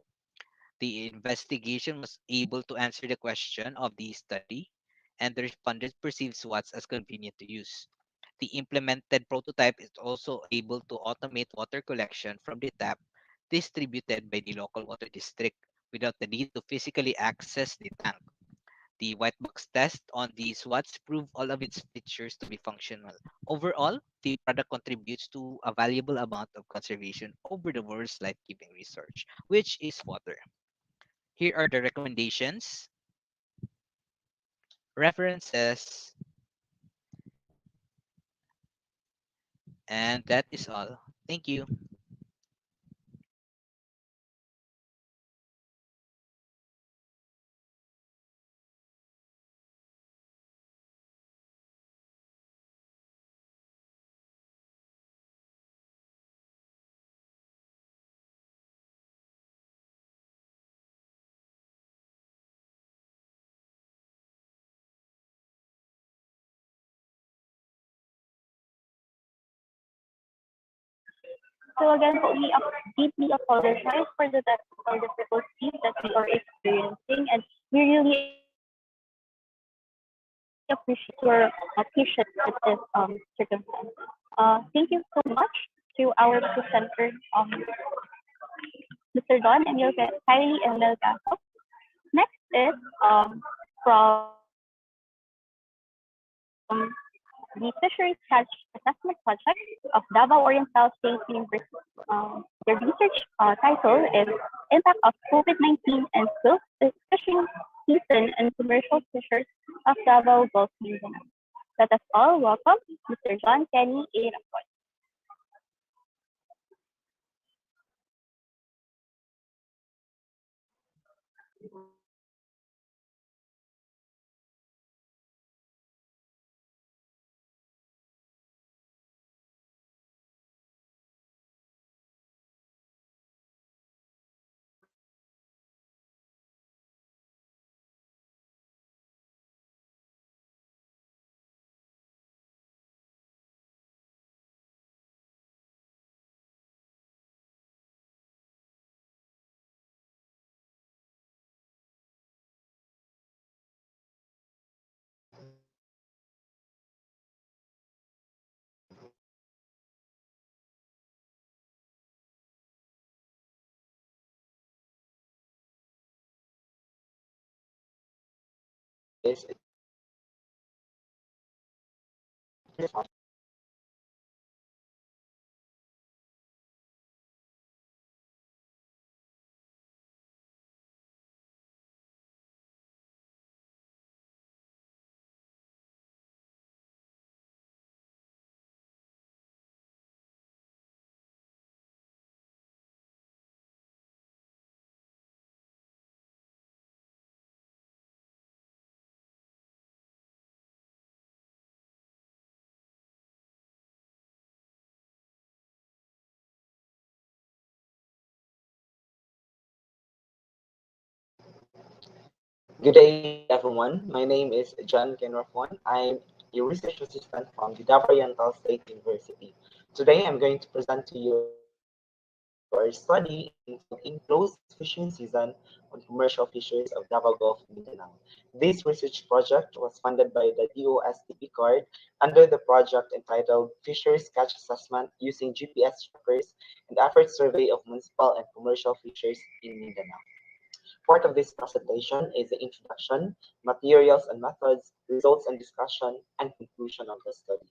The investigation was able to answer the question of the study, and the respondents perceived SWOTs as convenient to use. The implemented prototype is also able to automate water collection from the tap distributed by the local water district without the need to physically access the tank. The white box test on the SWOTs proved all of its features to be functional. Overall, the product contributes to a valuable amount of conservation over the world's life-giving resource, which is water. Here are the recommendations, references, and that is all. Thank you. So again, we deeply apologize for the technical difficulties that we are experiencing, and we really appreciate your patience with this circumstance. Thank you so much to our presenters, Mr. Don and Kylie and Melgaso. Next is from the Fisheries Assessment Project of Davao Oriental State University. Their research title is Impact of COVID-19 and Skills Fishing Season and Commercial Fishers of Davao Gulf Mindanao. Let us all welcome Mr. John Kenny A. Rapoy. Good day, everyone. My name is John Kenrafon. I'm a research assistant from the Davao Oriental State University. Today, I'm going to present to you our study entitled In Closed Fishing Season on Commercial Fisheries of Davao Gulf, Mindanao. This research project was funded by the DOSTP card under the project entitled Fisheries Catch Assessment using GPS trackers and effort survey of municipal and commercial fisheries in Mindanao. Part of this presentation is the introduction, materials and methods, results and discussion, and conclusion of the study.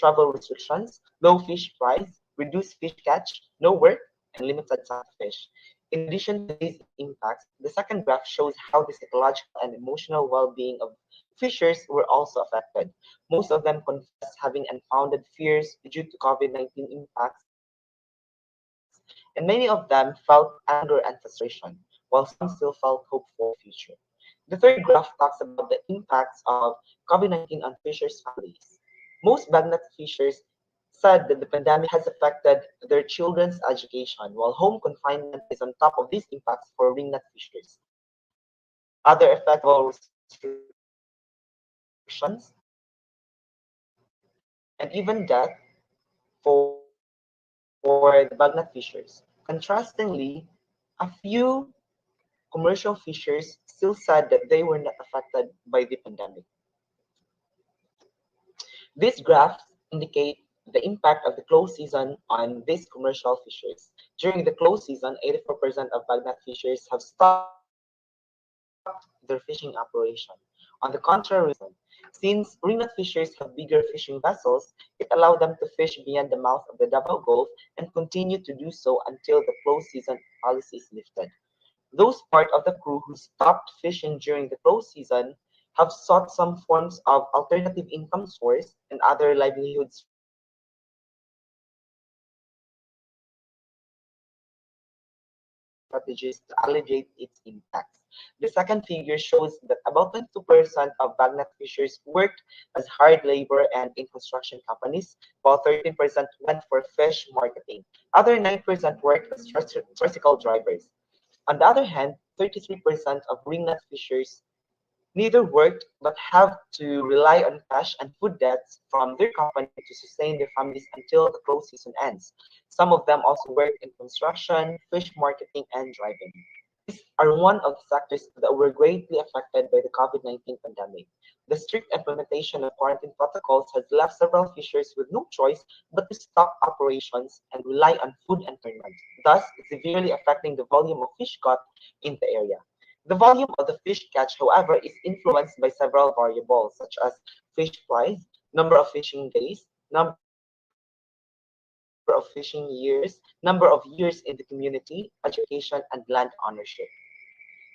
travel restrictions, low fish price, reduced fish catch, no work, and limited time to fish. In addition to these impacts, the second graph shows how the psychological and emotional well-being of fishers were also affected. Most of them confessed having unfounded fears due to COVID-19 impacts, and many of them felt anger and frustration, while some still felt hope for the future. The third graph talks about the impacts of COVID-19 on fishers' families. Most Bagnat fishers said that the pandemic has affected their children's education, while home confinement is on top of these impacts for ringnut fishers. Other effects include travel restrictions, and even death for the Bagnat fishers. Contrastingly, a few commercial fishers still said that they were not affected by the pandemic. These graphs indicate the impact of the closed season on these commercial fishers. During the closed season, 84% of Bagnat fishers have stopped their fishing operation. On the contrary reason, since ringnut fishers have bigger fishing vessels, it allowed them to fish beyond the mouth of the Davao Gulf and continue to do so until the closed season policy is lifted. Those part of the crew who stopped fishing during the closed season have sought some forms of alternative income source and other livelihood strategies to alleviate its impacts. The second figure shows that about 22% of Bagnat fishers worked as hard labor and in construction companies, while 13% went for fish marketing. Other 9% worked as tricycle drivers. On the other hand, 33% of ringnut fishers neither worked but have to rely on cash and food debts from their company to sustain their families until the close season ends. Some of them also worked in construction, fish marketing, and driving. These are one of the sectors that were greatly affected by the COVID-19 pandemic. The strict implementation of quarantine protocols has left several fishers with no choice but to stop operations and rely on food and tournament, thus severely affecting the volume of fish caught in the area. The volume of the fish catch, however, is influenced by several variables such as fish price, number of fishing days, number of fishing years, number of years in the community, education, and land ownership.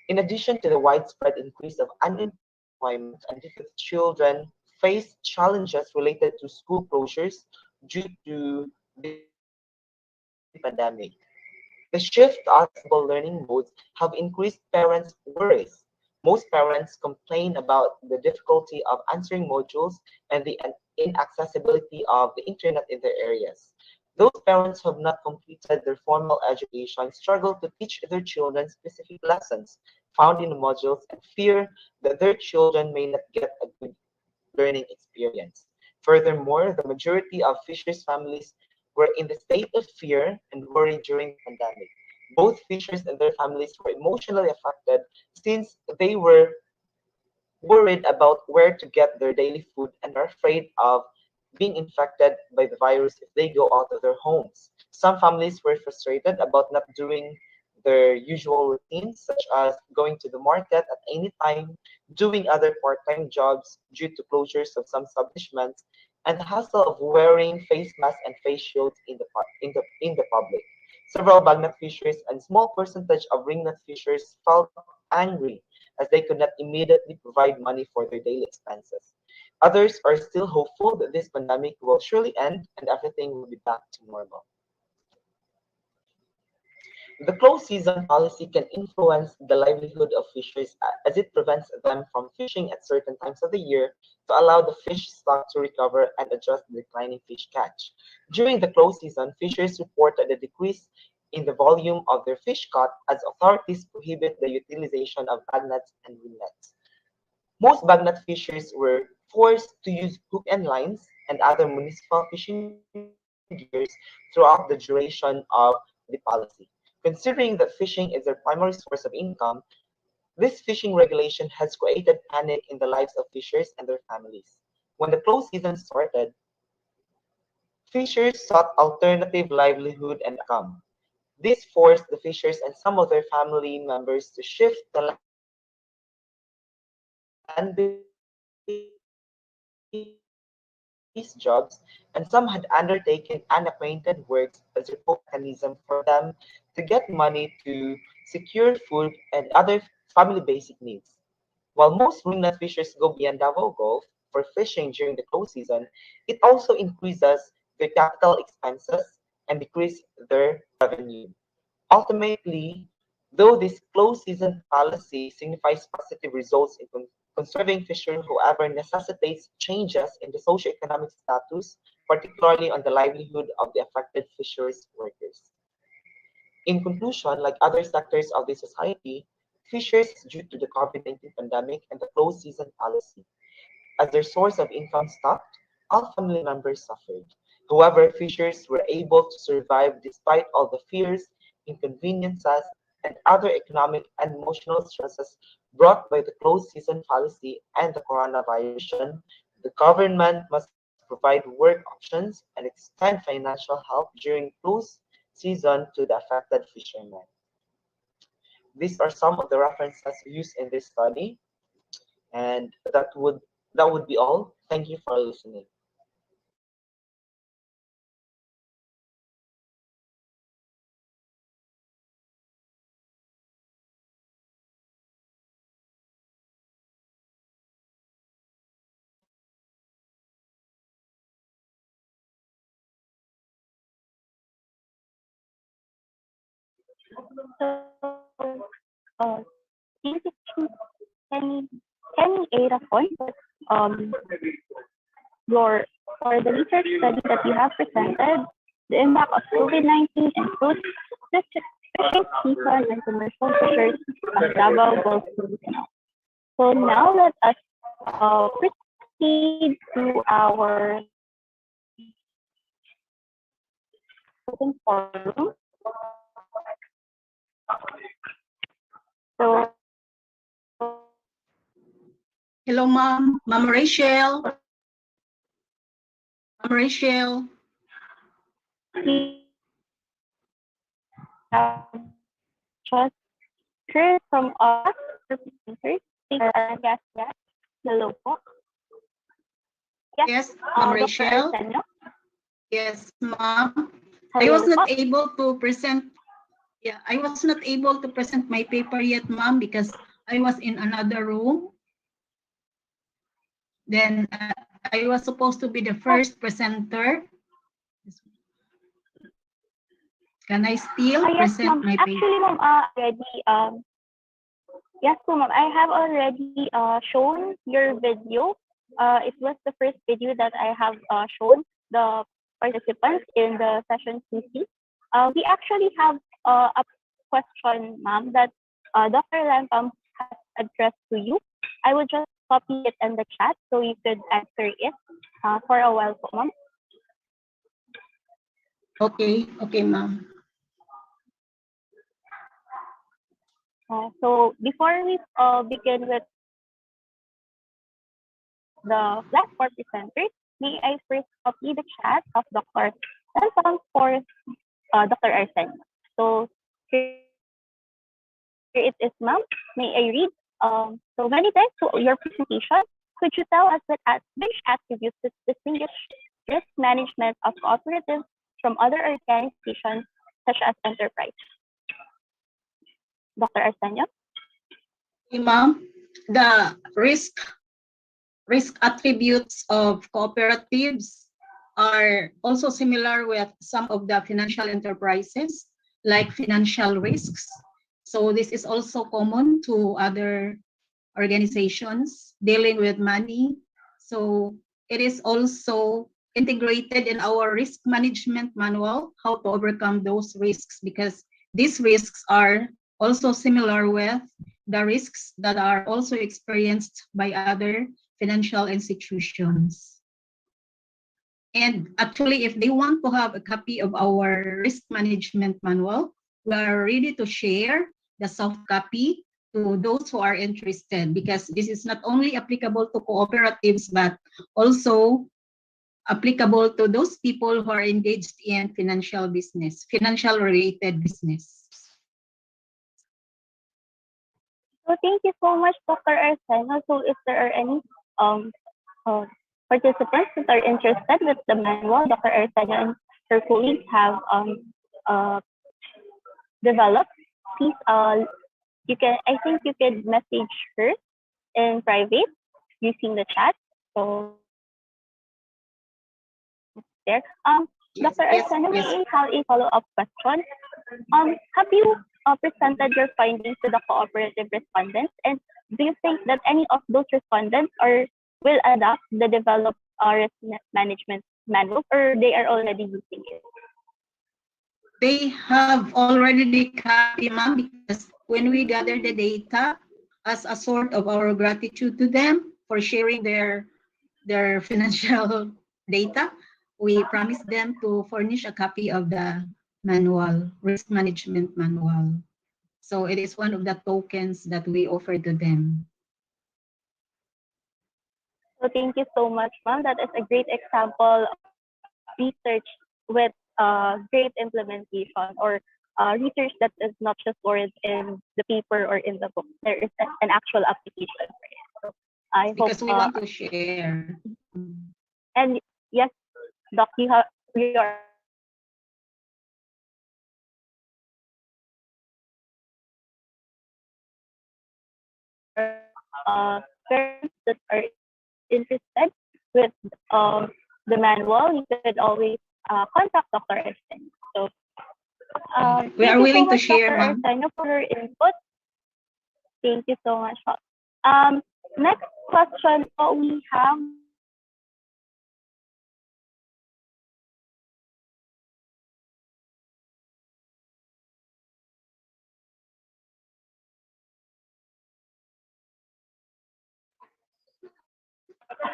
In addition to the widespread increase of unemployment and youth children face challenges related to school closures due to the COVID-19 pandemic. The shift to accessible learning modes have increased parents' worries. Most parents complain about the difficulty of answering modules and the inaccessibility of the internet in their areas. Those parents who have not completed their formal education struggle to teach their children specific lessons found in the modules and fear that their children may not get a good learning experience. Furthermore, the majority of fishers' families were in the state of fear and worry during the pandemic. Both fishers and their families were emotionally affected since they were worried about where to get their daily food and are afraid of being infected by the virus if they go out of their homes. Some families were frustrated about not doing their usual routines, such as going to the market at any time, doing other part-time jobs due to closures of some establishments, and the hassle of wearing face masks and face shields in the public. Several Bagnat fishers and small percentage of ringnut fishers felt angry as they could not immediately provide money for their daily expenses. Others are still hopeful that this pandemic will surely end and everything will be back to normal. The closed season policy can influence the livelihood of fishers as it prevents them from fishing at certain times of the year to allow the fish stock to recover and adjust the declining fish catch. During the closed season, fishers reported a decrease in the volume of their fish caught as authorities prohibit the utilization of bag nets and wing nets. Most bagnut fishers were forced to use hook and lines and other municipal fishing gears throughout the duration of the policy. Considering that fishing is their primary source of income, this fishing regulation has created panic in the lives of fishers and their families. When the closed season started, fishers sought alternative livelihood and income. This forced the fishers and some of their family members to shift to land-based businesses such as farming, jobs, and some had undertaken unacquainted works as a mechanism for them to get money to secure food and other family basic needs. While most ringlet fishers go beyond Davao Gulf for fishing during the close season, it also increases their capital expenses and decreases their revenue. Ultimately, though this close season policy signifies positive results in conserving fishery, however, necessitates changes in the socioeconomic status, particularly on the livelihood of the affected fisheries workers. In conclusion, like other sectors of the society, fishers, due to the COVID-19 pandemic and the closed season policy, as their source of income stopped, all family members suffered. However, fishers were able to survive despite all the fears, inconveniences, and other economic and emotional stresses brought by the closed season policy and the coronavirus. The government must provide work options and extend financial help during closed season to the affected fishermen. These are some of the references used in this study, and that would be all. Thank you for listening. So, do you any any data point that your for the research study that you have presented, the impact of COVID-19 and food fishing season and commercial fishers of Davao Gulf Filipino. So now let us proceed to our open forum. So Hello, Mom. Mom Rachel. Mom Rachel. we have just heard from us presenters. Yes, yes. Hello po. Yes, Mom Dr. Rachel. Arsenio. Yes, Mom. I Hello was not po. able to present. Yeah, I was not able to present my paper yet, Mom, because I was in another room. Then I was supposed to be the first presenter. Can I still Yes, present ma'am. my Actually, paper? ma'am, already yes, po, ma'am. I have already shown your video. It was the first video that I have shown the participants in the session 2C. We actually have a question, ma'am, that Dr. Lampam has addressed to you. I will just copy it in the chat so you could answer it for a while, po, ma'am. Okay, okay, Mom. So before we begin with the platform presenters, may I first copy the chat of Dr. Lampam for Dr. Arsen. So here it is, ma'am. May I read? So many thanks to your presentation. Could you tell us which attributes distinguish risk management of cooperatives from other organizations such as enterprise? Dr. Arsenio? Okay, Mom. The risk attributes of cooperatives are also similar with some of the financial enterprises, like financial risks. So this is also common to other organizations dealing with money. So it is also integrated in our risk management manual, how to overcome those risks, because these risks are also similar with the risks that are also experienced by other financial institutions. And actually, if they want to have a copy of our risk management manual, we are ready to share the soft copy to those who are interested, because this is not only applicable to cooperatives, but also applicable to those people who are engaged in financial business, financial related business. So thank you so much, Dr. Arsenio. So if there are any Participants that are interested with the manual, Dr. Arsenio and her colleagues have uh, developed, please you can I think you can message her in private using the chat. So there. Yes, Dr. yes, Arsenio, may yes. I have a follow-up question? Have you presented your findings to the cooperative respondents, and do you think that any of those respondents will adopt the developed risk management manual, or they are already using it? They have already the copy, ma'am, because when we gather the data as a sort of our gratitude to them for sharing their financial data, we promise them to furnish a copy of the manual, risk management manual. So it is one of the tokens that we offer to them. So thank you so much, ma'am. That is a great example of research with great implementation, or research that is not just stored in the paper or in the book. There is an actual application for it. So I hope. Because we want to share. And yes, Doc, you are parents that are interested with the manual, you could always contact Dr. Arsenio. So We thank are you so willing to much, share, Dr. ma'am. Arsenio, for your input. Thank you so much. Next question we have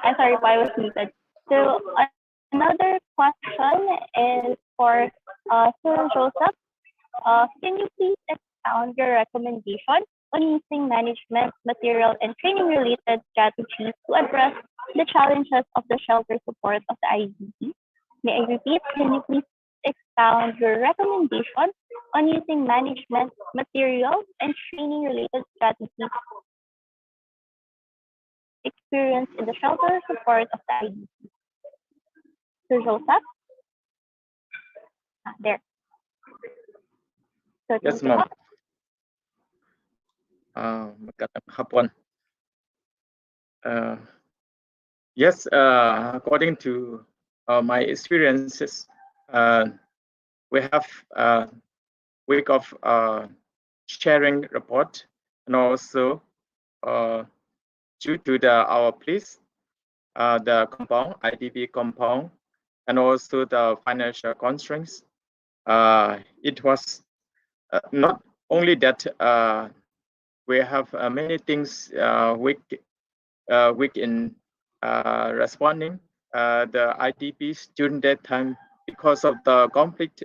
I'm sorry, I was muted. So another question is for Sir Joseph. Can you please expound your recommendation on using management, material, and training-related strategies to address the challenges of the shelter support of the IDP? May I repeat? Can you please expound your recommendation on using management, material, and training-related strategies experienced in the shelter support of the IDP? Sir Joseph? There. So Yes, thank you ma'am. po. Magandang hapon. Yes, according to my experiences, we have a week of sharing report, and also due to our place, the compound, IDP compound, and also the financial constraints, it was not only that we have many things weak in responding the IDPs during that time because of the conflict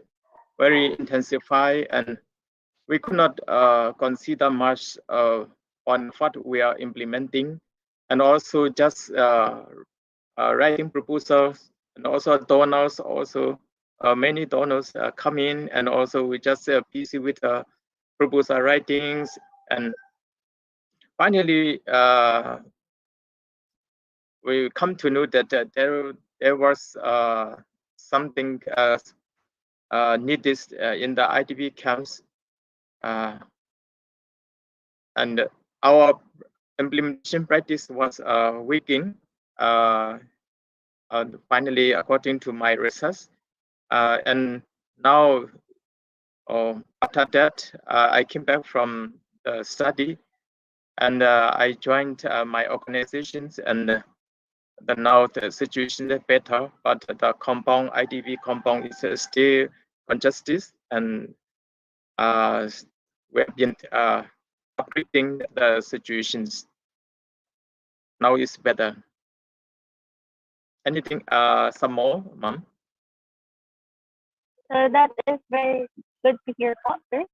very intensified, and we could not consider much on what we are implementing, and also just writing proposals, and also donors also many donors come in, and also we just busy with proposal writings, and finally we come to know that there was something needed in the IDP camps, and our implementation practice was weakening. Finally, according to my research, and now after that, I came back from the study, and I joined my organizations, and now the situation is better, but the compound IDP compound is still congested, and we have been upgrading the situations. Now it's better. Anything, some more, ma'am? So that is very good to hear, Doctor.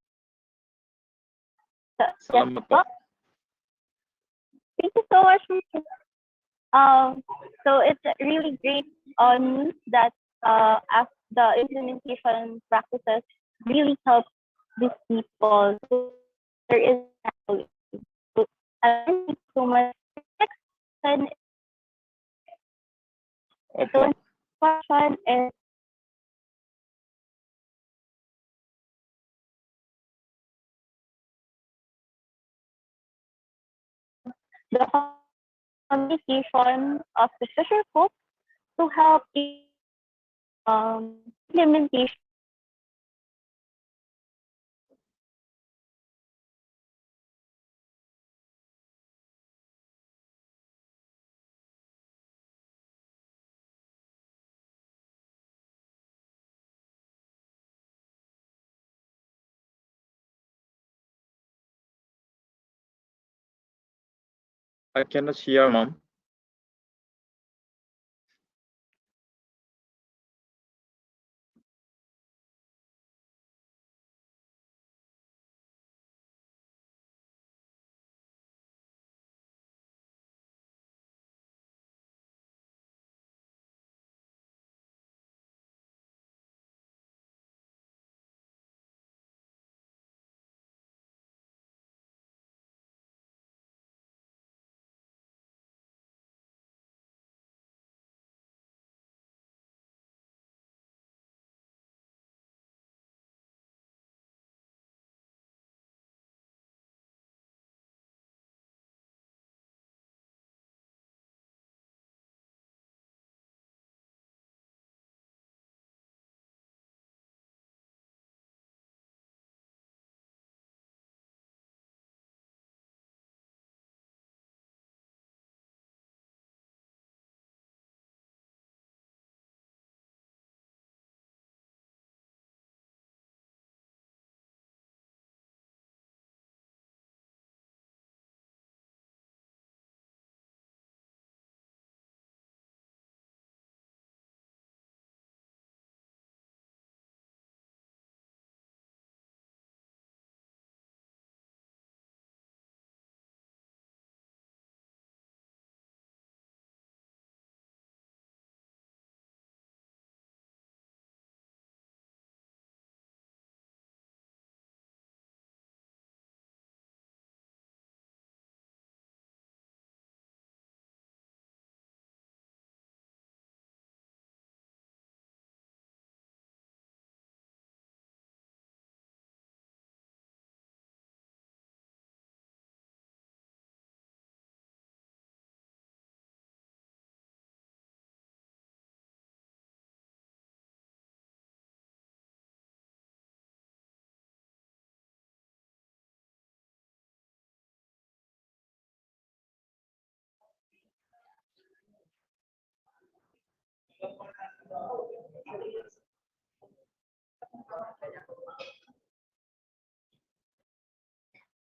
So, yes, Salamat po. thank you so much. So it's really great news that as the implementation practices really help these people. So there is so thank you so much. Next question question is the communication of the fisher folk to help implementation. I cannot hear, ma'am.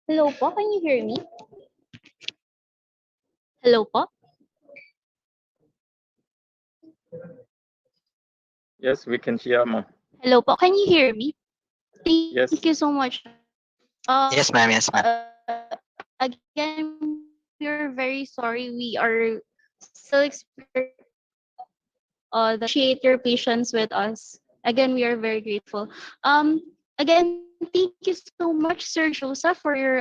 Hello po, can you hear me? Hello po? Yes, we can hear, ma'am. Hello po, can you hear me? Yes. Thank you so much. Yes, ma'am. Yes, ma'am. Again, we are very sorry. We are still experiencing appreciate your patience with us. Again, we are very grateful. Again, thank you so much, Sir Joseph, for your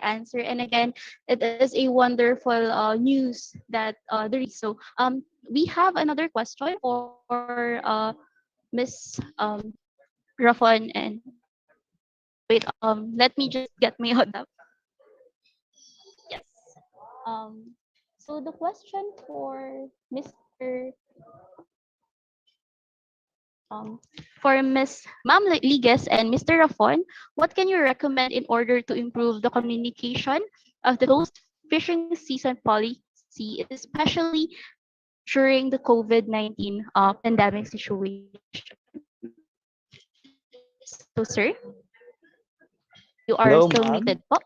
answer. And again, it is a wonderful news that we have another question for Miss Rafon, and wait, let me just get my hold up. Yes. So the question for Mr. For Ms. Ma'am Liges and Mr. Rafon, what can you recommend in order to improve the communication of the closed fishing season policy, especially during the COVID-19 pandemic situation? So, sir, you are Hello, still ma'am. muted po.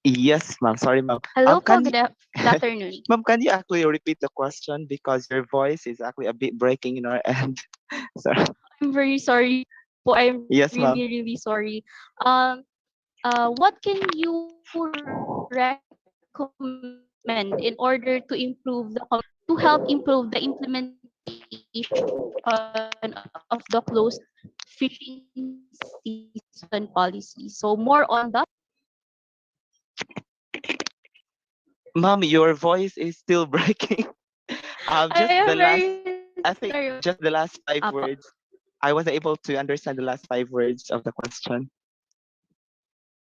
Yes, ma'am. Sorry, ma'am. Hello po, Can you, good afternoon. ma'am, can you actually repeat the question because your voice is actually a bit breaking in our end? Sorry. I'm very sorry po. I'm Yes, ma'am. really sorry. What can you recommend in order to improve to help improve the implementation of the closed fishing season policy? So more on the Ma'am, your voice is still breaking. I Just the am last. very I think Sorry. just the last five Apo. words. I was able to understand the last five words of the question.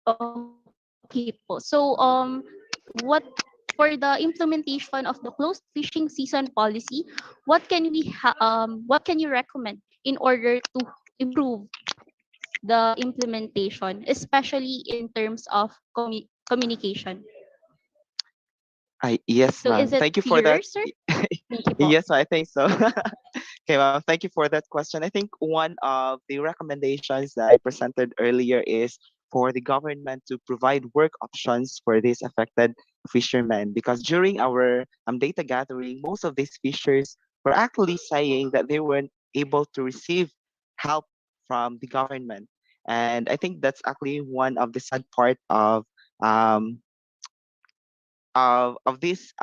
Okay po. So, what for the implementation of the closed fishing season policy, what can you recommend in order to improve the implementation, especially in terms of communication? Yes, So, ma'am. is it Thank you for that. clearer, sir? Thank you po. Yes, I think so. Okay, ma'am. Thank you for that question. I think one of the recommendations that I presented earlier is for the government to provide work options for these affected fishermen, because during our data gathering, most of these fishers were actually saying that they weren't able to receive help from the government. And I think that's actually one of the sad part um, of this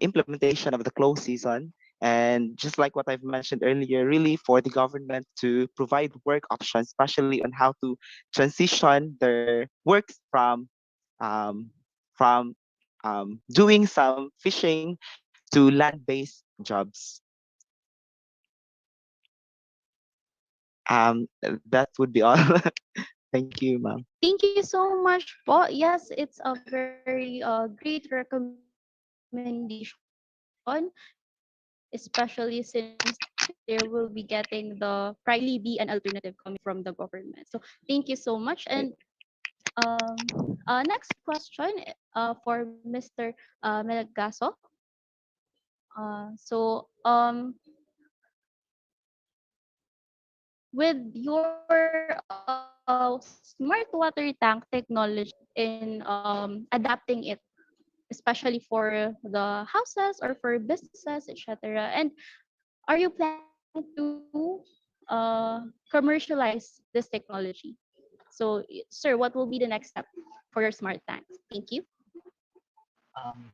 implementation of the closed season. And just like what I've mentioned earlier, really for the government to provide work options, especially on how to transition their works um, from doing some fishing to land-based jobs. That would be all. Thank you, ma'am. Thank you so much po. Yes, it's a very great recommendation, especially since there will be getting the probably be an alternative coming from the government. So thank you so much. And next question for Mr. Melgaso. With your smart water tank technology in adapting it, especially for the houses or for businesses, etc. And are you planning to commercialize this technology? So, sir, what will be the next step for your smart tanks? Thank you.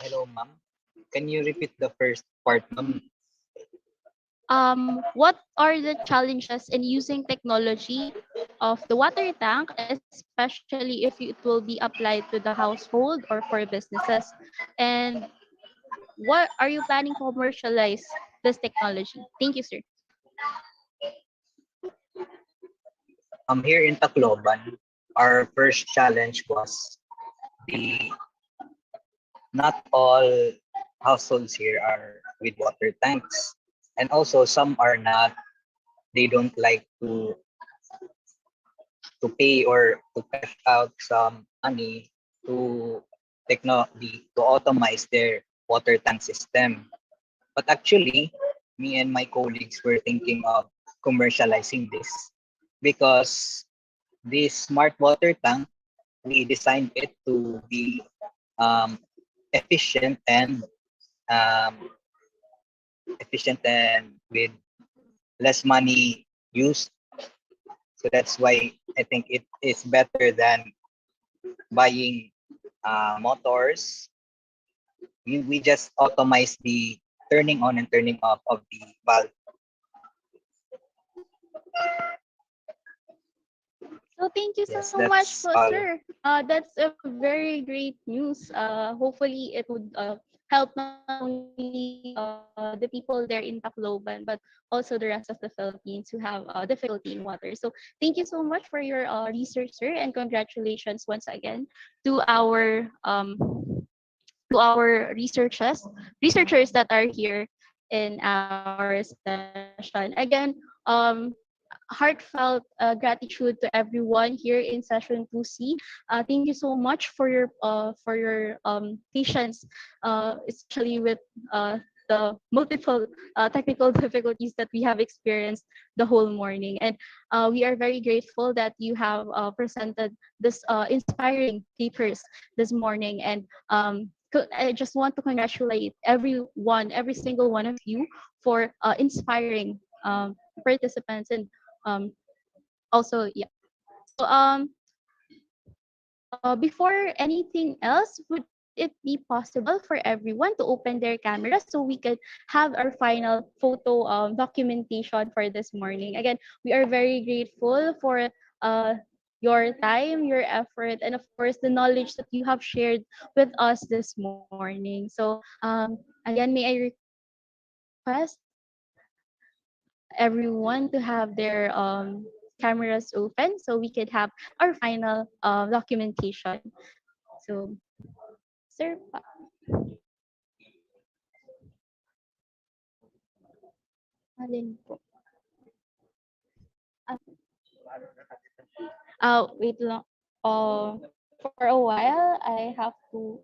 Hello, ma'am. Can you repeat the first part, ma'am? What are the challenges in using technology of the water tank, especially if it will be applied to the household or for businesses? And what are you planning to commercialize this technology? Thank you, sir. Here in Tacloban, our first challenge was the not all households here are with water tanks, and also some are not. They don't like to pay or to cash out some money to to automate their water tank system. But actually, me and my colleagues were thinking of commercializing this because this smart water tank, we designed it to be um, efficient and um, with less money used. So that's why I think it is better than buying motors. We just automate the turning on and turning off of the valve. So thank you Yes, so much that's po, all. sir. That's a very great news. Hopefully it would help not only the people there in Tacloban, but also the rest of the Philippines who have difficulty in water. So thank you so much for your research, sir, and congratulations once again to our researchers that are here in our session. Again, heartfelt gratitude to everyone here in session 2C. Thank you so much for your patience, especially with the multiple technical difficulties that we have experienced the whole morning. And we are very grateful that you have presented this inspiring papers this morning. And I just want to congratulate every single one of you for inspiring participants and um, also yeah. So before anything else, would it be possible for everyone to open their camera so we could have our final photo documentation for this morning? Again, we are very grateful for your time, your effort, and of course the knowledge that you have shared with us this morning. So again, may I request everyone to have their cameras open so we could have our final documentation. So, sir, alin po? Ah, wait lang. For a while, I have to.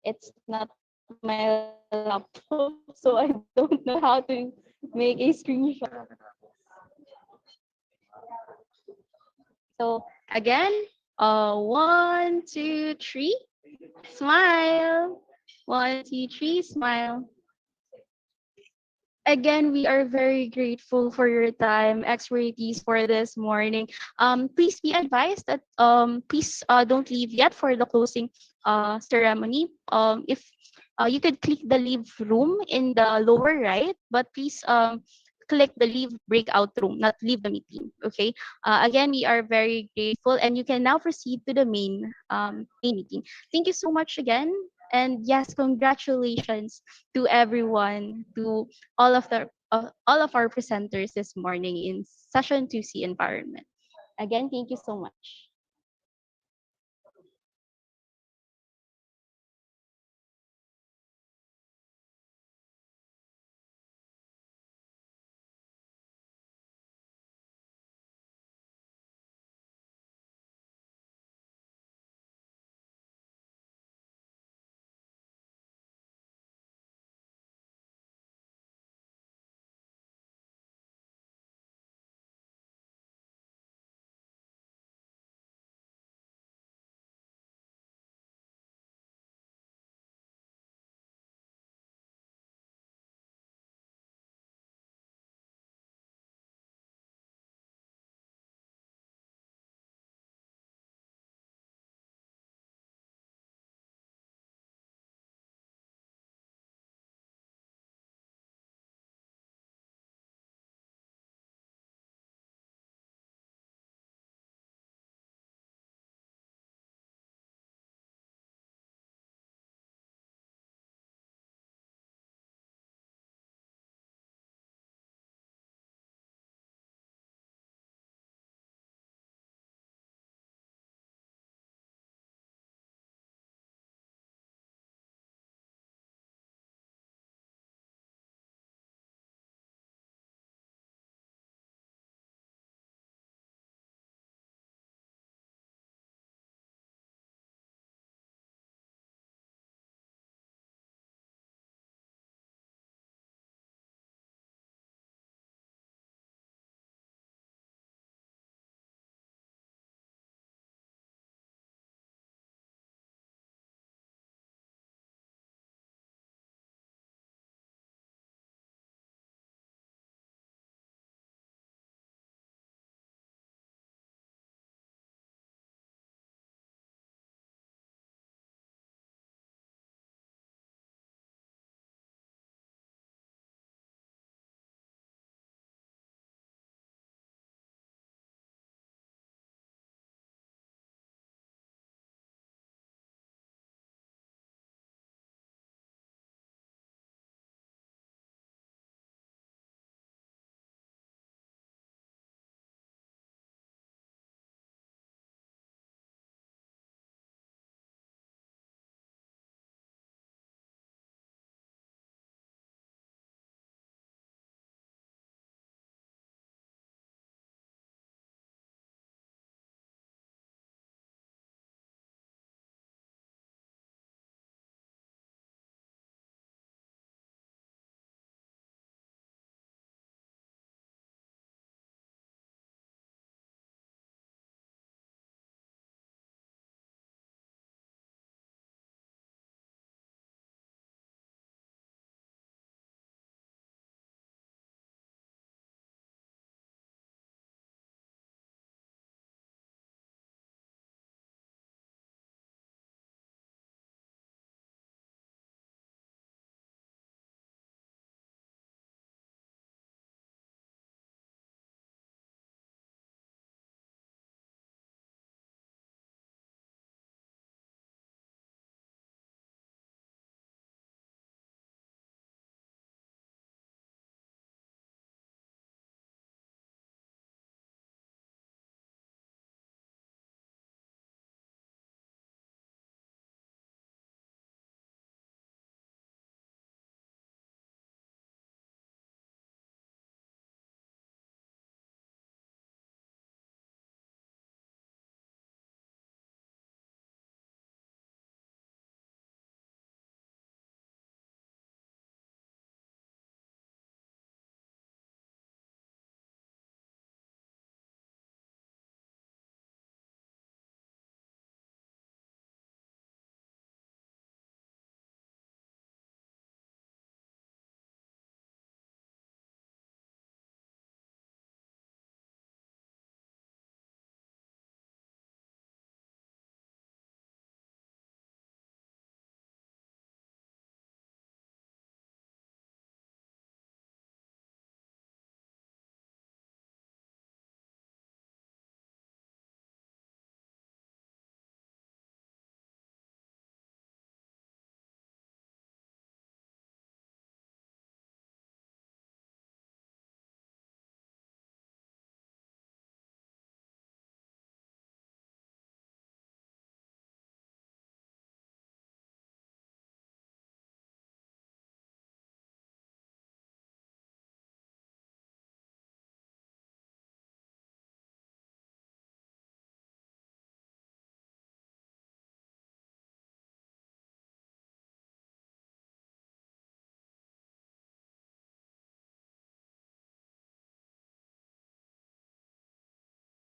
It's not my laptop, so I don't know how to make a screenshot. So again, one, two, three, smile. One, two, three, smile. Again, we are very grateful for your time, expertise for this morning. Please be advised that please don't leave yet for the closing ceremony. If you could click the leave room in the lower right, but please click the leave breakout room, not leave the meeting. Okay. Again, we are very grateful, and you can now proceed to the main meeting. Thank you so much again. And yes, congratulations to everyone, to all of our presenters this morning in session 2C environment. Again, thank you so much.